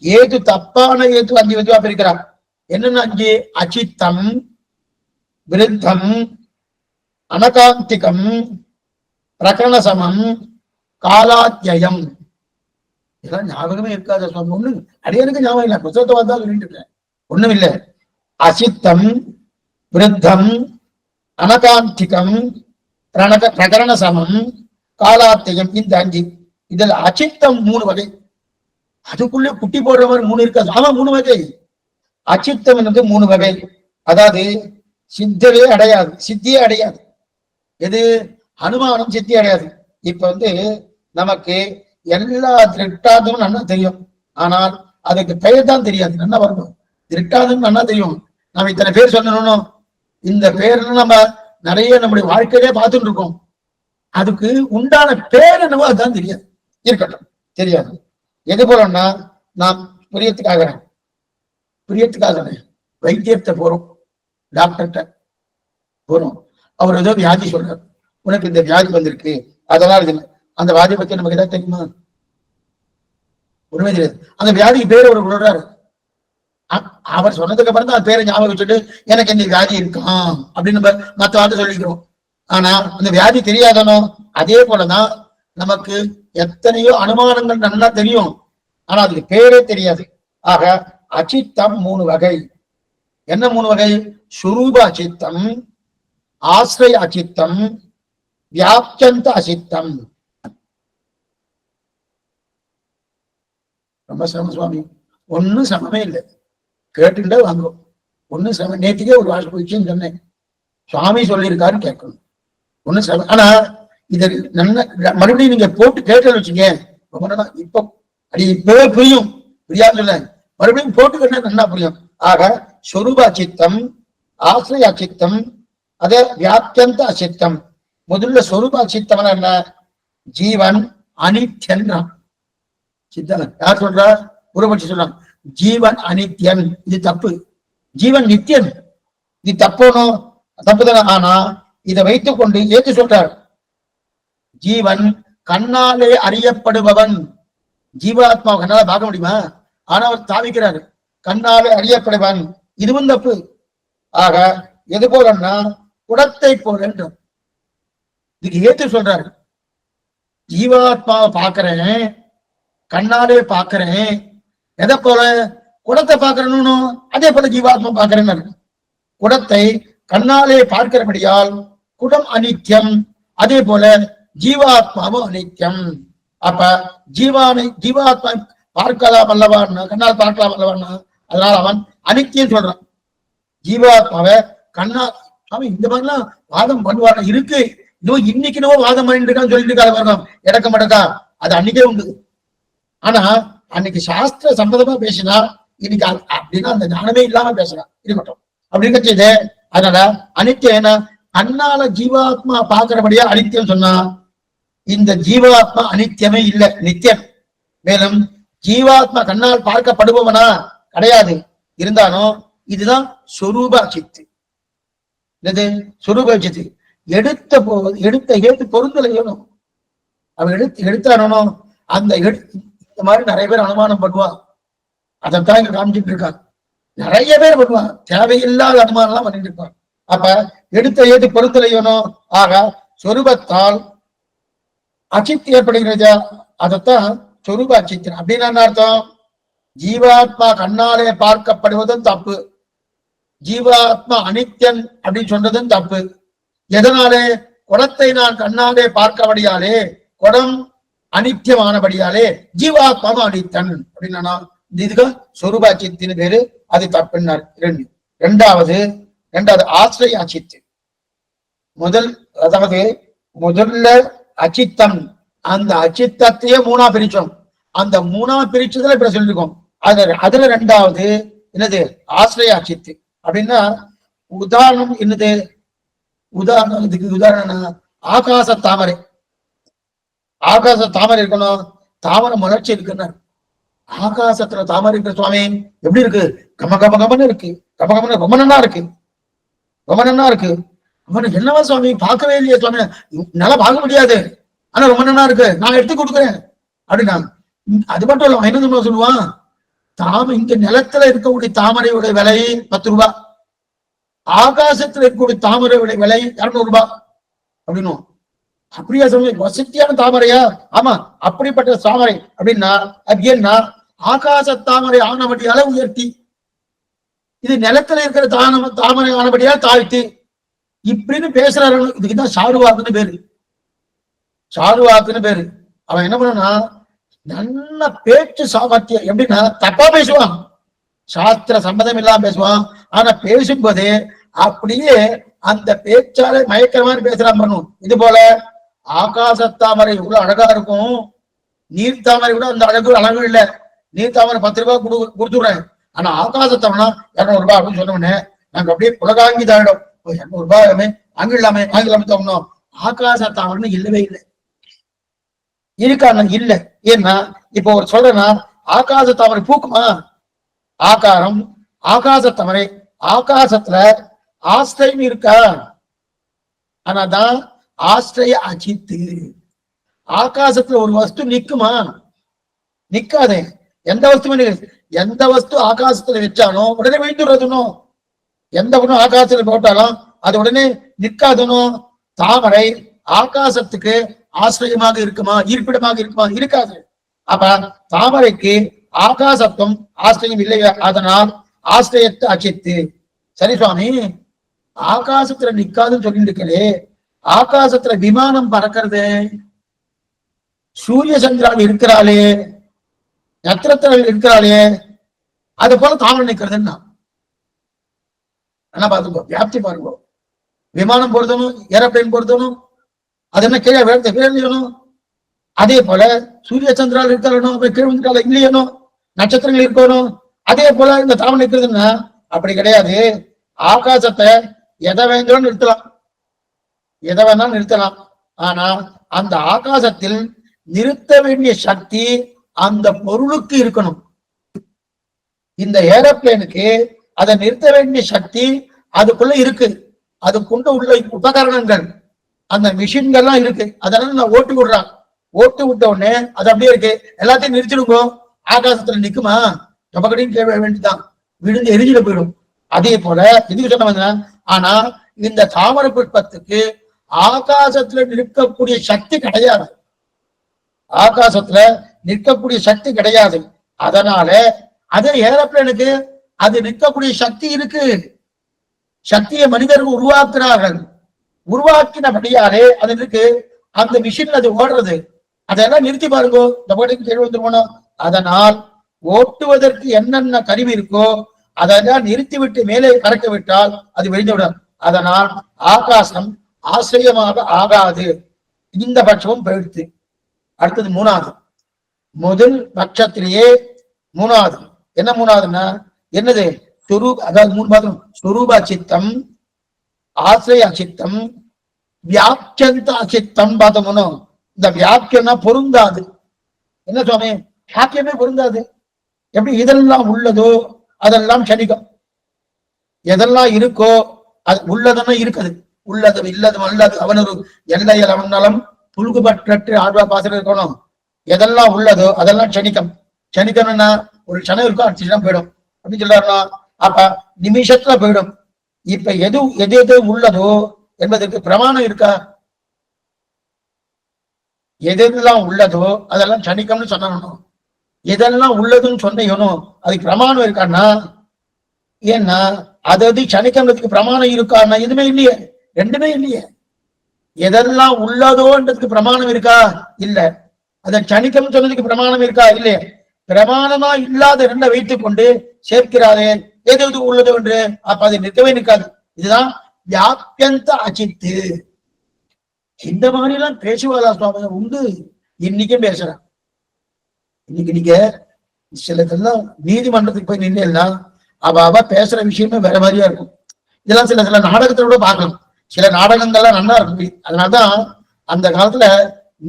Speaker 1: ஏது தப்பான ஏது 5 விதமா பிரிக்கிறார். என்னென்ன 5? அச்சித்தம், விருத்தம், அனகாந்திகம், பிரகரணசமம், காலாத்தியம். இதெல்லாம் ஞாபகமே இருக்காத சுவாமி. ஒண்ணு அடையனுக்கு ஞாபகம் இல்லை, புத்தகத்தை வந்தா சொல்லிட்டு இருக்கேன். ஒண்ணும் இல்லை. அசித்தம், விருத்தம், அனகாந்திகம், பிரகரணசமம், காலாத்தியம், இந்த 5. இதுல அச்சித்தம் 3 வகை. அதுக்குள்ளே குட்டி போடுற மாதிரி 3 இருக்காது. ஆமா 3 வகை. அச்சித்தம் என்பது 3 வகை. அதாவது சித்தரே அடையாது, சித்தியே அடையாது. எது? அனுமானம் சித்தி அடையாது. இப்ப நமக்கு எல்லா திருட்டாந்தமும் நல்லா தெரியும், ஆனால் அதுக்கு பெயர் தான் தெரியாது. நல்லா வரணும். திருட்டாந்தம் நல்லா தெரியும். நம்ம இத்தனை பேர் சொல்லணும், இந்த பேர் நம்ம நிறைய நம்முடைய வாழ்க்கையிலே பார்த்துட்டு இருக்கோம். அதுக்கு உண்டான பேர் என்னவோ அதுதான் தெரியாது. இருக்கட்டும், தெரியாது. எது போலன்னா, நாம் புரியத்துக்காக வைத்தியத்தை போறோம், டாக்டர்கிட்ட போறோம். அவர் ஏதோ வியாதி சொல்றார், உனக்கு இந்த வியாதி வந்திருக்கு, அதெல்லாம் இல்லை. அந்த வியாதி பத்தி நமக்கு ஏதாவது தெரியுமா? ஒண்ணுமே தெரியாது. அந்த வியாதிக்கு பேர் அவர் சொல்றாரு. அவர் சொன்னதுக்கு அப்புறம் தான் அது பேரை ஞாபகம் வச்சுட்டு எனக்கு இந்த வியாதி இருக்கான் அப்படின்னு நம்ம மற்ற வார்த்தை சொல்லிக்கிறோம். ஆனா அந்த வியாதி தெரியாதனோ அதே போலதான் நமக்கு எத்தனையோ அனுமானங்கள் நல்லா தெரியும், ஆனா அதுக்கு பேரே தெரியாது. ஆக அச்சித்தம் 3 வகை. என்ன 3 வகை? சுரூப அச்சித்தம், ஆசிரிய அச்சித்தம், வியாப்சந்த அசித்தம். ரொம்ப சிரமம் சுவாமி. ஒன்னும் சமமே இல்லை, கேட்டுட்டே வாங்குறோம். ஒன்னும் சம. நேற்றுக்கே ஒரு விஷயம் சொன்னேன், சுவாமி சொல்லியிருக்காருன்னு கேட்கணும். ஒன்னும் சம. ஆனா இதை மறுபடியும் நீங்க போட்டு கேட்டு வச்சுங்க, இப்போ அடி இப்பவே புரியும். புரியாது சொல்ல, மறுபடியும் போட்டு கேட்டா நல்லா புரியும். ஆக சொரூப அச்சித்தம், ஆசிரிய அச்சித்தம், அதே வியாப்தியந்த அசித்தம். முதல்ல சொரூப அச்சித்தம் என்ன? ஜீவன் அனித்யன். சித்தன் யார் சொல்றா? பூர்வபட்சி சொல்றான், ஜீவன் அனித்யன். இது தப்பு. ஜீவன் நித்தியன், இது தப்போனும் தப்புதான. ஆனா இதை வைத்துக் கொண்டு ஏற்று சொல்றார், ஜீவன் கண்ணாலே அறியப்படுபவன். ஜீவாத்மா கண்ணால பார்க்க முடியுமா? ஆனா அவர் தாவிக்கிறாரு, கண்ணாலே அறியப்படுவன். இதுவும் தப்பு. ஆக எது போலன்னா குடத்தை போல. இதுக்கு ஏற்று சொல்றாரு, ஜீவாத்மாவை பார்க்கிறேன், கண்ணாலே பார்க்கிறேன். எதை போல? குடத்தை பார்க்கறன்னு. அதே போல ஜீவாத்மா பார்க்கிறேன்னு. குடத்தை கண்ணாலே பார்க்கிறபடியால் குடம் அனித்யம், அதே போல ஜீவாத்மாவும் அனித்யம். அப்ப ஜீவாத்மா பார்க்கலாம் அல்லவான்னா, கண்ணால் பார்க்கலாம் அல்லவான்னா, அதனால அவன் அனித்தியம் சொல்றான். ஜீவாத்மாவை கண்ணா அவன் இந்த மாதிரிலாம் வாதம் பண்ணுவாங்க. இருக்கு, இன்னும் இன்னைக்கு வாதம் பண்ணிட்டு இருக்கான்னு சொல்லிட்டு இருக்காது வரணும். இடக்க மாட்டேக்கா, அது அன்னைக்கே உண்டு. ஆனா அன்னைக்கு சாஸ்திர சம்பந்தமா பேசினா, இன்னைக்கு அப்படின்னா அந்த ஞானமே இல்லாம பேசுறான். இருக்கட்டும், அப்படின்னு செய்து. அதனால அனித்தியம் என்ன? கண்ணால ஜீவாத்மா பார்க்கிறபடியா அனித்தியம் சொன்னா, இந்த ஜீவாத்மா அனித்தியமே இல்லை, நித்தியம். மேலும் ஜீவாத்மா கண்ணால் பார்க்கப்படுபவனா கிடையாது. இருந்தாலும் இதுதான் சொரூப சித்து. இது சொரூப சித்து. எடுத்த ஏத்து பொருந்தலையணும். அவன் எடுத்தானோ அந்த இந்த மாதிரி நிறைய பேர் அனுமானம் பண்ணுவான். அதைத்தான் இங்க காமிச்சிட்டு இருக்கான். நிறைய பேர் பண்ணுவான், தேவையில்லாத அனுமானம் எல்லாம் பண்ணிட்டு இருப்பான். அப்ப எடுத்த ஏத்து பொருந்தலையணும். ஆக சொரூபத்தால் அச்சித்து ஏற்படுகிறதா, அதைத்தான் சொரூப அச்சித்தன். அப்படின்னு என்ன அர்த்தம்? ஜீவாத்மா கண்ணாலே பார்க்கப்படுவதும் தப்பு, ஜீவாத்மா அனித்தியன் அப்படின்னு சொன்னதும் தப்பு. எதனாலே? குடத்தை நான் கண்ணாலே பார்க்கபடியாலே, குடம் அனித்தியமானபடியாலே ஜீவாத்மாவும் அனித்தன் அப்படின்னா இதுக்கு சொரூப அச்சித்தின் பேரு. அது தப்புன்னார். இரண்டாவது ஆசிரிய அச்சித்து. அதாவது முதல்ல அச்சித்தம், அந்த அச்சித்தத்தையே 3ஆ பிரிச்சோம். அந்த 3ஆ பிரிச்சதுல இப்ப சொல்லிருக்கோம். அதுல ரெண்டாவது என்னது? ஆசிரிய அச்சித்து. அப்படின்னா உதாரணம் என்னது? இதுக்கு உதாரணம் ஆகாச தாமரை. ஆகாச தாமரை இருக்கணும், தாமரை மலர்ச்சி இருக்குன்னு. ஆகாசத்துல தாமரை இருக்கிற சுவாமி எப்படி இருக்கு? கம கம கமன்னு இருக்கு, கம கமன்னு ரொம்ப நன்னா இருக்கு, ரொம்ப நன்னா இருக்கு. என்னவா சுவாமி பார்க்கவே இல்லையா சுவாமி? நல்லா பார்க்க முடியாது, ஆனா ரொம்ப நன்னா இருக்கு, நான் எடுத்து கொடுக்குறேன் அப்படின்னா. அது மட்டும் இல்ல, என்ன சொல்லுவான்? இங்க நிலத்துல இருக்கக்கூடிய தாமரையுடைய விலை 10 ரூபாய், ஆகாசத்துல இருக்கக்கூடிய தாமரையுடைய விலை 200 ரூபாய் அப்படின்னும். அப்படியா சொல்லுங்க? வசதியான தாமரையா? ஆமா, அப்படிப்பட்ட தாமரை அப்படின்னா அது ஏன்னா ஆகாச தாமரை ஆனபடியால உயர்த்தி, இது நிலத்துல இருக்கிற தாமரை ஆனபடியால் தாழ்த்தி, இப்படின்னு பேசுறாரு. இதுக்குதான் சாருவாக்குன்னு பேரு. சாருவாக்குன்னு பேரு. அவன் என்ன பண்ணா, நல்ல பேச்சு சாமர்த்தியம். எப்படின்னா தப்பா பேசுவான், சாஸ்திர சம்மதம் இல்லாம பேசுவான். ஆனா பேசும்போது அப்படியே அந்த பேச்சாலே மயக்கிற மாதிரி பேசலாம் பண்ணும். இது போல ஆகாசத்தாமரை இவ்வளவு அழகா இருக்கும், நீர்த்தாமரை கூட அந்த அழகு இல்லை. நீர்த்தாமரை 10 ரூபாய் கொடுத்துடுறேன், ஆனா ஆகாசத்தாமரை 200 ரூபாய் அப்படின்னு சொன்னோடனே நாங்க அப்படியே உலகாங்கி தாயிடும். 200 ரூபாய் ஆங்கிலாமே தோணும். ஆகாசத்தாமரைன்னு இல்லவே இல்லை. இருக்கான இல்ல. ஏன்னா இப்போ ஒரு சொல்றேன்னா ஆகாசத்தாமரை பூக்குமா? ஆகாரம் ஆகாசத்தாமரை, ஆகாசத்துல ஆஸ்திரம் இருக்கா? ஆனாதான் ஆஸ்திரிய அச்சித்து. ஆகாசத்துல ஒரு வஸ்து நிக்குமா? நிக்காதே. எந்த வஸ்துமே எந்த வஸ்து ஆகாசத்துல வச்சாலும் உடனே வீழ்ந்துடுறதுனும், எந்த ஒண்ணும் ஆகாசத்துல போட்டாலும் அது உடனே நிற்காதுனும். தாமரை ஆகாசத்துக்கு ஆசிரியமாக இருக்குமா? இருப்பிடமாக இருக்குமா? இருக்காது. அப்ப தாமரைக்கு ஆகாசத்துவம் ஆசிரியம் இல்லையா? அதனால் ஆசிரியத்தை அச்சித்து. சரி சுவாமி, ஆகாசத்துல நிக்காதுன்னு சொல்லிட்டு இருக்கே, ஆகாசத்துல விமானம் பறக்கிறது, சூரிய சந்திராவில் இருக்கிறாளே, நட்சத்திரத்தில் இருக்கிறாளே, அது போல தாமரை நிக்கிறதுன்னா என்ன பாத்துக்கோ, வியாப்தி பாருங்க. விமானம் பொறுத்தணும், ஏரோப்ளைன் பொறுத்தணும், அது என்ன கீழே விழுந்துக்கணும். அதே போல சூரிய சந்திரால் இருக்கணும், கீழே வந்துட்டால இல்லையணும், நட்சத்திரங்கள் இருக்கணும். அதே போல இந்த தாமரை நிற்கிறதுன்னா அப்படி கிடையாது. ஆகாசத்தை எதை வேண்டாலும் நிறுத்தலாம், எதை வேணாலும் நிறுத்தலாம். ஆனா அந்த ஆகாசத்தில் நிறுத்த வேண்டிய சக்தி அந்த பொருளுக்கு இருக்கணும். இந்த ஏரோப்ளைனுக்கு அதை நிறுத்த வேண்டிய சக்தி அதுக்குள்ள இருக்கு. அதுக்குண்டு உள்ள உபகரணங்கள், அந்த மிஷின்கள்லாம் இருக்கு. அதனால நான் ஓட்டு விடுறான். ஓட்டு விட்ட உடனே அது அப்படியே இருக்கு. எல்லாத்தையும் நிறுத்திடுங்க, ஆகாசத்துல நிக்குமா? நமக்கடையும் கேட்க வேண்டியதான், விழுந்து எரிஞ்சிட போயிடும். அதே போல இதுக்கு சொன்ன வந்தேன். ஆனா இந்த தாமரை புஷ்பத்துக்கு ஆகாசத்துல நிற்கக்கூடிய சக்தி கிடையாது. ஆகாசத்துல நிற்கக்கூடிய சக்தி கிடையாது. அதனால அதே ஏரோப்ளேனுக்கு அது நிற்கக்கூடிய சக்தி இருக்கு. சக்தியை மனிதர்கள் உருவாக்குறார்கள். உருவாக்கினபடியாலே அது இருக்கு. அந்த மிஷின் அது ஓடுறது. அதெல்லாம் நிறுத்தி பாருங்க, கேள்வி வந்துருவோம். அதனால் ஓட்டுவதற்கு என்னென்ன கருவி இருக்கோ அதெல்லாம் நிறுத்திவிட்டு மேலே பறக்க விட்டால் அது விழுந்துவிடும். அதனால் ஆகாசம் ஆசிரியமாக ஆகாது. இந்த பட்சமும் போயிடுத்து. அடுத்தது மூணாவது, முதல் பட்சத்திலேயே மூணாவது என்ன? மூணாவதுன்னா என்னது? அதாவது 3 பாதம். சுரூப சித்தம், ஆசிரிய அச்சித்தம், வியாக்கியந்த அச்சித்தம் பார்த்தோம்னோ. இந்த வியாக்கியம்னா பொருந்தாது. என்ன சுவாமி, வியாக்கியமே பொருந்தாது? எப்படி? இதெல்லாம் உள்ளதோ அதெல்லாம் சனிகம், எதெல்லாம் இருக்கோ அது உள்ளதுன்னா இருக்குது. உள்ளது இல்லதும் அல்லது அவனொரு எல்லையல் அவன் நலம் புழுகுபற்று ஆழ்வா பாசனம் இருக்கணும். எதெல்லாம் உள்ளதோ அதெல்லாம் சனிக்கம். சனிக்கம்னா ஒரு சனம் இருக்கும், அடுத்த சனம் போயிடும் அப்படின்னு சொல்றாருன்னா அப்ப நிமிஷத்துல போயிடும். இப்ப எது எது உள்ளதோ என்பதற்கு பிரமாணம் இருக்கா? எதெல்லாம் உள்ளதோ அதெல்லாம் சனிக்கம்னு சொன்னணும். எதெல்லாம் உள்ளதுன்னு சொன்னோம் அதுக்கு பிரமாணம் இருக்கான்னா? ஏன்னா அது சனிக்கம்ன்றதுக்கு பிரமாணம் இருக்கான்னா எதுவுமே இல்லையே, ரெண்டுமே இல்லையே. எதெல்லாம் உள்ளதோன்றதுக்கு பிரமாணம் இருக்கா? இல்ல. அத சனிக்கம் சொன்னதுக்கு பிரமாணம் இருக்கா? இல்லையே. பிரமாணமா இல்லாத ரெண்டை வைத்துக் கொண்டு சேர்க்கிறாரே எது எது உள்ளது என்று, அப்ப அது நிற்கவே நிற்காது. இதுதான் வியாக்கியந்த அச்சித்து. இந்த மாதிரி எல்லாம் பேசுவாரா சுவாமி? உண்டு, இன்னைக்கும் பேசுறேன். இன்னைக்கு நீங்க சிலதெல்லாம் நீதிமன்றத்துக்கு போய் நின்னா அவ பேசுற விஷயமே வேற மாதிரியா இருக்கும். இதெல்லாம் சில நாடகத்துல கூட பார்க்கலாம். சில நாடகங்கள்லாம் நல்லா இருக்கும். அதனாலதான் அந்த காலத்துல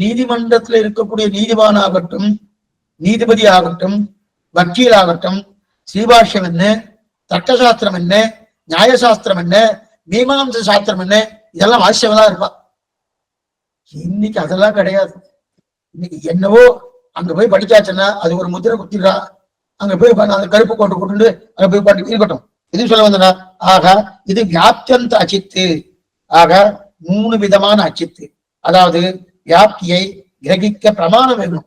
Speaker 1: நீதிமன்றத்துல இருக்கக்கூடிய நீதிவான் ஆகட்டும், நீதிபதி ஆகட்டும், வக்கீல் ஆகட்டும், ஸ்ரீபாஷ்யம் என்ன, தர்க்கசாஸ்திரம் என்ன, நியாயசாஸ்திரம் என்ன, மீமாம்ச சாஸ்திரம் என்ன, இதெல்லாம் அவசியமா இருப்பா. இன்னைக்கு அதெல்லாம் கிடையாது. இன்னைக்கு என்னவோ அங்க போய் படிச்சாச்சுன்னா அது ஒரு முத்திரை குத்திடுறா, அங்க போய் அந்த கருப்பு கோட்டு கொண்டு அங்க போய் பாட்டு இருக்கட்டும். இது சொல்ல வந்தனா, ஆக இது வியாப்தியந்த அச்சித்து. ஆக 3 விதமான அச்சித்து. அதாவது வியாப்தியை கிரகிக்க பிரமாணம் வேணும்.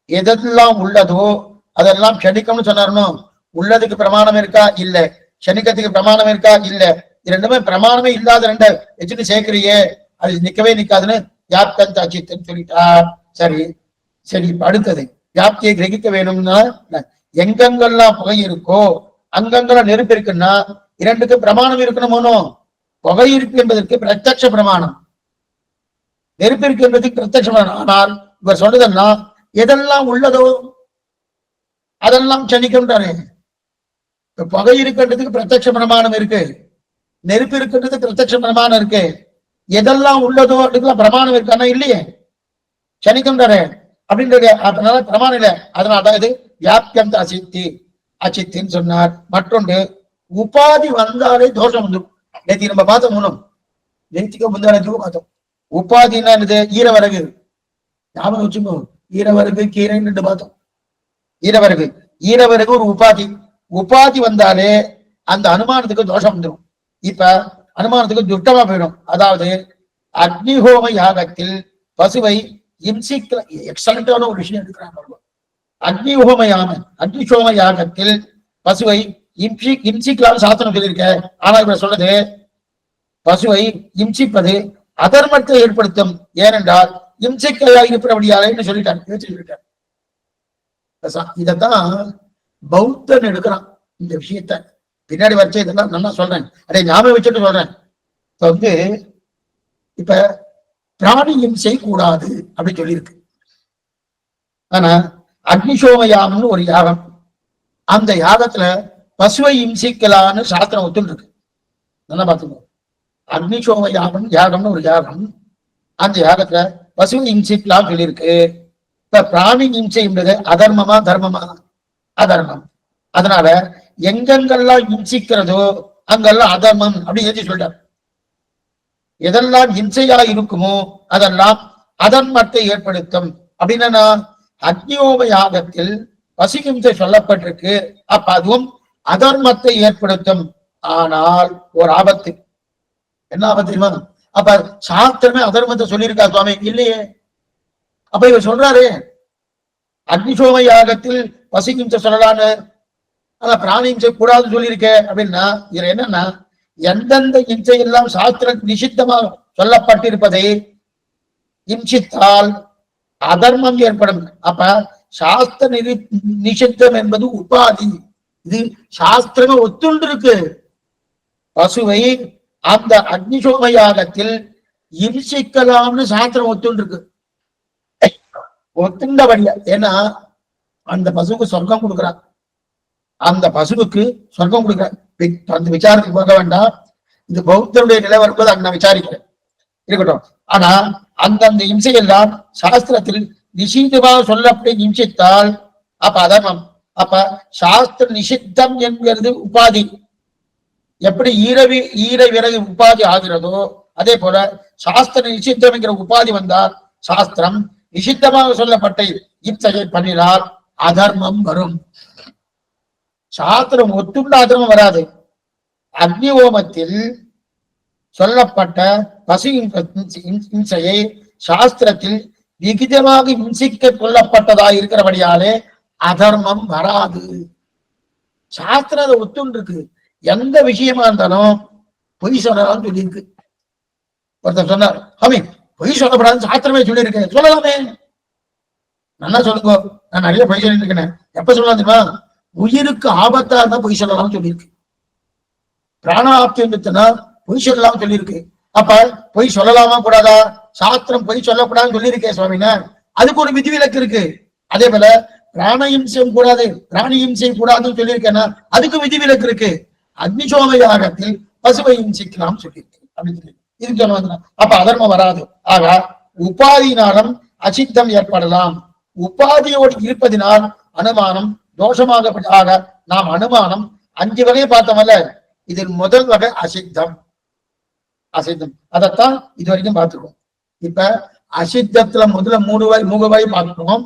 Speaker 1: எதெல்லாம் உள்ளதோ அதெல்லாம் க்ஷணிக்கம்னு சொன்னாருனோ. உள்ளதுக்கு பிரமாணம் இருக்கா? இல்ல. க்ஷணிக்கத்துக்கு பிரமாணம் இருக்கா? இல்ல. இது ரெண்டுமே பிரமாணமே இல்லாத ரெண்டை வச்சுட்டு சேர்க்கிறியே, அது நிக்கவே நிக்காதுன்னு வியாப்தந்த அச்சித்துன்னு சொல்லிட்டா. சரி சரி, இப்ப அடுத்தது வியாப்தியை கிரகிக்க வேணும்னா எங்கெங்கெல்லாம் புகை இருக்கோ அங்கங்கெல்லாம் நெருப்பு இருக்குன்னா இரண்டுக்கு பிரமாணம் இருக்கணுமோனோ. புகை இருக்கு என்பதற்கு பிரத்யட்ச பிரமாணம், நெருப்பு இருக்கு என்பதற்கு பிரத்யட்ச பிரமாணம். ஆனால் இவர் சொல்றதுன்னா எதெல்லாம் உள்ளதோ அதெல்லாம் சனிக்கின்றாரு. புகை இருக்கின்றதுக்கு பிரத்யட்ச பிரமாணம் இருக்கு, நெருப்பு இருக்கின்றதுக்கு பிரத்யட்ச பிரமாணம் இருக்கு. எதெல்லாம் உள்ளதோ அதுக்கெல்லாம் பிரமாணம் இருக்கானா இல்லையே, சனிக்கின்றாரு அப்படின்றது. அதனால பிரமாணம் இல்லை. அதனால இது வியாப்தியம் அசித்தி அச்சித்தின்னு சொன்னார். மற்றொன்று உபாதி வந்தாலே தோஷம் வந்துடும். நேற்று நம்ம பார்த்தோம், மூணும் நேற்றுக்கு முந்தானத்துக்கும் பார்த்தோம். உபாதினா என்னது? ஈரவரகு. ஞாபகம் வச்சுக்கோ, ஈரவரகு கீரைன்னு பார்த்தோம். ஈரவரகு, ஈரவரகு ஒரு உபாதி. உபாதி வந்தாலே அந்த அனுமானத்துக்கு தோஷம் வந்துடும். இப்ப அனுமானத்துக்கு துஷ்டமா போயிடும். அதாவது அக்னிஹோம யாகத்தில் பசுவை இம்சிக்க, எக்ஸலண்டான ஒரு விஷயம் எடுக்கிறாங்க. அக்னிஹோம யாகத்தில் பசுவை இம்சிக்கலாம் சாஸ்திரம் சொல்லியிருக்க. ஆனா இவர் சொல்றது பசுவை இம்சிப்பது அதர்மத்தை ஏற்படுத்தும். ஏனென்றால் இம்சிக்கையா இருப்படியாலே சொல்லிட்டார். இதத்தான் பௌத்தன் எடுக்கிறான் இந்த விஷயத்த. பின்னாடி வச்சு இதெல்லாம் நல்லா சொல்றேன், அதை ஞாபகம் வச்சுட்டு சொல்றேன். இப்ப பிராணி இம்சை கூடாது அப்படின்னு சொல்லியிருக்கு. ஆனா அக்னிசோம யாகம்னு ஒரு யாகம், அந்த யாகத்துல பசுவை இம்சிக்கலான்னு சாஸ்திரம் ஒத்துன்னு இருக்கு. நல்லா பார்த்துக்கோ. அக்னிசோம யாகம்னு ஒரு யாகம், அந்த யாகத்துல பசுவை இம்சிக்கலாம் சொல்லியிருக்கு. இப்ப பிராணி இம்சை என்பது அதர்மமா தர்மமா? அதர்மம். அதனால எங்கெங்கெல்லாம் இம்சிக்கிறதோ அங்கெல்லாம் அதர்மம் அப்படின்னு எழுதி சொல்றார். எதெல்லாம் இம்சையா இருக்குமோ அதெல்லாம் அதர்மத்தை ஏற்படுத்தும். அப்படின்னா அக்னியோம யாகத்தில் பசுகிம்சை சொல்லப்பட்டிருக்கு. அப்ப அதுவும் அதர்மத்தை ஏற்படுத்தும். ஆனால் ஒரு ஆபத்து. என்ன ஆபத்து தெரியுமா? அப்ப சாஸ்திரமே அதர்மத்தை சொல்லியிருக்கா சுவாமி? இல்லையே. அப்ப இவர் சொல்றாரு அக்னிசோம யாகத்தில் பசுகிம்சை சொல்லலான்னு, ஆனா பிராணி இம்சை கூடாதுன்னு சொல்லியிருக்க. அப்படின்னா இதுல என்னன்னா, எந்தெந்த இம்சை எல்லாம் சாஸ்திர நிஷித்தமாக சொல்லப்பட்டிருப்பதை இம்சித்தால் அதர்மம் ஏற்படும். அப்ப சாஸ்திர நிஷித்தம் என்பது உபாதி. இது சாஸ்திரமே ஒத்துண்டு இருக்கு. பசுவை அந்த அக்னிசோம யாகத்தில் இம்சிக்கலாம்னு சாஸ்திரம் ஒத்துண்டு இருக்கு. ஒத்துண்டபடியா, ஏன்னா அந்த பசுவுக்கு சொர்க்கம் கொடுக்குறான். அந்த பசுவுக்கு சொர்க்கம் கொடுக்குறான். அந்த விசாரத்துக்கு போக வேண்டாம், இந்த பௌத்தருடைய நிலை வரும்போது அங்க நான் விசாரிக்கிறேன், இருக்கட்டும். ஆனா அந்தந்த இம்சையெல்லாம் சாஸ்திரத்தில் நிஷிதமாக சொல்லப்படி இம்சித்தால் அப்ப அதர்மம். அப்ப சாஸ்திர நிஷித்தம் என்கிறது உபாதி. எப்படி ஈர விறகு உபாதி ஆகிறதோ அதே போல சாஸ்திர நிஷித்தம் என்கிற உபாதி வந்தால் சாஸ்திரம் நிஷித்தமாக சொல்லப்பட்ட இம்சையை பண்ணினால் அதர்மம் வரும். சாஸ்திரம் ஒத்துள்ள அதர்மம் வராது. அக்னி ஹோமத்தில் சொல்லப்பட்ட பசு இம்சையை சாஸ்திரத்தில் விகிதமாக இம்சிக்க கொள்ளப்பட்டதா இருக்கிறபடியாலே அதர்மம் வராது. சாஸ்திரம் அதை ஒத்துண்டு இருக்கு. எந்த விஷயமா இருந்தாலும் பொய் சொல்லலாம் சொல்லியிருக்கு. ஒருத்தர் சொன்னார், ஹமி பொய் சொல்லப்படாதுன்னு சாஸ்திரமே சொல்லியிருக்கேன், சொல்லலாமே. நல்லா சொல்லுங்க, நான் நிறைய பொய் சொல்லிட்டு இருக்கேன். எப்ப சொல்லலாம் தெரியுமா? உயிருக்கு ஆபத்தா இருந்தா பொய் சொல்லலாம் சொல்லியிருக்கு. பிராணாப்தியத்துனா பொய் சொல்லலாம் சொல்லியிருக்கு. அப்ப பொய் சொல்லலாமா கூடாதா? சாஸ்திரம் பொய் சொல்லக்கூடாதுன்னு சொல்லியிருக்கேன் சுவாமினா, அதுக்கு ஒரு விதிவிலக்கு இருக்கு. அதே போல பிராண இம்சையும் கூடாது, பிராணி இம்சை கூடாதுன்னு சொல்லியிருக்கேன்னா அதுக்கு விதிவிலக்கு இருக்கு. அக்னிசோம யாகத்தில் பசுவை இம்சிக்கலாம் சொல்லியிருக்கு அப்படின்னு சொல்லி இதுக்கு சொல்ல. அப்ப அதர்மம் வராது. ஆக உபாதினாலும் அசித்தம் ஏற்படலாம். உபாதியோடு இருப்பதினால் அனுமானம் தோஷமாக. ஆக நாம் அனுமானம் 5 வகையை பார்த்தோம்ல, இதில் முதல் வகை அசித்தம். அசித்தம் அதைத்தான் இது வரைக்கும் பார்த்துருக்கோம். இப்ப அசித்தத்துல முதல்ல 3 வகை பார்த்துக்கோம்.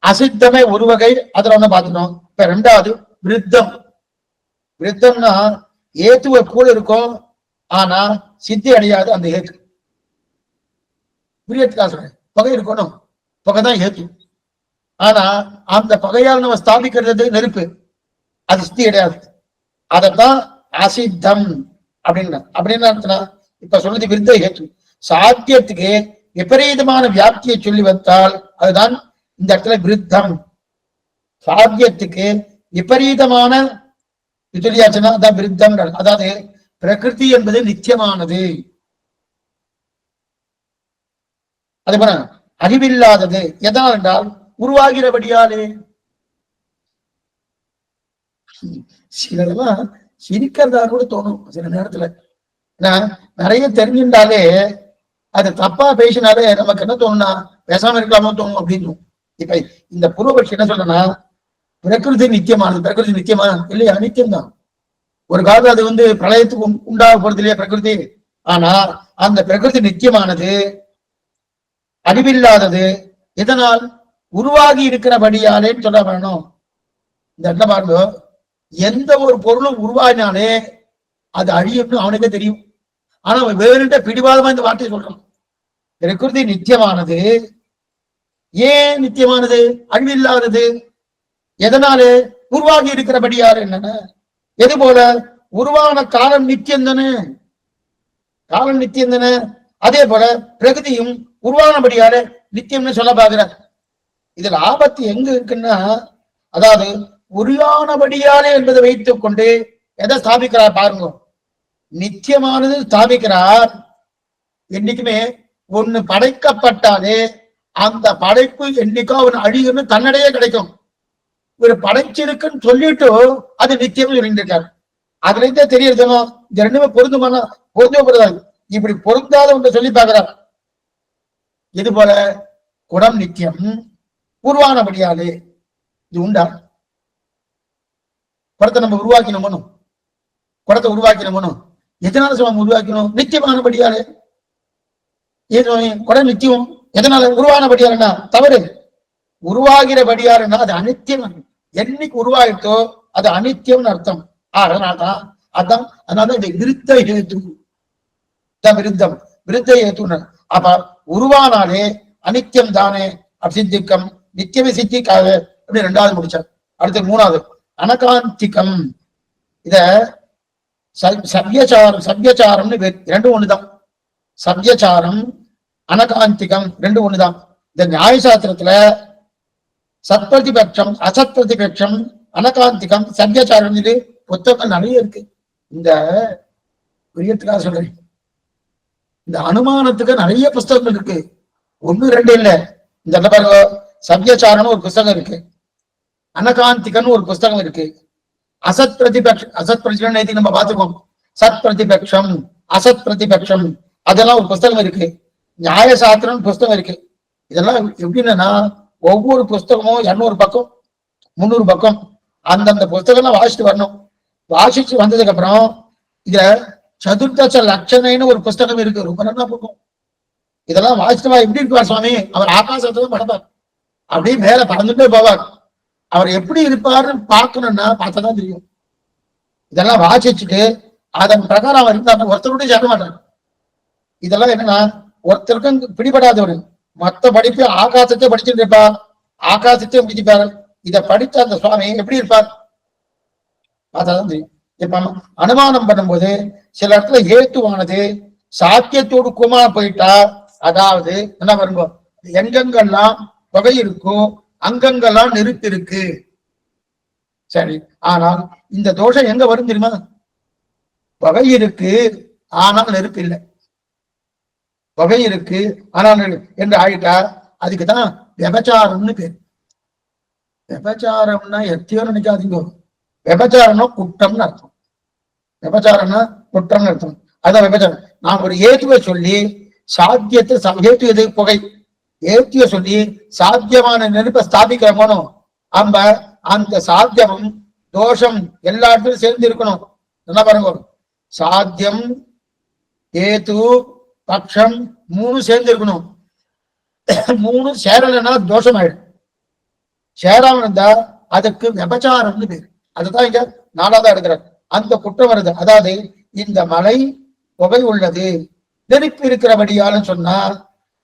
Speaker 1: அசித்தமே ஒரு வகை, அதுல ஒண்ணு பார்த்துட்டோம். இப்ப 2வது விருத்தம். விருத்தம்னா ஏத்துவ கூட இருக்கும், ஆனா சித்தி அடையாது அந்த ஏத்து. புரியத்துக்கா சொல்றேன். பகை இருக்கணும், பகைதான் ஏத்து. ஆனா அந்த பகையால் நம்ம ஸ்தாபிக்கிறது நெருப்பு, அது சித்தி அடையாது. அதத்தான் அசித்தம் அப்படின்னு. இப்ப சொல்றது விருத்த ஹேத்து. சாத்தியத்துக்கு விபரீதமான வியாப்தியை சொல்லி வந்தால் அதுதான் இந்த இடத்துல விருத்தம் சாத்தியத்துக்கு விபரீதமான சொல்லியாச்சுன்னா அதான் விருத்தம். அதாவது பிரகிருதி என்பது நித்தியமானது, அது போல அறிவில்லாதது. எதனால் என்றால் உருவாகிறபடியாலே. சிலரெல்லாம் சிரிக்கிறதா கூட தோணும் சில நேரத்துல. நிறைய தெரிஞ்சுட்டாலே அது தப்பா பேசினாலே நமக்கு என்ன தோணும்னா பேசாம இருக்கலாமோ தோணும் அப்படின்னு. இப்ப இந்த பூர்வபட்சி என்ன சொல்றேன்னா, பிரகிருதி நித்தியமானது. பிரகிருதி நித்தியமா இல்லையா? நித்தியம் தான். ஒரு காலத்துல அது பிரளயத்துக்கு உண்டாக போறது இல்லையா பிரகிருதி. ஆனா அந்த பிரகிருதி நித்தியமானது, அறிவில்லாதது. இதனால் உருவாகி இருக்கிறபடியாலேன்னு சொல்ல வேணும். இந்த இடத்துல பாருங்க, எந்த ஒரு பொருளும் உருவாகினாலே அது அழியும்னு அவனுக்கே தெரியும். ஆனா அவன் வேறுட்ட பிடிவாதமா இந்த வார்த்தையை சொல்றான். பிரகிருதி நித்தியமானது. ஏன் நித்தியமானது? அழிவில்லாதது. எதனாலே? உருவாகி இருக்கிறபடியால். என்னன்னா எது போல உருவான காலம் நித்தியம் தானே, காலம் நித்தியம் தானே. அதே போல பிரகதியும் உருவானபடியால நித்தியம்னு சொல்ல பாக்குறார். இதுல ஆபத்து எங்க இருக்குன்னா, அதாவது உருவானபடியாலே என்பதை வைத்துக் கொண்டு எதை ஸ்தாபிக்கிறார் பாருங்க. நித்தியமானது ஸ்தாபிக்கிறார். என்னைக்குமே ஒண்ணு படைக்கப்பட்டாலே அந்த படைப்பு என்னைக்கோ அவன் அழியும்னு தன்னடையே கிடைக்கும். ஒரு படைச்சிருக்குன்னு சொல்லிட்டு அது நித்தியம் சொல்லிட்டு அதுல இருந்தே தெரியறதுனோ இந்த ரெண்டுமே பொருந்துமானா பொருந்தவே பொருந்தாது. இப்படி பொருந்தாத ஒன்று சொல்லி பார்க்கிறார். இது போல குடம் நித்தியம் உருவானபடியாலே. இது உண்டா? குடத்தை நம்ம உருவாக்கணும், குடத்தை உருவாக்கணும். எதனால சுவாமி உருவாக்கணும்? நித்தியமானபடியாலே. குடம் நித்தியம் எதனால? உருவானபடியாலன்னா தவறு. உருவாகிறபடியாருன்னா அது அனித்தியம். என்னைக்கு உருவாயிட்டோ அது அனித்தியம்னு அர்த்தம். அதனால்தான் அதனால இந்த விருத்த ஹேத்து விருத்தம், விருத்த ஹேத்து. அப்ப உருவானாலே அனித்தியம் தானே அசித்திக்கம், நித்தியமே சித்திக்காக. அப்படி ரெண்டாவது முடிச்சார். அடுத்து மூணாவது அனகாந்திகம். இத சவ்யச்சாரம், சவ்யச்சாரம்னு ரெண்டும் ஒண்ணுதான். சவ்யச்சாரம் அனகாந்திகம் ரெண்டும் ஒண்ணுதான். இந்த நியாயசாஸ்திரத்துல சத்பிரதிபட்சம், அசத் பிரதிபட்சம், அனகாந்திகம், சவ்யச்சாரம் புத்தகங்கள் நிறைய இருக்கு. இந்த பிரியத்துக்காக சொல்றேன், இந்த அனுமானத்துக்கு நிறைய புஸ்தகங்கள் இருக்கு. ஒண்ணு ரெண்டு இல்ல. இந்த பாருங்க, சவ்யச்சாரம் ஒரு புஸ்தகம் இருக்கு, அனகாந்திகன்னு ஒரு புஸ்தகம் இருக்கு, அசத் பிரதிபட்சம், அசத் பிரதிபட்சம் நம்ம பார்த்துக்கோம். சத் பிரதிபட்சம், அசத் பிரதிபட்சம் அதெல்லாம் ஒரு புஸ்தகம் இருக்கு. நியாயசாஸ்திரம் புஸ்தகம் இருக்கு. இதெல்லாம் எப்படின்னா ஒவ்வொரு புஸ்தகமும் 200 பக்கம் 300 பக்கம் அந்தந்த புஸ்தகம்லாம் வாசிச்சுட்டு வரணும். வாசிச்சு வந்ததுக்கு அப்புறம் இதுல சதுர்தச லட்சணைன்னு ஒரு புஸ்தகம் இருக்கு, ரொம்ப நல்லா போகும். இதெல்லாம் வாசிச்சுவா. எப்படி இருப்பார் சுவாமி? அவர் ஆகாசத்துல படப்பார், அப்படியே மேல பறந்துட்டே போவார். அவர் எப்படி இருப்பாருன்னு பார்க்கணும்னா பார்த்தாதான் தெரியும். இதெல்லாம் வாசிச்சுட்டு அதன் பிரகாரம் அவர் இருந்தார். ஒருத்தருடைய சேர்க்க மாட்டார். இதெல்லாம் என்னன்னா ஒருத்தருக்கும் பிடிபடாதவர். மொத்த படிப்பு ஆகாசத்தை படிச்சுட்டு இருப்பார், ஆகாசத்தை முடிச்சுப்பாரு. இதை படித்த அந்த சுவாமி எப்படி இருப்பார் பார்த்தாதான் தெரியும். இப்ப அனுமானம் பண்ணும்போது சில இடத்துல ஏத்துவானது சாத்தியத்தோடு குமா போயிட்டா, அதாவது என்ன பாருங்க, எங்கெங்கெல்லாம் புகை இருக்கோ அங்கங்கெல்லாம் நெருப்பு இருக்கு. சரி, ஆனால் இந்த தோஷம் எங்க வரும் தெரியுமா? புகை இருக்கு ஆனால் நெருப்பு இல்லை, புகை இருக்கு ஆனால் என்று ஆயிட்டா அதுக்குதான் விபச்சாரம்னு பேர். விபச்சாரம்னா எத்தையோ நினைக்காதீங்க. விபச்சாரம்னா குற்றம்னு அர்த்தம். விபச்சாரம்னா குற்றம்னு அர்த்தம். அதான் விபச்சாரம். நாம் ஒரு ஏத்துவை சொல்லி சாத்தியத்தை, ஏத்து எது? புகை. ஏத்திய சொல்லி சாத்தியமான நெருப்பை ஸ்தாபிக்கிற போனோம். நம்ம அந்த சாத்தியமும் தோஷம் எல்லா இடத்துலையும் சேர்ந்து இருக்கணும். என்ன பாருங்க, சாத்தியம் ஏத்து பட்சம் 3 சேர்ந்து இருக்கணும். 3 சேரலைன்னா தோஷம் ஆயிடும். சேராம இருந்தா அதுக்கு விபச்சாரம்னு பேரு. அதுதான் இங்க 4ஆவதா எடுக்கிறார். அந்த குற்றம் வருது. அதாவது இந்த மலை புகை உள்ளது, நெருப்பு இருக்கிறபடியாலும் சொன்னா,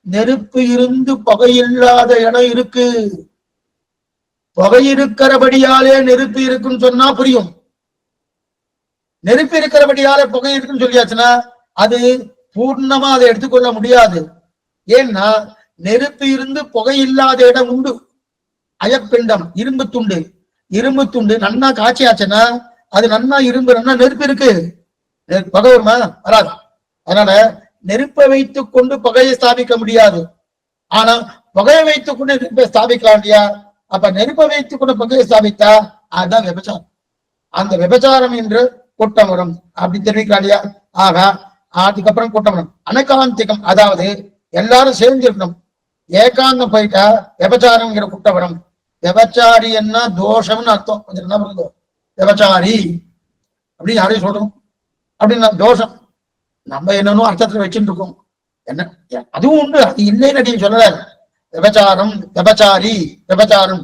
Speaker 1: நெருப்பு இருந்து புகை இல்லாத இடம் இருக்கு. புகை இருக்கிறபடியாலே நெருப்பு இருக்குன்னு சொன்னா புரியும். நெருப்பு இருக்கிறபடியாலே புகை இருக்குன்னு சொல்லியாச்சுன்னா அது பூர்ணமா அதை எடுத்துக்கொள்ள முடியாது. ஏன்னா நெருப்பு இருந்து புகை இல்லாத இடம் உண்டு. அயப்பிண்டம் இரும்பு துண்டு. இரும்பு துண்டு நன்னா காய்ச்சி ஆச்சுன்னா அது நன்னா இரும்பு நன்னா நெருப்பு இருக்கு, பகை வருமா? வராது. அதனால நெருப்பை வைத்துக் கொண்டு புகையை ஸ்தாபிக்க முடியாது. ஆனா புகையை வைத்துக் கொண்டு நெருப்பை ஸ்தாபிக்கலாம் இல்லையா? அப்ப நெருப்பை வைத்துக் கொண்டு புகையை ஸ்தாபித்தா அதுதான் விபச்சாரம். அந்த விபச்சாரம் என்று கூட்டம் வரும் அப்படி தெரிவிக்கலாம் இல்லையா? ஆக அதுக்கப்புறம் கூட்டம் வரும். அனகாந்திகம், அதாவது எல்லாரும் சேர்ந்து இருக்கணும். ஏகாந்தம் போயிட்டா விபச்சாரம்ங்கிற கூட்டம் வரும். விபச்சாரி என்ன தோஷம்னு அர்த்தம். கொஞ்சம் என்ன பண்ணுங்க, விபச்சாரி அப்படின்னு யாரையும் சொல்லணும் அப்படின்னா தோஷம். நம்ம என்னன்னு அர்த்தத்துல வச்சுட்டு இருக்கோம். என்ன அதுவும் உண்டு, அது இல்லைன்னு நீங்க சொல்லல. விபச்சாரம், விபச்சாரி, விபச்சாரம்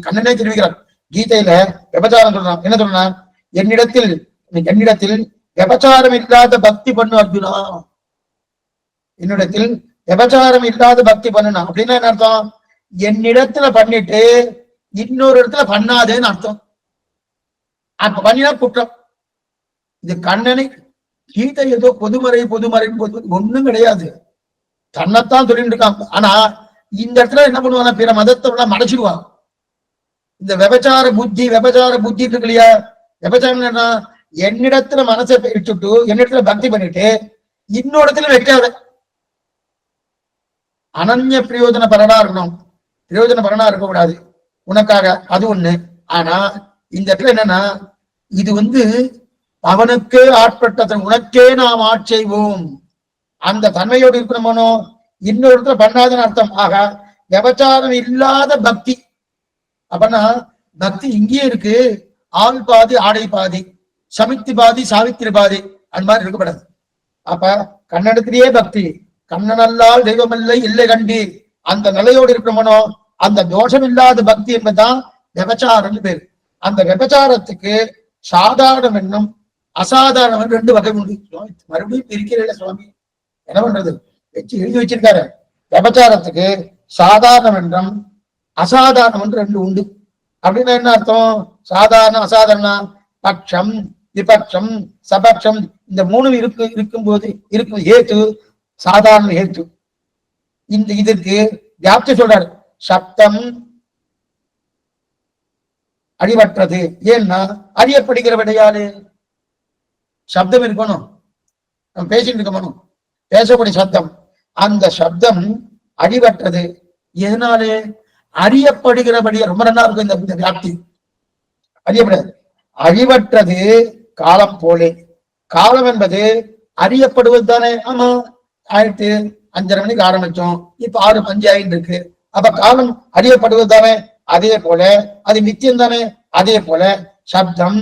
Speaker 1: கண்ணனே தெரிவிக்கிறார் கீதையில. விபச்சாரம் சொல்றான். என்ன சொல்றான்? என்னிடத்தில் விபச்சாரம் இல்லாத பக்தி பண்ணு அர்ஜுனா. என்னிடத்தில் விபச்சாரம் இல்லாத பக்தி பண்ணுனா அப்படின்னா என்ன அர்த்தம்? என்னிடத்துல பண்ணிட்டு இன்னொரு இடத்துல பண்ணாதேன்னு அர்த்தம். அப்ப பண்ணினா குற்றம். இது கண்ணனை கீதை ஏதோ பொதுமறை ஒண்ணும் கிடையாது, தன்னைத்தான் சொல்லிட்டு இருக்கான். ஆனா இந்த இடத்துல என்ன பண்ணுவாங்க, பிற மதத்தை மறைச்சிடுவான். இந்த விபச்சார புத்தி இருக்கு இல்லையா? விபச்சாரம் என்ன? என்னிடத்துல மனசை வச்சுட்டு என்னிடத்துல பக்தி பண்ணிட்டு இன்னொருத்துல வைக்காத. அனன்ய பிரயோஜன பலனா இருக்கணும், பிரயோஜன பலனா இருக்கக்கூடாது உனக்காக, அது ஒண்ணு. ஆனா இந்த இடத்துல என்னன்னா, இது அவனுக்கே ஆட்பட்ட உனக்கே நாம் ஆட்செய்வோம் அந்த தன்மையோடு இருக்கணுமோ. இன்னொரு இடத்துல பண்ணாதுன்னு அர்த்தம். ஆக விபச்சாரம் இல்லாத பக்தி அப்படின்னா பக்தி இங்கேயே இருக்கு. ஆள் பாதி ஆடை பாதி, சமித்தி பாதி சாவித்திரி பாதி, அந்த மாதிரி இருக்கப்படாது. அப்ப கண்ணனிடத்திலேயே பக்தி, கண்ணனல்லால் தெய்வமில்லை இல்லை கண்டி, அந்த நிலையோடு இருக்கணுமோ. அந்த தோஷம் இல்லாத பக்தி என்பதுதான் விபச்சாரம் பேர். அந்த விபச்சாரத்துக்கு சாதாரணம் என்னும் அசாதாரணம் ரெண்டு வகை உண்டு. மறுபடியும் பிரிக்கிறீங்கள சுவாமி, என்ன பண்றது? எழுதி வச்சிருக்காரு. விபச்சாரத்துக்கு சாதாரணம் என்றும் அசாதாரணம் என்று ரெண்டு உண்டு. அப்படின்னா என்ன அர்த்தம்? சாதாரண அசாதாரண, பட்சம் விபட்சம் சபட்சம், இந்த மூணு இருக்கும்போது இருக்கும் ஹேத்து சாதாரண ஹேத்து. இந்த இதற்கு வியாப்தி சொல்றாரு. சப்தம் அழிவற்றது. ஏன்னா அறியப்படுகிற விடையாளு சப்தம் இருக்கணும், நம்ம பேசிட்டு இருக்கணும், பேசக்கூடிய சப்தம். அந்த சப்தம் அழிவற்றது. எதனாலே? அறியப்படுகிறபடியா. ரொம்ப நல்லா இருக்கும் இந்த வியாப்தி. அறியப்படாது, அழிவற்றது காலம் போலே. காலம் என்பது அறியப்படுவது தானே. ஆமா, 5:05 மணிக்கு ஆரம்பிச்சோம், இப்ப 6:05 ஆயிட்டு இருக்கு. அப்ப காலம் அறியப்படுவது தானே. அதே போல அது நித்தியம் தானே. அதே போல சப்தம்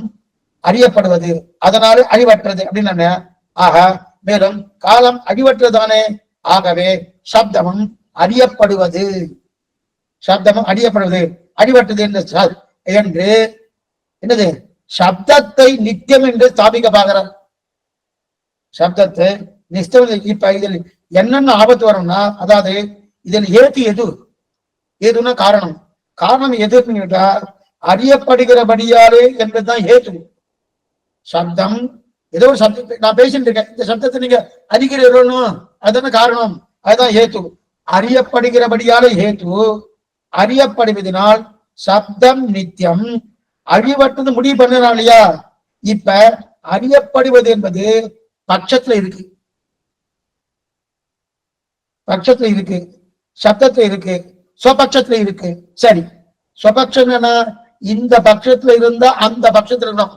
Speaker 1: அறியப்படுவது, அதனால அழிவற்றது அப்படின்னு. ஆக மேலும் காலம் அழிவற்றதானே. ஆகவே சப்தமும் அறியப்படுவது, சப்தமும் அறியப்படுவது அழிவற்றது என்று என்னது? சப்தத்தை நித்தியம் என்று ஸ்தாபிக்க பார்க்கிறார். சப்தத்தை நிஷ்டம். இப்ப இதில் என்னென்ன ஆபத்து வரும்னா, அதாவது இதில் ஏத்து எதுனா காரணம். காரணம் எதுன்னு கேட்டா அறியப்படுகிறபடியாலே என்பதுதான் ஏத்து. சப்தம் ஏதோ ஒரு சப்தத்தை நான் பேசிட்டு இருக்கேன், இந்த சப்தத்தை நீங்க அறிகிறீர்களோ, அதுதான காரணம், அதுதான் ஏத்து. அறியப்படுகிறபடியாலே ஏத்து. அறியப்படுவதனால் சப்தம் நித்தியம், அழிவற்றது முடிவு பண்ணலாம் இல்லையா? இப்ப அறியப்படுவது என்பது பட்சத்துல இருக்கு, பட்சத்துல இருக்கு, சப்தத்துல இருக்கு, ஸ்வபட்சத்துல இருக்கு. சரி, ஸ்வபட்சம் என்ன? இந்த பட்சத்துல இருந்தா அந்த பட்சத்துல இருக்கணும்.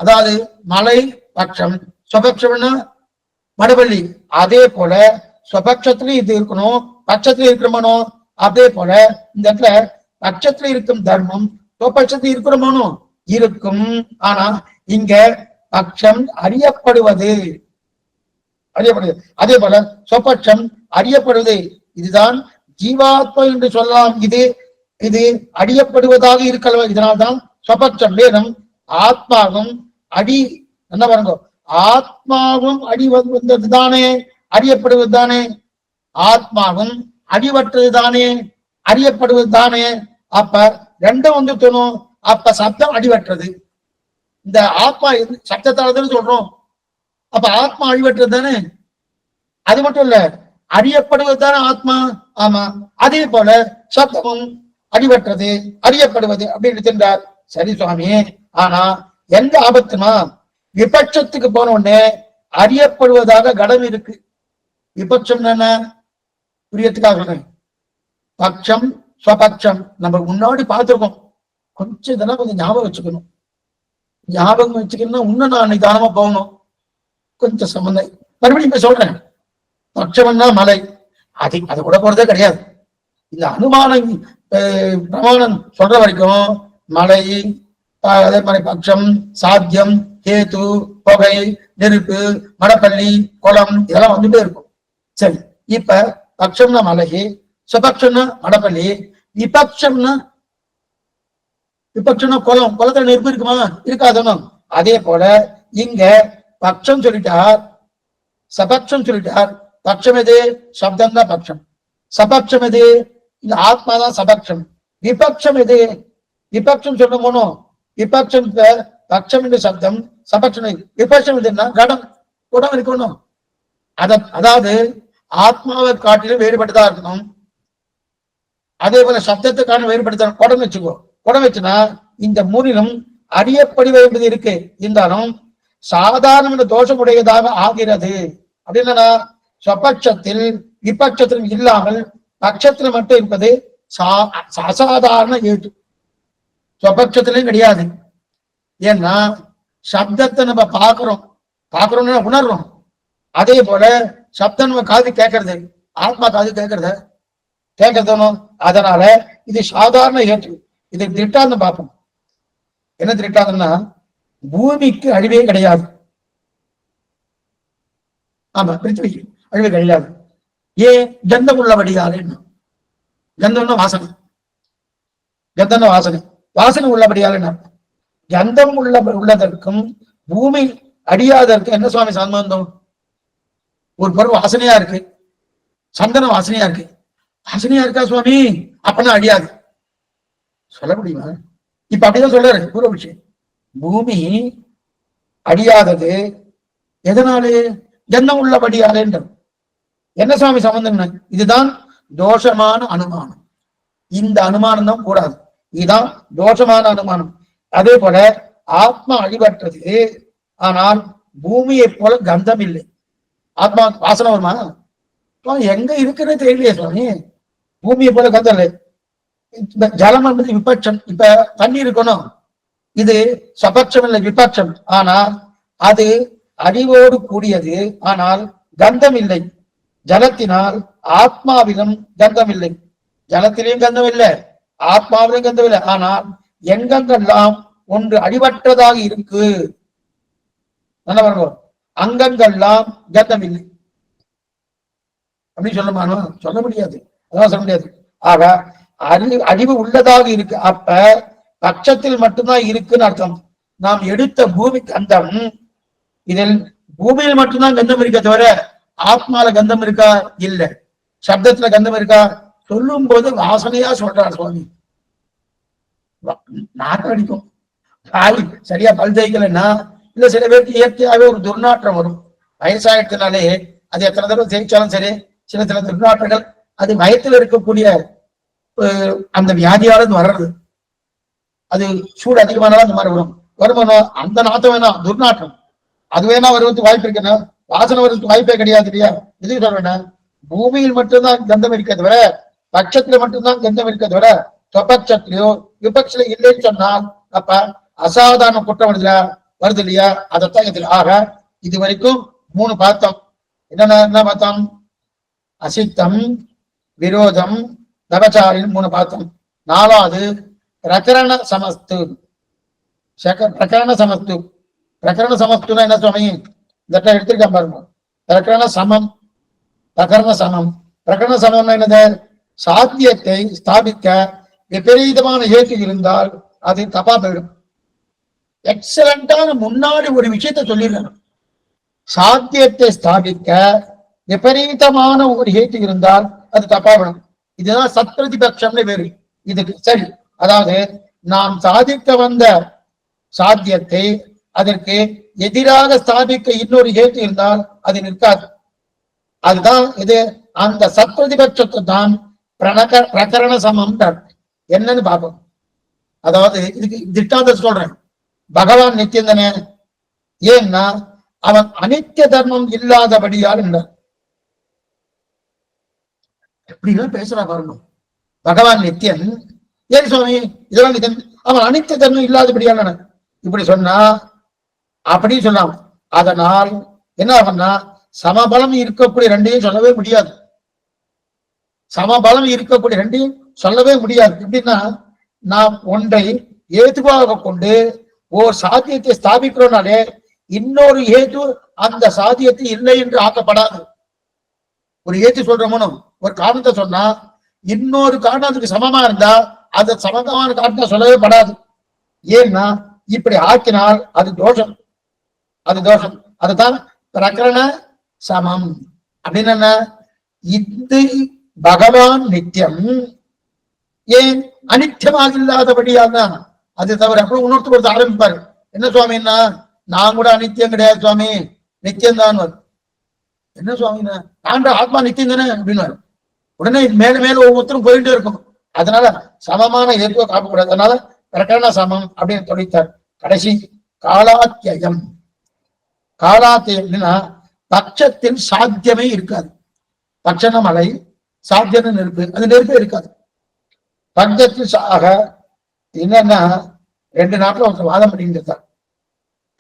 Speaker 1: அதாவது மலை பட்சம், ஸ்வபட்சம்னா மடவள்ளி. அதே போல ஸ்வபட்சத்திலும் இது இருக்கணும், பட்சத்துல இருக்கணுமோ. அதே போல இந்த இடத்துல பட்சத்துல இருக்கும் தர்மம் ஸ்வபட்சத்தில் இருக்கணுமோ இருக்கும். ஆனா இங்க பட்சம் அறியப்படுவது, அதே போல ஸ்வபட்சம் அறியப்படுவது. இதுதான் ஜீவாத்மா என்று சொல்லலாம். இது அறியப்படுவதாக இருக்கலாம். இதனால்தான் ஸ்வபட்சம். வேதம் ஆத்மாவும் அடி என்ன பாருங்க, ஆத்மாவும் அடி வந்தது தானே, அறியப்படுவது தானே. ஆத்மாவும் அடிவற்றது தானே, அறியப்படுவது தானே. அப்ப ரெண்டும் தோணும். அப்ப சப்தம் அடிவற்றது. இந்த ஆத்மா சப்தத்தால சொல்றோம். அப்ப ஆத்மா அழிவற்றது தானே. அது மட்டும் இல்ல, அறியப்படுவது தானே ஆத்மா. ஆமா, அதே போல சப்தமும் அடிபட்டது, அறியப்படுவது அப்படின்னு சென்றார். சரி சுவாமி, ஆனா எந்த ஆபத்துமா விபட்சத்துக்கு போன உடனே அறியப்படுவதாக கடம் இருக்கு. விபட்சம் என்ன புரியத்துக்காக பட்சம் ஸ்வபட்சம் நம்ம முன்னாடி பார்த்திருக்கோம். கொஞ்சம் இதெல்லாம் கொஞ்சம் ஞாபகம் வச்சுக்கணும். ஞாபகம் வச்சுக்கணும்னா இன்னும் நான் நிதானமா போகணும். கொஞ்சம் சம்பந்தம் மறுபடியும் இப்ப சொல்றேன். பட்சம்னா மலை, அது கூட போறதே கிடையாது. இந்த அனுமானம் பிரமாணம் சொல்ற வரைக்கும் மலை, அதே மாதிரி பட்சம், சாத்தியம், கேது, புகை, நெருப்பு, மடப்பள்ளி, குளம் இதெல்லாம் வந்துட்டே இருக்கும். சரி, இப்ப பட்சம்னா மலை, சுபக்ஷம்னா மடப்பள்ளி, விபக்ஷம்னா குளம், குளத்துல நெருப்பு இருக்குமா? இருக்காதனும். அதே போல இங்க பட்சம் சொல்லிட்டார், சபக்ஷம் சொல்லிட்டார். பட்சம் எது? சப்தம் தான் பட்சம். சபக்ஷம் எது? இந்த ஆத்மாதான் சபக்ஷம். விபக்ஷம் எது? விபக்ஷம் சொல்ல போனோம். விபக்ஷம் பட்சம் என்று சப்தம், சபக்ஷம். விபக்ஷம் எதுன்னா கடம், குடம் இருக்கணும். அதாவது ஆத்மாவை காட்டிலும் வேறுபட்டுதான் இருக்கணும். அதே போல சப்தத்தை காட்டிலும் வேறுபடுத்த குடம் வச்சுக்கோ. குடம் வச்சுனா இந்த மூணிலும் அறியப்படுவது என்பது இருக்கு. இருந்தாலும் சாதாரண தோஷமுடையதாக ஆகிறது. அப்படின்னா ஸ்வபட்சத்தில் விபட்சத்திலும் இல்லாமல் பட்சத்துல மட்டும் இருப்பது அசாதாரண ஏற்று. ஸ்வபட்சத்திலும் கிடையாது. ஏன்னா சப்தத்தை நம்ம பார்க்கிறோம்னு உணர்றோம். அதே போல சப்தம் நம்ம காது கேட்கறது, ஆத்மா காது கேட்கறதும். அதனால இது சாதாரண ஏற்று. இது திட்டாந்தம் பார்ப்போம். என்ன திட்டாந்தம்னா பூமிக்கு அழிவே கிடையாது. ஆமா, பிருத்திவிக்கு அழிவே கிடையாது. ஏன்? கந்தம் உள்ளபடியால். கந்தம்னா வாசனை, கந்தம்னா வாசனை உள்ளபடியால். கந்தம் உள்ளதற்கும் பூமி அடியாதற்கும் என்ன சுவாமி சம்பந்தம்? ஒரு பொருள் வாசனையா இருக்கு, சந்தனம் வாசனையா இருக்கு, வாசனையா இருக்கா சுவாமி, அப்பனா அடியாது சொல்ல முடியுமா? இப்ப அப்படிதான் சொல்றாரு பூர்வ விஷயம். பூமி அடியாதது எதனாலே? கந்தம் உள்ளபடியாலே. என்ன சுவாமி சம்பந்தம்? இதுதான் தோஷமான அனுமானம். இந்த அனுமானம் தான் கூடாது. இதுதான் தோஷமான அனுமானம். அதே போல ஆத்மா அழிவற்றது, ஆனால் பூமியை போல கந்தம் இல்லை. ஆத்மா வாசனை வருமா? எங்க இருக்குன்னு தெரியலையே சுவாமி. பூமியை போல கந்தம் இல்லை. ஜலம் என்பது விபட்சம். இப்ப தண்ணி இருக்கணும், இது சபட்சம் இல்லை, விபட்சம். ஆனால் அது அறிவோடு கூடியது, ஆனால் கந்தம் இல்லை. ஜலத்தினால் ஆத்மாவிலும் கந்தம் இல்லை. ஜலத்திலையும் கந்தம் இல்லை, ஆத்மாவிலும் கந்தம் இல்லை. ஆனால் எங்கெங்கெல்லாம் ஒன்று அடிபட்டதாக இருக்கு, நல்ல வரும், அங்கங்கள்லாம் கந்தம் இல்லை. அப்படி சொல்லுமானோ? சொல்ல முடியாது. அதான் சொல்ல முடியாது. ஆக அறிவு உள்ளதாக இருக்கு. அப்ப பட்சத்தில் மட்டும்தான் இருக்குன்னு அர்த்தம். நாம் எடுத்த பூமி கந்தம், இதில் பூமியில் மட்டும்தான் கந்தம் இருக்க தவிர ஆத்மால கந்தம் இருக்கா? இல்ல. சப்தத்துல கந்தம் இருக்கா? சொல்லும் போது வாசனையா சொல்றார் சுவாமி. நாட்டம் அடிக்கும், காய் சரியா பல் தேய்க்கலன்னா, இல்ல சில பேருக்கு இயற்கையாவே ஒரு துர்நாற்றம் வரும். வயசாயிட்டனாலே அது எத்தனை தடவை தேய்ச்சாலும் சரி, சில துர்நாற்றங்கள் அது வயத்துல இருக்கக்கூடிய அந்த வியாதியால வர்றது. அது சூடு அதிகமானாலும் அந்த மாதிரி வருமானம். அந்த நாத்தம் வேணா, துர்நாற்றம் அது வேணா வருவதுக்கு வாய்ப்பு இருக்குன்னா, வாசனை வருவதுக்கு வாய்ப்பே கிடையாது இல்லையா? எதுக்கு சொல்றேன்னா, பூமியில் மட்டும்தான் கந்தம் இருக்க தவிர, பட்சத்துல மட்டும்தான் கந்தம் இருக்க தவிர, ஸ்வபட்சத்திலயோ விபட்சத்திலயோ இல்லைன்னு சொன்னால் அப்ப அசாதாரண குற்றம் வருது இல்லையா? அதைத்தான் இதுல. ஆக இது வரைக்கும் 3 பார்த்தோம். என்ன பார்த்தோம்? அசித்தம், விரோதம், தபச்சாரின்னு 3 பார்த்தோம். 4வது பிரகரண சமஸ்து. பிரகரண சமஸ்து. பிரகரண சமஸ்துனா என்ன சுவாமி? இந்த எடுத்திருக்கேன் பாருங்க. பிரகரண சமம், பிரகரண சமம். பிரகரண சமம்னா என்னது? சாத்தியத்தை ஸ்தாபிக்க விபரீதமான ஏற்று இருந்தால் அது தப்பா போயிடும். எக்ஸலண்டான முன்னாடி ஒரு விஷயத்த சொல்லிடணும். சாத்தியத்தை ஸ்தாபிக்க விபரீதமான ஒரு ஏற்று இருந்தால் அது தப்பா விடும். இதுதான் சத்பிரதிபட்சம்னு வேறு. இதுக்கு சரி, அதாவது நாம் சாதிக்க வந்த சாத்தியத்தை அதற்கு எதிராக ஸ்தாபிக்க இன்னொரு ஏற்று இருந்தால் அது நிற்காது. அதுதான் இது. அந்த சத்பிரதிபட்சத்தை தான் பிரகரண சமம். என்னன்னு பார்ப்போம். அதாவது இதுக்கு திட்டாந்த சொல்றேன். பகவான் நித்தியம் தானே. ஏன்னா அவன் அனித்திய தர்மம் இல்லாதபடியால் என்றார். எப்படிலாம் பேசுறா பாருங்க. பகவான் நித்தியன். ஏன் சுவாமி இதெல்லாம் நித்தியன்? அவன் அனித்திய தர்மம் இல்லாதபடியால் இப்படி சொன்னா அப்படி சொல்லலாம். அதனால் என்ன ஆகும்னா சமபலம் இருக்கக்கூடிய ரெண்டையும் சொல்லவே முடியாது. சமபலம் இருக்கக்கூடிய ரெண்டையும் சொல்லவே முடியாது. எப்படின்னா நாம் ஒன்றை ஏதுவாக கொண்டு ஓர் சாத்தியத்தை ஸ்தாபிக்கிறோம்னாலே இன்னொரு ஏது அந்த சாத்தியத்தை இல்லை என்று ஆக்கப்படாது. ஒரு ஏத்து சொல்றோமோ ஒரு காரணத்தை சொன்னா இன்னொரு காரணத்துக்கு சமமா இருந்தா அது சமமான காரணத்தை சொல்லவே படாது. ஏன்னா இப்படி ஆக்கினால் அது தோஷம். அது தோஷம். அதுதான் பிரகரண சமம். அப்படின்னு என்ன? இது பகவான் நித்தியம், ஏன் அனித்தியமாக இல்லாதபடியாக தான். அது தவிர அப்புறம் இன்னொருத்தர் ஆரம்பிப்பாரு. என்ன சுவாமின்னா நான் கூட அனித்தியம் கிடையாது சுவாமி, நித்தியம் தான். என்ன சுவாமின்னா நான் ஆத்மா நித்தியம் தானே அப்படின்னு உடனே மேல மேல ஒவ்வொருத்தரும் போயிட்டே இருக்கும். அதனால சமமான ஏற்போ காப்பக்கூடாது. அதனால பிரகரண சமம் அப்படின்னு தொழித்தார். கடைசி காலாத்தியம். காலாத்தியம்னா பட்சத்தில் சாத்தியமே இருக்காது. பட்சண மலை, சாத்தியம் நெருப்பு, அது நெருப்பே இருக்காது. பட்சத்தில் ஆக என்னன்னா 2 நாட்கள் ஒருத்தர் வாதம் பண்ணிட்டு இருந்தார்.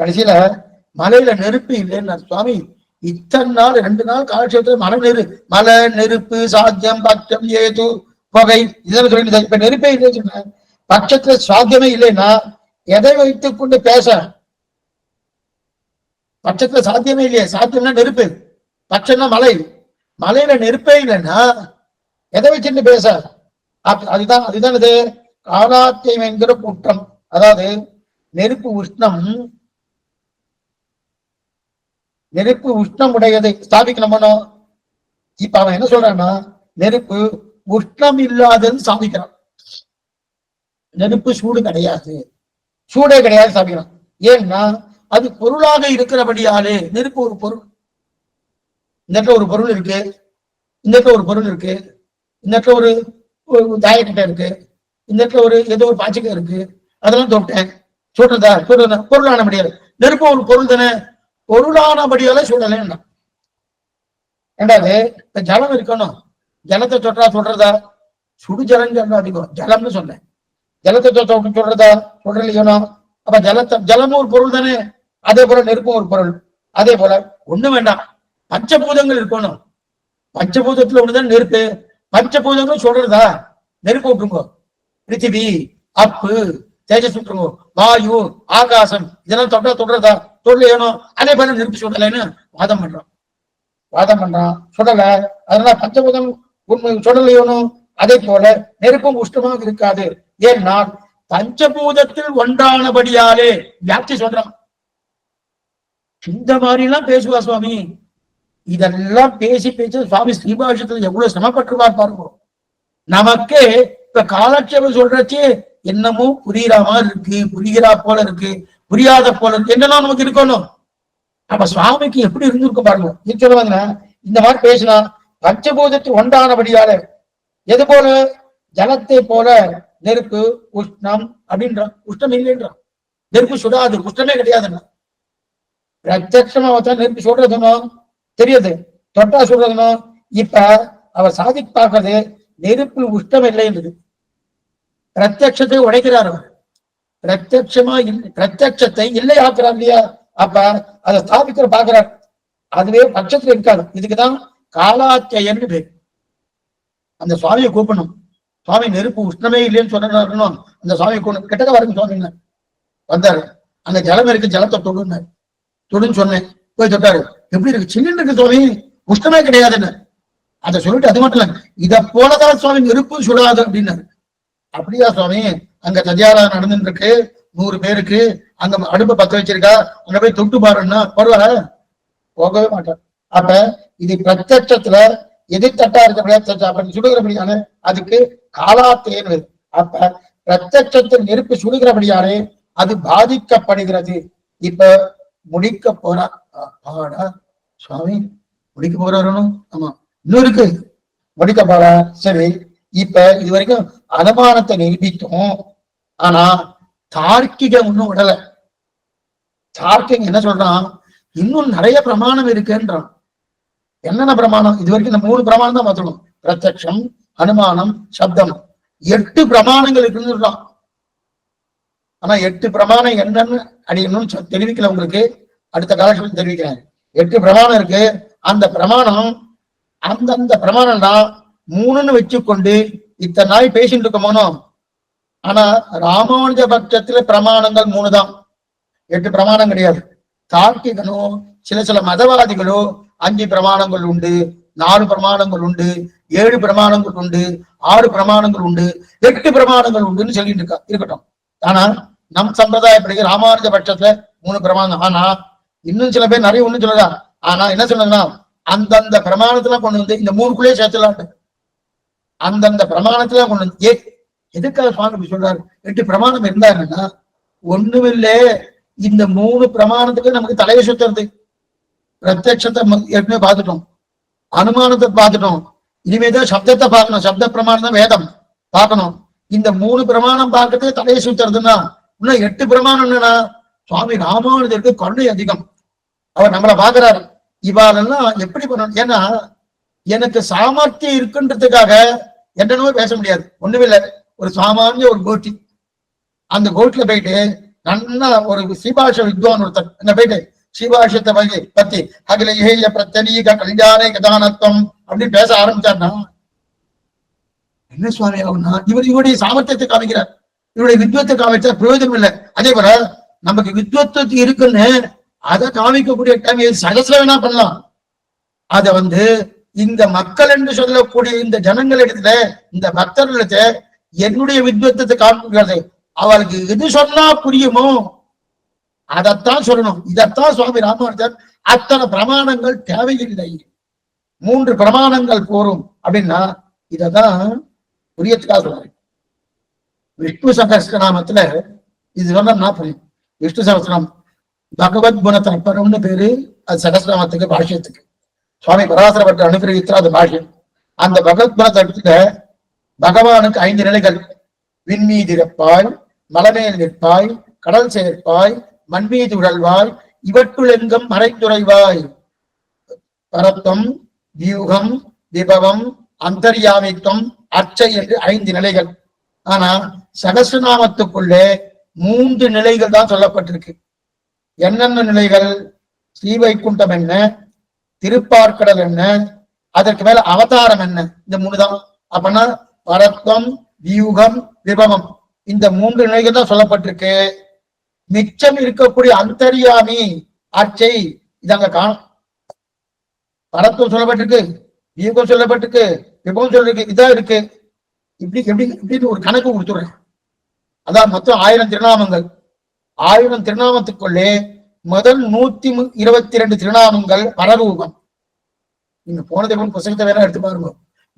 Speaker 1: கடைசியில மலையில நெருப்பு இல்லைன்னு சுவாமி இத்தனை நாள் 2 நாள் காலட்சேபத்துல மலை நெருப்பு சாத்தியம் பட்சம் ஏது புகை இதெல்லாம் சொல்லிட்டு இப்ப நெருப்பே இல்லைன்னு சொன்ன பட்சத்துல சாத்தியமே இல்லைன்னா எதை வைத்துக் கொண்டு பேச? பட்சத்துல சாத்தியமே இல்லையே. சாத்தியம்னா நெருப்பு, பட்சம்னா மலை. மலையில நெருப்பே இல்லைன்னா எதை வச்சுட்டு பேச? அதுதான் இது காலாத்தியம் என்கிற குற்றம். அதாவது நெருப்பு உஷ்ணம் உடையதை ஸ்தாபிக்கணும்னோ. இப்ப அவன் என்ன சொல்றான்னா நெருப்பு உஷ்ணம் இல்லாதது ஸ்தாபிக்கிறான். நெருப்பு சூடு கிடையாது, சூடே கிடையாது ஸ்தாபிக்கிறான். ஏன்னா அது பொருளாக இருக்கிறபடியாலே. நெருப்பு ஒரு பொருள். இந்த இடத்துல ஒரு பொருள் இருக்கு, இந்த இடத்துல ஒரு பொருள் இருக்கு, இந்த இடத்துல ஒரு தாயக்கட்டை இருக்கு, இந்த இடத்துல ஒரு ஏதோ ஒரு பாய்ச்சிக்கை இருக்கு. அதெல்லாம் தொட்டேன், சுடுறதா பொருளான முடியாது. நெருப்பு ஒரு பொருள் தானே, பொருளானபடியால சுடலை. ரெண்டாவது இப்ப ஜலம் இருக்கணும், ஜலத்தை தொட்டா சொல்றதா? சுடு ஜலம் சொல்ல அதிகம், ஜலம்னு சொன்னேன். ஜலத்தை சொல்றதா சொல்றலையோ? அப்ப ஜலமும் ஒரு பொருள் தானே. அதே போல நெருப்பும் ஒரு பொருள். அதே போல ஒண்ணும் வேண்டாம், பஞ்சபூதங்கள் இருக்கணும். பஞ்சபூதத்துல ஒண்ணுதான் நெருப்பு. பஞ்சபூதங்கள் சொல்றதா? நெருப்பு விட்டுருங்கோ, பிருத்திவி அப்பு தேஜஸ் விட்டுருங்கோ, வாயு ஆகாசம் இதெல்லாம் தொடுறதா? தொழில் அதே போல நெருப்பு சுடலைன்னு வாதம் பண்றான் சுடல. அதனால பஞ்சபூதம் சுடலையோனும். அதே போல நெருப்பும் உஷ்ணமாக இருக்காது. ஏன்னா பஞ்சபூதத்தில் ஒன்றானபடியாலே வியாப்தி சொல்றான். இந்த மாதிரி எல்லாம் பேசுவா சுவாமி. இதெல்லாம் பேசி சுவாமி ஸ்ரீபாஷத்துல எவ்வளவு சிரமப்பட்டுருவார் பாருங்க. நமக்கே இப்ப காலட்சேபம் சொல்றச்சு என்னமோ புரியுற மாதிரி இருக்கு, புரிகிறா போல இருக்கு, புரியாத போல இருக்கு, என்னெல்லாம் நமக்கு இருக்கணும். அப்ப சுவாமிக்கு எப்படி இருந்திருக்கும் பாருங்க. சொல்லுவாங்க இந்த மாதிரி பேசினா பஞ்சபூதத்தில் ஒன்றானபடியால. எது போல? ஜலத்தை போல நெருப்பு உஷ்ணம் அப்படின்றான். உஷ்ணம் இல்லைன்றான். நெருப்பு சுடாது, உஷ்ணமே கிடையாதுன்னா. பிரத்யட்சமா நெருப்பு சுடுறதுனோ தெரியுது, தொட்டா சுடுறதுனோ. இப்ப அவ சாதிக்கு பார்க்கறது நெருப்பு உஷ்ணம் இல்லைன்றது. பிரத்யட்சத்தை உடைக்கிறார் அவர். பிரத்யட்சத்தை இல்லை ஆக்குறார் இல்லையா? அப்ப அதை ஸ்தாபிக்கிற பாக்குறார். அதுவே பட்சத்துல இருக்காது. இதுக்குதான் காலாத்தியன்னு பேர். அந்த சுவாமியை கூப்பிடணும். சுவாமி நெருப்பு உஷ்ணமே இல்லைன்னு சொன்னாருன்னு அந்த சுவாமியை கூப்பிடணும். கிட்டக்க வரைக்கும் சுவாமிங்க வந்தாரு. அங்க ஜலம் இருக்கு, ஜலத்தை தொடுனாரு. தொடுன்னு சொன்னேன், போய் தொட்டாரு. எப்படி இருக்கு? சில்லுன்னு இருக்கு சுவாமி, உஷ்ணமே கிடையாதுன்னு. அதை சொல்லிட்டு அது மட்டும் இல்ல, இதை போலதான் சுவாமி நெருப்பு சுடாது அப்படின்னாரு. அப்படியா சுவாமி? அங்க தஜாரா நடந்துட்டு இருக்கு, 100 பேருக்கு அங்க அடுப்பை பத்த வச்சிருக்கா, அங்க போய் தொட்டு பாருன்னா பரவாயில்ல, போகவே மாட்டார். அப்ப இது பிரத்யட்சத்துல எதிர்த்தட்டா இருக்க அப்படி சுடுகிறபடியான அதுக்கு காலாத்தேன். அப்ப பிரத்யட்சத்தில் நெருப்பு சுடுகிறபடியாலே அது பாதிக்கப்படுகிறது. இப்ப முடிக்க போறா சுவாமி, முடிக்க போறாரு. ஆமா, இன்னும் இருக்கு, முடிக்க போறா. சரி, இப்ப இது வரைக்கும் அனுமானத்தை நிரூபித்தோம். ஆனா தார்க்கிகம் ஒன்னும் விடல. தார்க்கிகம் என்ன சொல்றான், இன்னும் நிறைய பிரமாணம் இருக்குன்றான். என்னென்ன பிரமாணம்? இது வரைக்கும் இந்த 3 பிரமாணம் தான் பார்த்துக்கணும். பிரத்யக்ஷம், அனுமானம், சப்தம், 8 பிரமாணங்கள் இருக்குன்னு சொல்றான். ஆனா 8 பிரமாணம் என்னன்னு அது இன்னும் தெரிவிக்கல உங்களுக்கு. அடுத்த காலத்தில் தெரிவிக்கிறேன். 8 பிரமாணம் இருக்கு. அந்த பிரமாணம் அந்தந்த பிரமாணம்னா 3ன்னு வச்சுக்கொண்டு இத்தனை நாள் பேசிட்டு இருக்கோமோ. ஆனா ராமானுஜ பட்சத்துல பிரமாணங்கள் 3 தான், 8 பிரமாணம் கிடையாது. தார்க்கிகனோ சில மதவாதிகளோ 5 பிரமாணங்கள் உண்டு, 4 பிரமாணங்கள் உண்டு, 7 பிரமாணங்கள் உண்டு, 6 பிரமாணங்கள் உண்டு, 8 பிரமாணங்கள் உண்டுன்னு சொல்லிட்டு இருக்கட்டும். ஆனா நம் சம்பிரதாயப்படி ராமானுஜ பட்சத்துல 3 பிரமாணம். ஆனா இன்னும் சில பேர் நிறைய ஒண்ணு சொல்லலாம். ஆனா என்ன சொல்லுங்கன்னா, அந்தந்த பிரமாணத்துல கொண்டு வந்து இந்த 3க்குள்ளே சேர்த்துலாட்டு, அந்தந்த பிரமாணத்துல கொண்டு வந்து எதுக்காக சுவாமி சொல்றாரு? 8 பிரமாணம் இருந்தாருன்னா ஒண்ணுமில்லை, இந்த 3 பிரமாணத்துக்கு நமக்கு தலையை சுத்துறது. பிரத்யட்சத்தை ஏற்கனவே பார்த்துட்டோம், அனுமானத்தை பார்த்துட்டோம், இனிமேதான் சப்தத்தை பார்க்கணும். சப்த பிரமாணம் தான் வேதம் பார்க்கணும். இந்த 3 பிரமாணம் பார்க்கறதுக்கு தலையை சுத்துறதுன்னா இன்னும் 8 பிரமாணம் என்னன்னா, சுவாமி ராமானுஜருக்கு கருணை அதிகம். அவர் நம்மளை பாக்குறாரு. இவாளெல்லாம் எப்படி பண்ணணும்? ஏன்னா எனக்கு சாமர்த்தியம் இருக்குன்றதுக்காக என்னன்னு பேச முடியாது. ஒண்ணுமில்லை, ஒரு சாமானிய ஒரு கோட்டி, அந்த கோட்டில போயிட்டு நல்லா ஒரு ஸ்ரீபாஷ வித்வான் ஒருத்தர் என்ன போயிட்டு ஸ்ரீபாஷத்தை பத்தி அகிலேய பிரத்தனீக கல்யாண கதானத்துவம் அப்படின்னு பேச ஆரம்பிச்சார்னா என்ன சுவாமி ஆகும்னா, இவருடைய சாமர்த்தியத்தை காமிக்கிறார், இவருடைய வித்வத்தை காமிச்சா பிரயோஜனம் இல்லை. அதே போல நமக்கு வித்வத்து இருக்குன்னு அதை காமிக்கக்கூடிய டைம் சகசிர வேணா பண்ணலாம். அத இந்த மக்கள் என்று சொல்லக்கூடிய இந்த ஜனங்களிடத்துல, இந்த பக்தர்களிடத்துல என்னுடைய வித்வத்தை காமிக்கிறது. அவளுக்கு எது சொன்னா புரியுமோ அதைத்தான் சொல்லணும். இதத்தான் சுவாமி ராமானுஜர் அத்தனை பிரமாணங்கள் தேவையில்லை, 3 பிரமாணங்கள் போரும் அப்படின்னா இததான் புரியத்துக்காக சொல்றாரு. விஷ்ணு சகஸ்ரநாமத்துல இது சொன்னா புரியும். விஷ்ணு சகஸ்ரநாமம் பகவத் குண தற்பரம்னு பேரு. அது சகஸ்ரநாமத்துக்கு பாஷ்யத்துக்கு சுவாமி பராசரப்பட்ட அனுகிரகித்த அது பாஷ்யம். அந்த பகவத் குண தற்பத்துல பகவானுக்கு 5 நிலைகள். விண்மீதிருப்பாய், மலமேல் நிற்பாய், கடல் சேர்ப்பாய், மண்மீது உழல்வாய், இவற்றுளெங்கும் மறைத்துறைவாய். பரத்தம், வியூகம், விபவம், அந்தர்யாமித்துவம், அர்ச்சை என்று 5 நிலைகள். ஆனா சகஸ்ரநாமத்துக்குள்ளே 3 நிலைகள் தான் சொல்லப்பட்டிருக்கு. என்னென்ன நிலைகள்? ஸ்ரீவைகுண்டம் என்ன, திருப்பார்க்கடல் என்ன, அதற்கு மேல அவதாரம் என்ன, இந்த 3 தான். அப்படின்னா பரத்வம், வியூகம், விபவம், இந்த 3 நிலைகள் தான் சொல்லப்பட்டிருக்கு. மிச்சம் இருக்கக்கூடிய அந்தர்யாமி, அர்ச்சை இதாங்க காணும். பரத்துவம் சொல்லப்பட்டிருக்கு, வியூகம் சொல்லப்பட்டிருக்கு, விபவம் சொல்லிருக்கு, இதான் இருக்கு. இப்படி எப்படின்னு ஒரு கணக்கு கொடுத்துடுறேன். அதான் மொத்தம் 1000 திருநாமங்கள். 1000 திருநாமத்துக்குள்ளே முதல் 122 திருநாமங்கள் பரரூபம். நீங்க போனதை புத்தகத்தை வேற எடுத்து பாருங்க.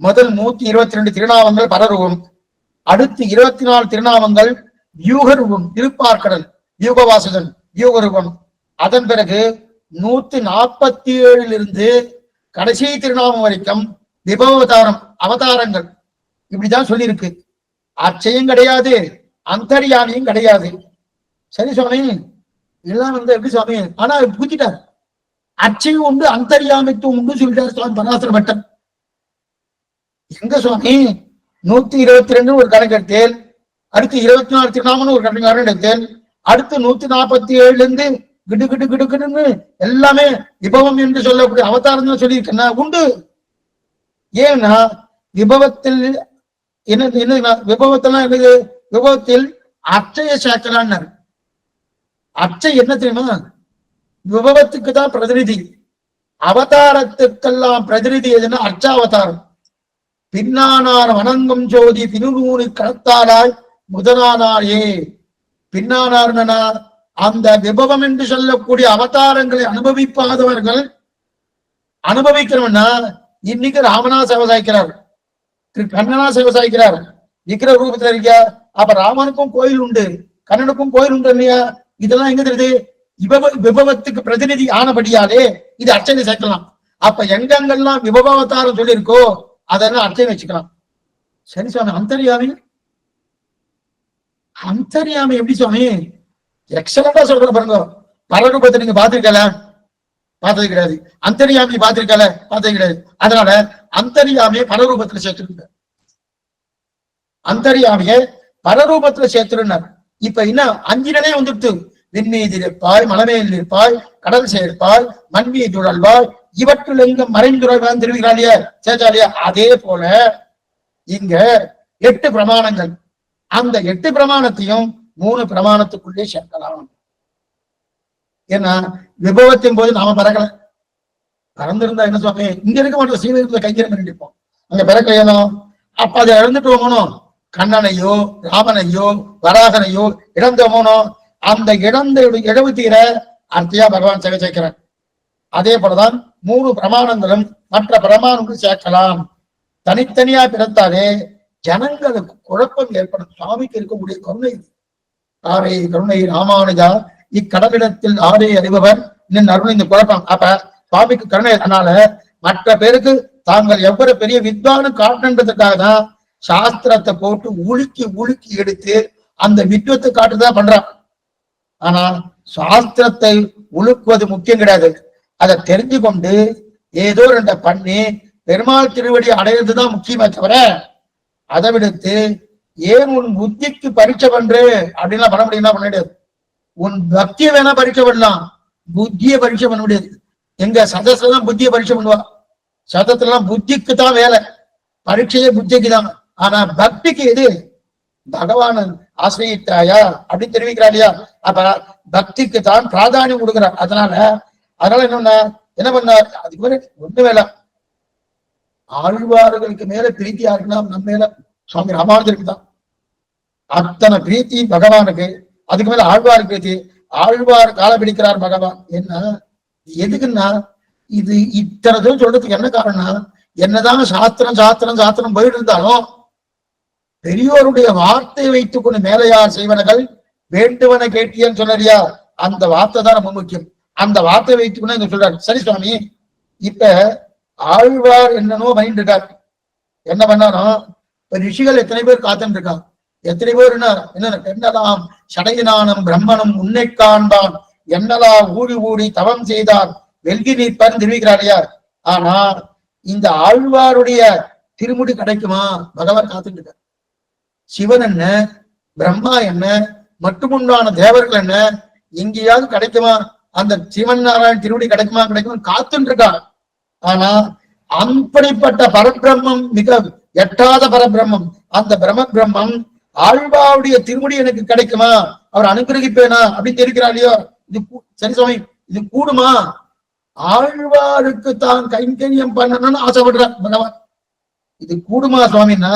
Speaker 1: முதல் 122 திருநாமங்கள் பரரூபம். அடுத்து 24 திருநாமங்கள் வியூகரூபம், திருப்பார்க்கடல், வியூகவாசகன், வியூகரூபம். அதன் பிறகு 147 கடைசி திருநாமம் வரைக்கும் விபவதாரம், அவதாரங்கள். இப்படிதான் சொல்லியிருக்கு. அச்சயம் கிடையாது, அந்தர்யாமியும் கிடையாது. சரி சுவாமி, எல்லாம் எப்படி சுவாமி? ஆனா புரிஞ்சிட்டார். அச்சயம் உண்டு, அந்தர்யாமித்துவம் உண்டு சொல்லிட்டார் சுவாமி பராசர பட்டர். எங்க சுவாமி 122 ஒரு கணக்கு எடுத்தேன், அடுத்து 24 திருநாமம்னு ஒரு கணக்கு எடுத்தேன், அடுத்து 147 கிடு கிடு கிடுக்குன்னு எல்லாமே விபவம் என்று சொல்லக்கூடிய அவதாரம் தான் சொல்லியிருக்கேன்னா உண்டு. ஏன்னா விபவத்தில் என்ன விபவத்தெல்லாம் என்னது? விபவத்தில் அச்சய சேர்க்கலான்னு. அச்சை என்ன தெரியுமா? விபவத்துக்கு தான் பிரதிநிதி. அவதாரத்துக்கெல்லாம் பிரதிநிதி எதுன்னா அர்ச்சாவதாரம். பின்னானார் வணங்கும் ஜோதி பின்னூனு கடத்தாராய் முதலானாயே. பின்னானார்னா அந்த விபவம் என்று சொல்லக்கூடிய அவதாரங்களை அனுபவிப்பாதவர்கள் அனுபவிக்கிறவன்னா இன்னைக்கு ராமனா சேவை சாய்க்கிறார், கண்ணனா சேவை சாய்க்கிறார், விக்கிர ரூபத்துல இருக்கியா. அப்ப ராமனுக்கும் கோயில் உண்டு, கண்ணனுக்கும் கோயில் உண்டு இல்லையா? இதெல்லாம் எங்க தெரியுது? விபவத்துக்கு பிரதிநிதி ஆனபடியாலே இது அர்ச்சனை சேர்க்கலாம். அப்ப எங்கெங்கெல்லாம் விபவாவதாரம் சொல்லியிருக்கோ அதெல்லாம் அர்ச்சனை வச்சுக்கலாம். சரி சுவாமி, அந்தர்யாமி அந்தரியாமை எப்படி சுவாமி? எக்ஸலண்டா சொல்ற பாருங்க. பரரூபத்தை நீங்க பாத்திருக்கல? பார்த்தது கிடையாது. அந்தரியாமி பாத்திருக்கல? பார்த்தது கிடையாது. அதனால அந்தரியாமியை பரரூபத்துல சேர்த்துருங்க. அந்தரியாமிய பரரூபத்துல சேர்த்துருந்தார். இப்ப இன்னும் 5 நிலை வந்துட்டு, விண்மீது இருப்பாய், மலமேல் இருப்பாய், கடல் சேர்ப்பாய், மண்மீது உழல்வாய், இவற்றுள் எங்கும் மறைந்துரைவான் தெரிவிக்கிறாளியா சேச்சாலியா. அதே போல இங்க 8 பிரமாணங்கள். அந்த 8 பிரமாணத்தையும் 3 பிரமாணத்துக்குள்ளே சேர்க்கலாம். ஏன்னா விபவத்தின் போது நாம பறக்கல. பறந்திருந்தா என்ன சுவாமி? இங்க இருக்க மாட்டோம், சீவகத்துல கைங்கரம் பண்ணிருப்போம். அங்க பிறக்கலையனும். அப்ப அதை இழந்துட்டு போகணும். கண்ணனையோ ராமனையோ வராகனையோ இழந்து போகணும். அந்த இழந்த இழவு தீர அர்த்தியா பகவான் சேவை சேர்க்கிறார். அதே போலதான் 3 பிரமாணங்களும் மற்ற பிரமாணங்களும் சேர்க்கலாம். தனித்தனியா பிறந்தாலே ஜனங்களுக்கு குழப்பம் ஏற்படும். சுவாமிக்கு இருக்கக்கூடிய கருணை. ஆரே கருணை ராமானுஜா இக்கடலிடத்தில் ஆரே அறிபவர் நின் அருள். இந்த குழப்பம் அப்ப சுவாமிக்கு கருணை. அதனால மற்ற பேருக்கு தாங்கள் எவ்வளவு பெரிய வித்வானு காட்டுன்றதுக்காக தான் சாஸ்திரத்தை போட்டு உலுக்கி உலுக்கி எடுத்து அந்த வித்வத்தை காட்டுதான் பண்றான். ஆனா சாஸ்திரத்தை உழுக்குவது முக்கியம் கிடையாது. அதை தெரிஞ்சு கொண்டு ஏதோ 2 பண்ணி பெருமாள் திருவடி அடையிறதுதான் முக்கியமே தவிர, அதை விடுத்து ஏன் உன் புத்திக்கு பரீட்சை பண்று அப்படின்லாம் பண்ண முடியும்னா பண்ண முடியாது. உன் பக்தியை வேணா பரீட்சை பண்ணலாம், புத்தியை பரீட்சை பண்ண முடியாது. எங்க சதத்துல தான் புத்தியை பரீட்சை பண்ணுவா. சதத்துல எல்லாம் புத்திக்கு தான் வேலை, பரீட்சையே புத்திக்கு தான். ஆனா பக்திக்கு எது? பகவான் ஆசிரியித்தாயா அப்படின்னு தெரிவிக்கிறா இல்லையா? அப்ப பக்திக்கு தான் பிராதானியம் கொடுக்கிறார். அதனால என்ன பண்ணார்? அதுக்கு மேல ஒண்ணு வேலை. ஆழ்வார்களுக்கு மேல பிரீத்தி யாருக்குன்னா நம்ம மேல சுவாமி ராமானுஜருக்கு தான் அத்தனை பிரீத்தி பகவானுக்கு. அதுக்கு மேல ஆழ்வார் பிரீத்தி. ஆழ்வார் கால பிடிக்கிறார் பகவான். என்ன எதுக்குன்னா, இது இத்தனை தூரம் சொல்றதுக்கு என்ன காரணம்? என்னதான் சாஸ்திரம் சாஸ்திரம் சாஸ்திரம் போயிட்டு இருந்தாலும் பெரியோருடைய வார்த்தையை வைத்துக் கொண்டு மேலையார் செய்வனர்கள் வேண்டுவன கேட்டியன்னு சொன்னாரியா, அந்த வார்த்தை தான் ரொம்ப முக்கியம். அந்த வார்த்தையை வைத்துக்கொண்டு சொல்றாரு. சரி சுவாமி, இப்ப ஆழ்வார் என்னன்னோ மைண்ட் இருக்கார். என்ன பண்ணாலும் இப்ப ரிஷிகள் எத்தனை பேர் காத்துட்டு இருக்காங்க. எத்தனை பேர் என்ன என்னலாம் சடையினானும் பிரம்மனும் உன்னை காண்பான் என்னலா ஊழி ஊழி தவம் செய்தார் வெல்கி நிற்பார் தெரிவிக்கிறாரையா. ஆனா இந்த ஆழ்வாருடைய திருமுடி கிடைக்குமா? பகவான் காத்துட்டு இருக்கார். சிவன் என்ன, பிரம்மா என்ன, மட்டுமுண்டான தேவர்கள் என்ன, எங்கேயாவது கிடைக்குமா? அந்த சிவன் நாராயண் திருவடி கிடைக்குமா கிடைக்குமா காத்துட்டு இருக்கார். ஆனா அப்படிப்பட்ட பரபிரம்மம், மிக எட்டாத பரபிரம்மம், அந்த பிரம்மம் ஆழ்வாருடைய திருமுடி எனக்கு கிடைக்குமா, அவர் அனுகிரகிப்பேனா அப்படின்னு தெரிவிக்கிறார் இல்லையோ? இது சரி சுவாமி, இது கூடுமா? ஆழ்வாருக்கு தான் கைங்கரியம் பண்ணணும்னு ஆசைப்படுறார் பகவான். இது கூடுமா சுவாமின்னா,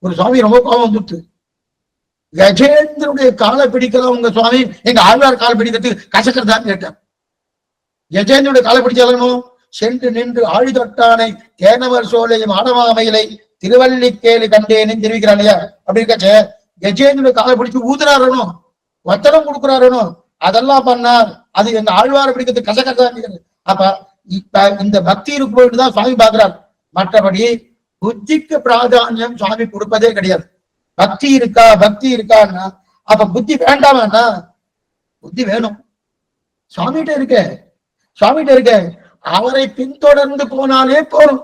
Speaker 1: ஒரு சுவாமி ரொம்ப கோபம் வந்துட்டு, கஜேந்திரனுடைய காலை பிடிக்கலாம் உங்க சுவாமி, எங்க ஆழ்வார் காலை பிடிக்கிறதுக்கு கசக்கிறதான்னு கேட்டார். கஜேந்திரனுடைய காலை பிடிச்சாலும் சென்று நின்று ஆழி தொட்டானை தேனவர் சோலையும் ஆடவாமையிலை திருவல்லிக்கேலி கண்டேன்னு தெரிவிக்கிறான் இல்லையா? அப்படி இருக்காச்சே, கஜேந்திரனுடைய காலை பிடிச்சு ஊதுறாரனோ, வத்தனம் கொடுக்குறாரனோ, அதெல்லாம் பண்ணார். அது எங்க ஆழ்வார் பிடிக்கிறது கசக்கதான். அப்ப இப்ப இந்த பக்தி இருக்கும்போதுதான் சுவாமி பாக்குறார். மற்றபடி புத்திக்கு பிராதானியம் சுவாமி கொடுப்பதே கிடையாது. பக்தி இருக்கா பக்தி இருக்கான்னா அப்ப புத்தி வேண்டாமான்னா, புத்தி வேணும். சுவாமிகிட்ட இருக்க அவரை பின்தொடர்ந்து போனாலே போதும்.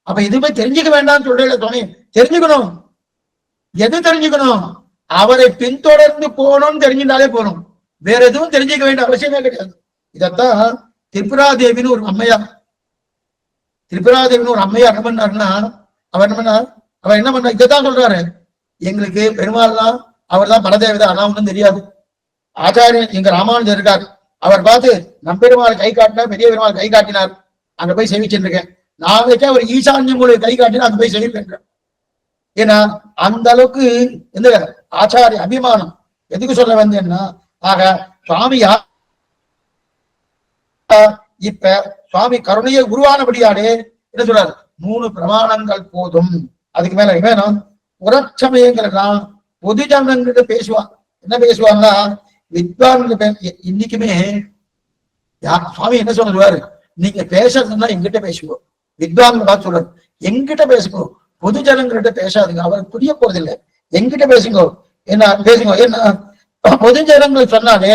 Speaker 1: அப்ப எதுவுமே தெரிஞ்சுக்க வேண்டாம்னு சொல்றேன் சுவாமி. தெரிஞ்சுக்கணும். எது தெரிஞ்சுக்கணும்? அவரை பின்தொடர்ந்து போகணும்னு தெரிஞ்சிருந்தாலே போகணும். வேற எதுவும் தெரிஞ்சுக்க வேண்டிய அவசியமே கிடையாது. இதத்தான் திரிபுராதேவின்னு ஒரு அம்மையார் என்ன பண்ணாருன்னா, அவர் என்ன பண்ண இதான் சொல்றாரு, எங்களுக்கு பெருமாள் தான், அவர் தான் பரதேவதா, ஆனா ஒன்றும் தெரியாது. ஆச்சாரியன் எங்க ராமானுஜர் இருக்கார், அவர் பார்த்து நம்பெருமாள் கை காட்டினார், பெரிய பெருமாள் கை காட்டினார், அங்க போய் சேவிச்சுருக்கேன். நாளைக்கே அவர் ஈசான்யம் கை காட்டினா அங்க போய் சேவிப்பேன். ஏன்னா அந்த அளவுக்கு எந்த ஆச்சாரிய அபிமானம். எதுக்கு சொல்ல வந்தேன்னா, ஆக சுவாமியா இப்ப சுவாமி கருணையை உருவானபடியாலே என்ன சொல்றாரு, 3 பிரமாணங்கள் போதும், அதுக்கு மேல வேணும். உரச்சமயங்கள்லாம் பொது ஜனங்கிட்ட பேசுவாங்க. என்ன பேசுவாங்கன்னா, வித்வான்கள் இன்னைக்குமே சுவாமி என்ன சொல்லுவாரு, நீங்க பேசுறதுன்னா எங்கிட்ட பேசுவோம். வித்வான்கள் பார்த்து சொல்றாரு, எங்கிட்ட பேசுங்க, பொது ஜனங்கிட்ட பேசாதுங்க, அவருக்கு புரிய போறதில்லை, எங்கிட்ட பேசுங்க. என்ன பேசுங்க. என்ன பொதுஜனங்கள் சொன்னாலே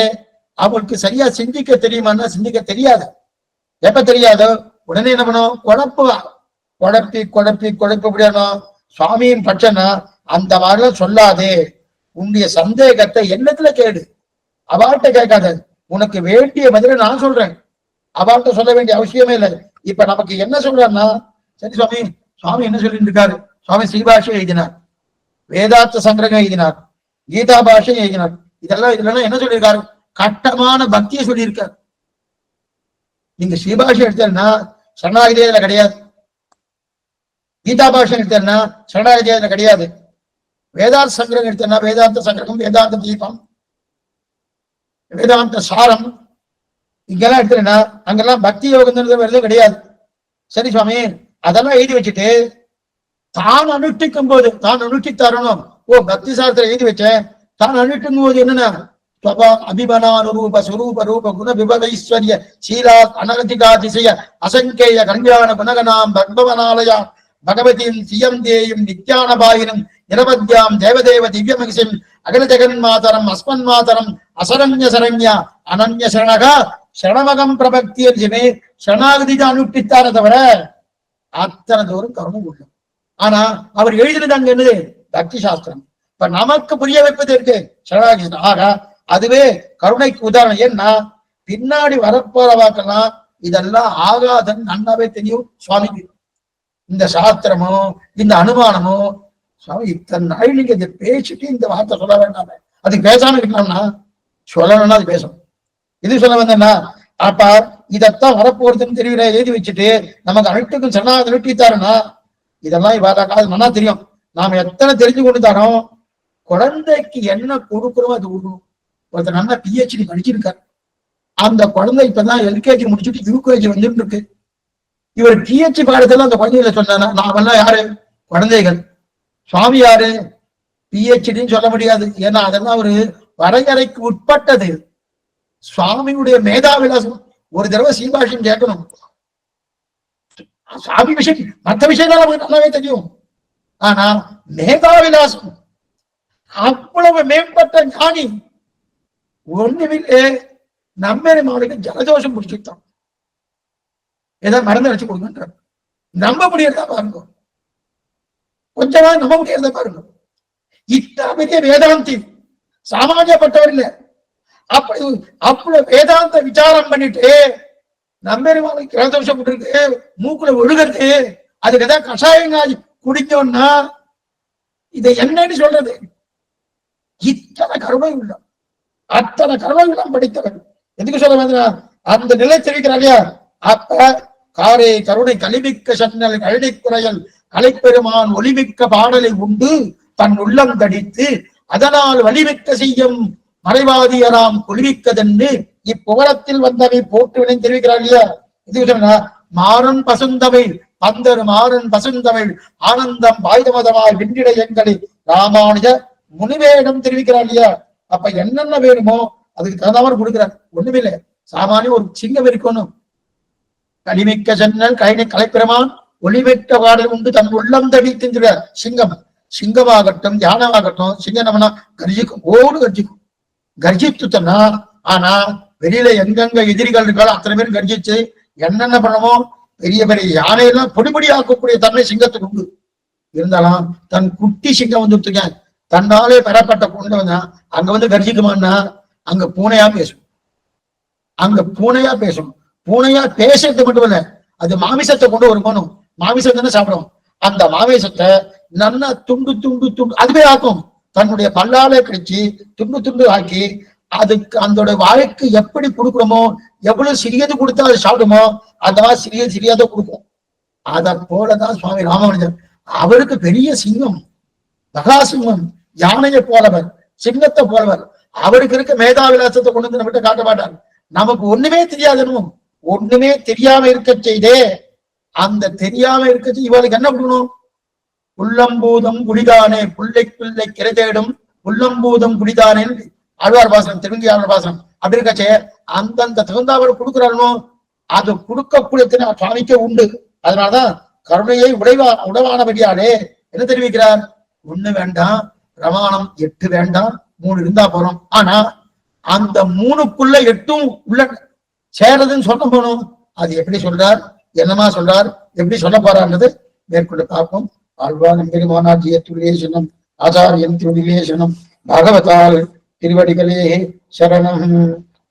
Speaker 1: அவங்களுக்கு சரியா சிந்திக்க தெரியுமான்னா சிந்திக்க தெரியாது. எப்ப தெரியாதோ உடனே என்ன பண்ணும், குழப்பி முடியணும். சுவாமியின் பட்சனா அந்த மாதிரிலாம் சொல்லாதே, உன்னுடைய சந்தேகத்தை என்னத்துல கேடு, அவாட்ட கேட்காத. உனக்கு வேண்டிய பதில நான் சொல்றேன், அவாட்ட சொல்ல வேண்டிய அவசியமே இல்லை. இப்ப நமக்கு என்ன சொல்றாருன்னா, சரி சுவாமி, சுவாமி என்ன சொல்லிட்டு இருக்காரு, சுவாமி ஸ்ரீபாஷை எழுதினார், வேதாந்த சங்கிரகம் எழுதினார், கீதா பாஷை எழுதினார். இதுல என்ன சொல்லியிருக்காரு, கட்டமான பக்தியை சொல்லியிருக்காரு. நீங்க ஸ்ரீபாஷை எடுத்தா சரணாகதியில கிடையாது, கீதா பாஷை எடுத்தா சரணாகதியில கிடையாது, வேதாந்த சங்கிரகம் எடுத்தா வேதாந்த சங்கிரகம், வேதாந்த தீபம், வேதாந்த சாரம், இங்கெல்லாம் எடுத்தா அங்கெல்லாம் பக்தி யோகம் கிடையாது. சரி சுவாமி, அதெல்லாம் எழுதி வச்சுட்டு தான் அனுஷ்டிக்கும் போது தான் அனுஷ்டித்தாரணும். பக்தி சாஸ்திரம் எழுதி வச்சேன், தான் அனுஷ்டிக்கும் போது என்னன்னா அபிமனானுரூப சுரூப ரூப குண விபவைஸ்வர்ய சீலா அனகதிகாதிசய அசங்கேய கல்யாண குணகனாம் பத்மவனாலயா பகவதியும் சியம் தேயும் நித்யானபாயினும் நிரவத்யாம் தேவதேவ திவ்யமகிசிம் அகல ஜெகன் மாதரம் அஸ்மன் மாதரம் அசரண்ய சரண்யா அனன்ய சரணகா சரணமகம் பிரபக்தியே சரணாகதி அனுஷ்டித்தார தவிர அத்தனை தூரம் கருணம் உள்ள. ஆனா அவர் எழுதினது அங்க என்னது, பக்தி சாஸ்திரம். இப்ப நமக்கு புரிய வைப்பது இருக்கு சரணாகதி. ஆக அதுவே கருணைக்கு உதாரணம். ஏன்னா பின்னாடி வரப்போற வாக்கெல்லாம் இதெல்லாம் ஆகாதன்னு நன்னாவே தெரியும் சுவாமிக்கு. இந்த சாஸ்திரமோ இந்த அனுமானமோ சுவாமி இத்தனை நாள் நீங்க இதை பேசிட்டு இந்த வார்த்தை சொல்ல வேண்டாமே, அதுக்கு பேசாம இருக்கலாம்னா சொல்லணும்னா அது பேசணும். இது சொல்ல வந்தேன்னா அப்ப இதத்தான் வரப்போறதுன்னு தெரியல எழுதி வச்சுட்டு நமக்கு அனைத்துக்கும் சரணாகதி அனுஷ்டித்தாருன்னா இதெல்லாம் இவாத நல்லா தெரியும். நாம எத்தனை தெரிஞ்சு கொண்டு தரோம், குழந்தைக்கு என்ன கொடுக்குறோம் அது கொடுக்கணும். ஒருத்தர் நல்லா PhD படிச்சிருக்காரு, அந்த குழந்தை இப்பதான் LKG முடிச்சுட்டு UKG வந்துட்டு இருக்கு. இவர் PhD பாடத்துல அந்த குழந்தைகளை சொன்னா நாமெல்லாம் யாரு, குழந்தைகள். சுவாமி யாரு, PhDன்னு சொல்ல முடியாது, ஏன்னா அதெல்லாம் ஒரு வரையறைக்கு உட்பட்டது. சுவாமியுடைய மேதாவிலாசம் ஒரு தடவை சீபாஷம் கேட்கணும். சுவாமி விஷயம் மற்ற விஷயங்கள் நமக்கு நல்லாவே தெரியும், ஆனா மேதாவிலாசம் அவ்வளவு மேம்பட்ட ஞானி. ஒண்ணுமில்லே, நம்மளுக்கு ஜலதோஷம் பிடிச்சிட்டான், ஏதாவது மருந்து அடிச்சு கொடுங்க. நம்ப முடியறதா பாருங்க, கொஞ்சமா நம்ப முடியறதா பாருங்க. இத்தனை பெரிய வேதாந்தி, சாமானியப்பட்டவர் இல்லை. அப்படி வேதாந்த விசாரம் பண்ணிட்டு நம்பெருமாளுக்கு ஜலதோஷம் இருக்கு, மூக்குல ஒழுகிறது, அதுக்கு ஏதாவது கஷாயங்க குடிச்சோம்னா இதை என்னன்னு சொல்றது. இத்தனை கருணை உள்ள, அத்தனை கருணை உள்ள படித்தவர். எதுக்கு சொல்ல வந்தா அந்த நிலை தெரிவிக்கிறாங்க. அப்ப காரே கருணை கலிமிக்க சன்னல் கழனி குறையல் கலைப்பெருமான் ஒளிமிக்க பாடலை உண்டு தன் உள்ளம் தடித்து அதனால் வலிமிக்க செய்யும் மறைவாதியராம் குளிர்விக்கதென்று இப்புகழத்தில் வந்தவை போற்றுவினை தெரிவிக்கிறார் இல்லையா. இது சொன்னா மாறன் பசுந்தமிழ் பந்தர் மாறன் பசுந்தமிழ் ஆனந்தம் பாயுதமதமாய் விண்டிட எங்களை ராமானுஜ முனிவேடம் தெரிவிக்கிறார் இல்லையா. அப்ப என்னென்ன வேணுமோ அதுக்கு தகுந்தவர் கொடுக்கிறார். ஒண்ணுமில்லை, சாமானிய ஒரு சிங்கம் இருக்கணும். கலிமிக்க சென்னல் கலைப்பிரமான் ஒளிமிக்க பாடல் உண்டு தன் உள்ளம் தடித்துங்கிற சிங்கம். சிங்கமாகட்டும் தியானமாகட்டும், சிங்கம்னா கர்ஜிக்கும், ஓடு கர்ஜிக்கும், கர்ஜித்துனா. ஆனா வெளியில எங்கெங்க எதிரிகள் இருக்காலும் அத்தனை பேரும் கர்ஜிச்சு என்னென்ன பண்ணமோ பெரிய பெரிய யானையெல்லாம் பொடிபொடி ஆக்கக்கூடிய தன்மை சிங்கத்துக்கு உண்டு. இருந்தாலும் தன் குட்டி சிங்கம் வந்துட்டுங்க, தன்னாலே பெறப்பட்ட கொண்டு வந்தா அங்க வந்து கர்ஜிக்குமான்னா அங்க பூனையா பேசும், அங்க பூனையா பேசும். பூனையா பேசுறது மட்டும் இல்ல, அது மாமிசத்தை கொண்டு வருமானும், மாமிசம் தானே சாப்பிடும். அந்த மாமிசத்தை நல்லா துண்டு துண்டு துண்டு அதுவே ஆக்கும். தன்னுடைய பல்லாலே கழிச்சு துண்டு துண்டு ஆக்கி அதுக்கு அந்த வாய்க்கு எப்படி கொடுக்கணுமோ, எவ்வளவு சிறியது கொடுத்தா அது சாப்பிடுமோ அந்த மாதிரி சிறியதை கொடுக்கும். அத போலதான் சுவாமி ராமானுஜர். அவருக்கு பெரிய சிங்கம், மகாசிங்கம், யானையை போலவர், சிங்கத்தை போலவர். அவருக்கு இருக்க மேதாவிலாசத்தை கொண்டு வந்து நம்மகிட்ட காட்ட மாட்டார். நமக்கு ஒண்ணுமே தெரியாதுன்னு, ஒண்ணுமே தெரியாம இருக்க செய்தே அந்த தெரியாம இருக்க இவளுக்கு என்ன கொடுக்கணும். உள்ளம்பூதம் குடிதானே பிள்ளை பிள்ளை கிரை தேடும் உள்ளம்பூதம் குடிதானே ஆழ்வார் பாசனம், தெலுங்கு ஆழ்வார் பாசனம். அப்படி இருக்கச்சே அந்தந்த தகுந்தாவர் கொடுக்குறாருனோ அது கொடுக்கக்கூடிய சுவாமிக்கே உண்டு. அதனாலதான் கருணையை உடவானபடியாலே என்ன தெரிவிக்கிறார், ஒண்ணு வேண்டாம், பிரமாணம் 8 வேண்டாம், 3 இருந்தா போறோம். ஆனா அந்த 3க்குள்ள 8ம் உள்ள சேரதுன்னு சொல்ல போனோம். அது எப்படி சொல்றார், என்னமா சொல்றார், எப்படி சொல்ல போறான்றது மேற்கொண்டு பார்ப்போம். ஆழ்வார் பெருமானாற்றிய துரிலேசனம் ஆச்சாரியன் துரிலேசனம் பகவதால் திருவடிகளே சரணம்.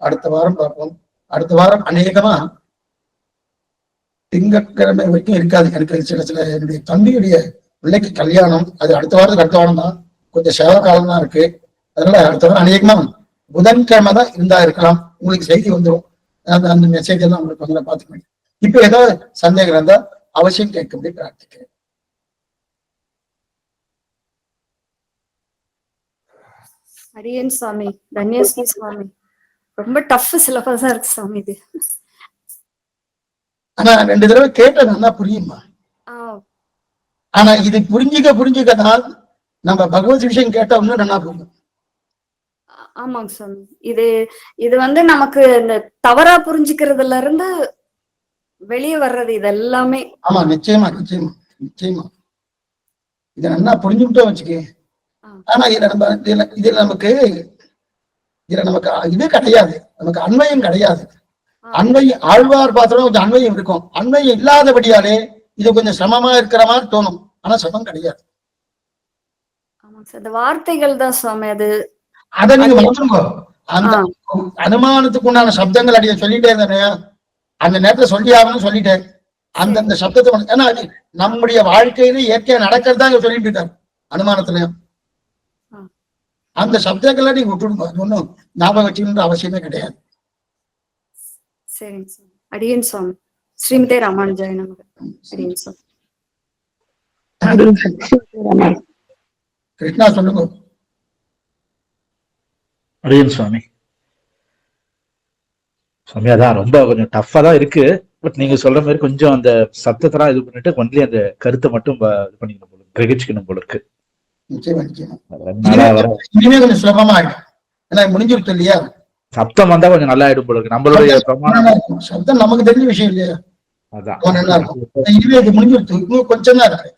Speaker 1: அடுத்த வாரம் பார்ப்போம். அடுத்த வாரம் அநேகமா திங்கட்கிழமை வரைக்கும் இருக்காது. எனக்கு சில என்னுடைய தம்பியுடைய பிள்ளைக்கு கல்யாணம், அது அடுத்த வாரம் தான், கொஞ்சம் சேவ காலம் தான் இருக்கு. அதனால அடுத்த வாரம் அநேகமா புதன்கிழமை தான் இருந்தா இருக்கலாம். உங்களுக்கு செய்தி வந்துடும். அந்த மெசேஜ் எல்லாம் உங்களுக்கு வந்து பார்த்துக்க. இப்ப ஏதாவது சந்தேகம் இருந்தா அவசியம் கேட்கும்படி பிரார்த்திக்கிறேன்.
Speaker 2: அரியன் சுவாமி, தன்யஸ்ரீ சுவாமி, ரொம்ப டஃப் சிலபஸா இருக்கு சுவாமி இது.
Speaker 1: ஆனா 2 தடவை கேட்ட நல்லா புரியுமா? ஆனா இது புரிஞ்சுக்கதான் நம்ம பகவத் விஷயம் கேட்டா இன்னும் நல்லா புரியும்.
Speaker 2: ஆமாங்க சுவாமி. இது வந்து நமக்கு இந்த தவறா புரிஞ்சுக்கிறதுல இருந்து வெளியே வர்றது இது எல்லாமே.
Speaker 1: ஆமா, நிச்சயமா நிச்சயமா நிச்சயமா இத நல்லா புரிஞ்சுக்கிட்டோம் வச்சுக்க. ஆனா இதுல நமக்கு இது கிடையாது, நமக்கு அண்மையும் கிடையாது. அண்மையும் ஆழ்வார் பாத்திரம் கொஞ்சம் அண்மையும் இருக்கும். அண்மையும் இல்லாதபடியாலே இது கொஞ்சம் சிரமமா இருக்கிற மாதிரி தோணும். ஆனா சிரமம் கிடையாது.
Speaker 2: அந்த வார்த்தைகள் தான் சுவாமி.
Speaker 1: அதை நீங்க மறந்துருங்க. அந்த அனுமானத்துக்கு உண்டான சப்தங்கள் அடிய சொல்லிட்டே இருந்தேனே, அந்த நேரத்துல சொல்லி ஆகணும்னு சொல்லிட்டேன். அந்தந்த சப்தத்தை, ஏன்னா நம்முடைய வாழ்க்கையில இயற்கையா நடக்கிறதா இங்க சொல்லிட்டு இருக்காரு அனுமானத்திலயும். அந்த சப்தங்களை நீங்க விட்டுடுங்க. அது ஒண்ணும் ஞாபகம் வச்சுக்கணுன்ற அவசியமே கிடையாது.
Speaker 2: சரிங்க சார். அடியேன் சுவாமி. ஸ்ரீமதே ராமானுஜாய நமக. அடியேன் சுவாமி.
Speaker 1: கிருஷ்ணா சொல்லுங்க.
Speaker 3: அடியேன் சுவாமி. சுவாமி அதான் ரொம்ப கொஞ்சம் டஃபா தான் இருக்கு. பட் நீங்க சொல்ற மாதிரி கொஞ்சம் அந்த சத்தத்தெல்லாம் இது பண்ணிட்டு ஒன்லி அந்த கருத்தை மட்டும் இது பண்ணிக்கணும் போல, கிரகிச்சுக்கணும் போல இருக்கு.
Speaker 1: இனிமே கொஞ்சம் சுலபமா ஆயிடும். ஏன்னா முடிஞ்சிருக்கு இல்லையா?
Speaker 3: சப்தம் வந்தா கொஞ்சம் நல்லா ஆயிடும் போல இருக்கு. நம்மளுடைய
Speaker 1: சப்தம் நமக்கு தெரிஞ்ச விஷயம் இல்லையா?
Speaker 3: அதான்
Speaker 1: இனிமே முடிஞ்சிருக்கு. இன்னும் கொஞ்சம் தான் இருக்கு.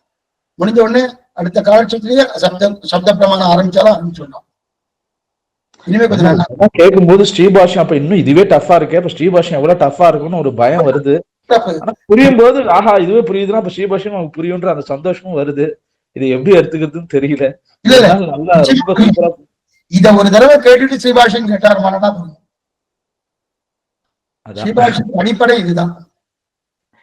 Speaker 1: முடிஞ்ச உடனே அடுத்த காலட்சத்திலேயே சப்த பிரமாணம் ஆரம்பிச்சிடலாம். இனிமே கொஞ்சம்
Speaker 3: கேட்கும் போது ஸ்ரீபாஷம் அப்ப இன்னும் இதுவே டஃபா இருக்கு. அப்ப ஸ்ரீபாஷம் எவ்வளவு டஃபா இருக்குன்னு ஒரு பயம் வருது. புரியும் போது ஆஹா இதுவே புரியுதுன்னா அப்ப ஸ்ரீபாஷம் நமக்கு புரியுன்ற அந்த சந்தோஷமும் வருது. இது எப்படி எடுத்துக்கிறதுன்னு தெரியல.
Speaker 1: இத ஒரு தடவை கேட்டுட்டு ஸ்ரீபாஷன் கேட்டாருமானா அடிப்படை இதுதான்.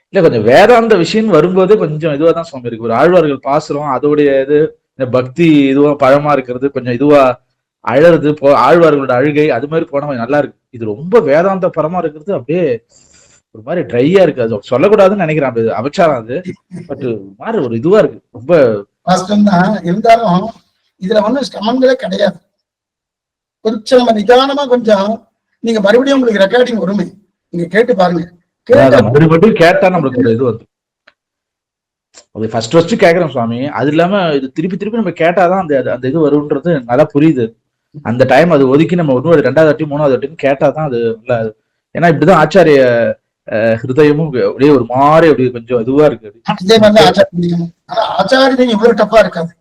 Speaker 3: இல்ல கொஞ்சம் வேதாந்த விஷயம் வரும்போது கொஞ்சம் இதுவா தான் சுவாமி இருக்கு. ஒரு ஆழ்வார்கள் பாசுறோம், அதோடைய இது பக்தி இதுவா பழமா இருக்கிறது, கொஞ்சம் இதுவா அழறது, ஆழ்வார்களோட அழுகை அது மாதிரி போனா நல்லா இருக்கு. இது ரொம்ப வேதாந்த பரமா இருக்கிறது அப்படியே ஒரு மாதிரி ட்ரையா இருக்கு. அது சொல்லக்கூடாதுன்னு நினைக்கிறேன். அது அபச்சாரம் அது. பட் மாதிரி ஒரு இதுவா இருக்கு. ரொம்ப
Speaker 1: கஷ்டம்தான். இருந்தாலும் இதுல ஒன்னும் சிரமங்களே கிடையாது. கொஞ்சம் நம்ம நிதானமா கொஞ்சம் நீங்க மறுபடியும் உங்களுக்கு ரெக்கார்டிங் வருமே, நீங்க கேட்டு பாருங்க.
Speaker 3: மறுபடியும் கேட்டா நம்மளுக்கு ஒரு இது வந்து ஃபர்ஸ்ட் கேக்குறோம் சுவாமி. அது இல்லாம இது திருப்பி நம்ம கேட்டாதான் அந்த இது வரும்ன்றது நல்லா புரியுது. அந்த டைம் அது ஒதுக்கி நம்ம இன்னும் 2வது வாட்டி 3வது வாட்டின்னு கேட்டாதான் அது நல்லா. ஏன்னா இப்படிதான் ஆச்சாரிய ஹிருதயமும் அப்படியே ஒரு மாதிரி அப்படி கொஞ்சம் இதுவா இருக்கு.
Speaker 1: ஆச்சாரியம் இவ்வளவு டஃபா இருக்காது.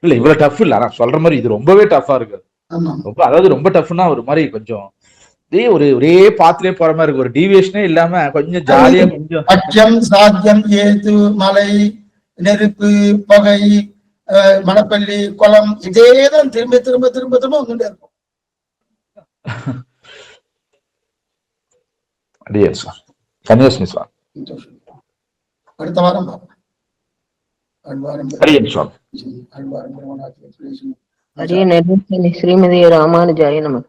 Speaker 3: இல்ல இவ்வளவு டஃப் இல்ல. ஆனா சொல்ற மாதிரி இது ரொம்பவே டஃபா இருக்கு. ரொம்ப அதாவது ரொம்ப டஃப்னா ஒரு மாதிரி கொஞ்சம் ஒரே பாத்திலே போற மாதிரி இருக்கு. ஒரு டீவியேஷனே இல்லாம கொஞ்சம் ஜாலியா கொஞ்சம்
Speaker 1: அச்சம் சாத்தியம் ஏது மலை நெருப்பு பகை மணப்பள்ளி குளம் இதேதான் திரும்ப திரும்ப திரும்ப திரும்ப வந்துட்டே இருக்கும். அடுத்த வாரம்
Speaker 4: ஸ்ரீமதி ராமானுஜாய நமக.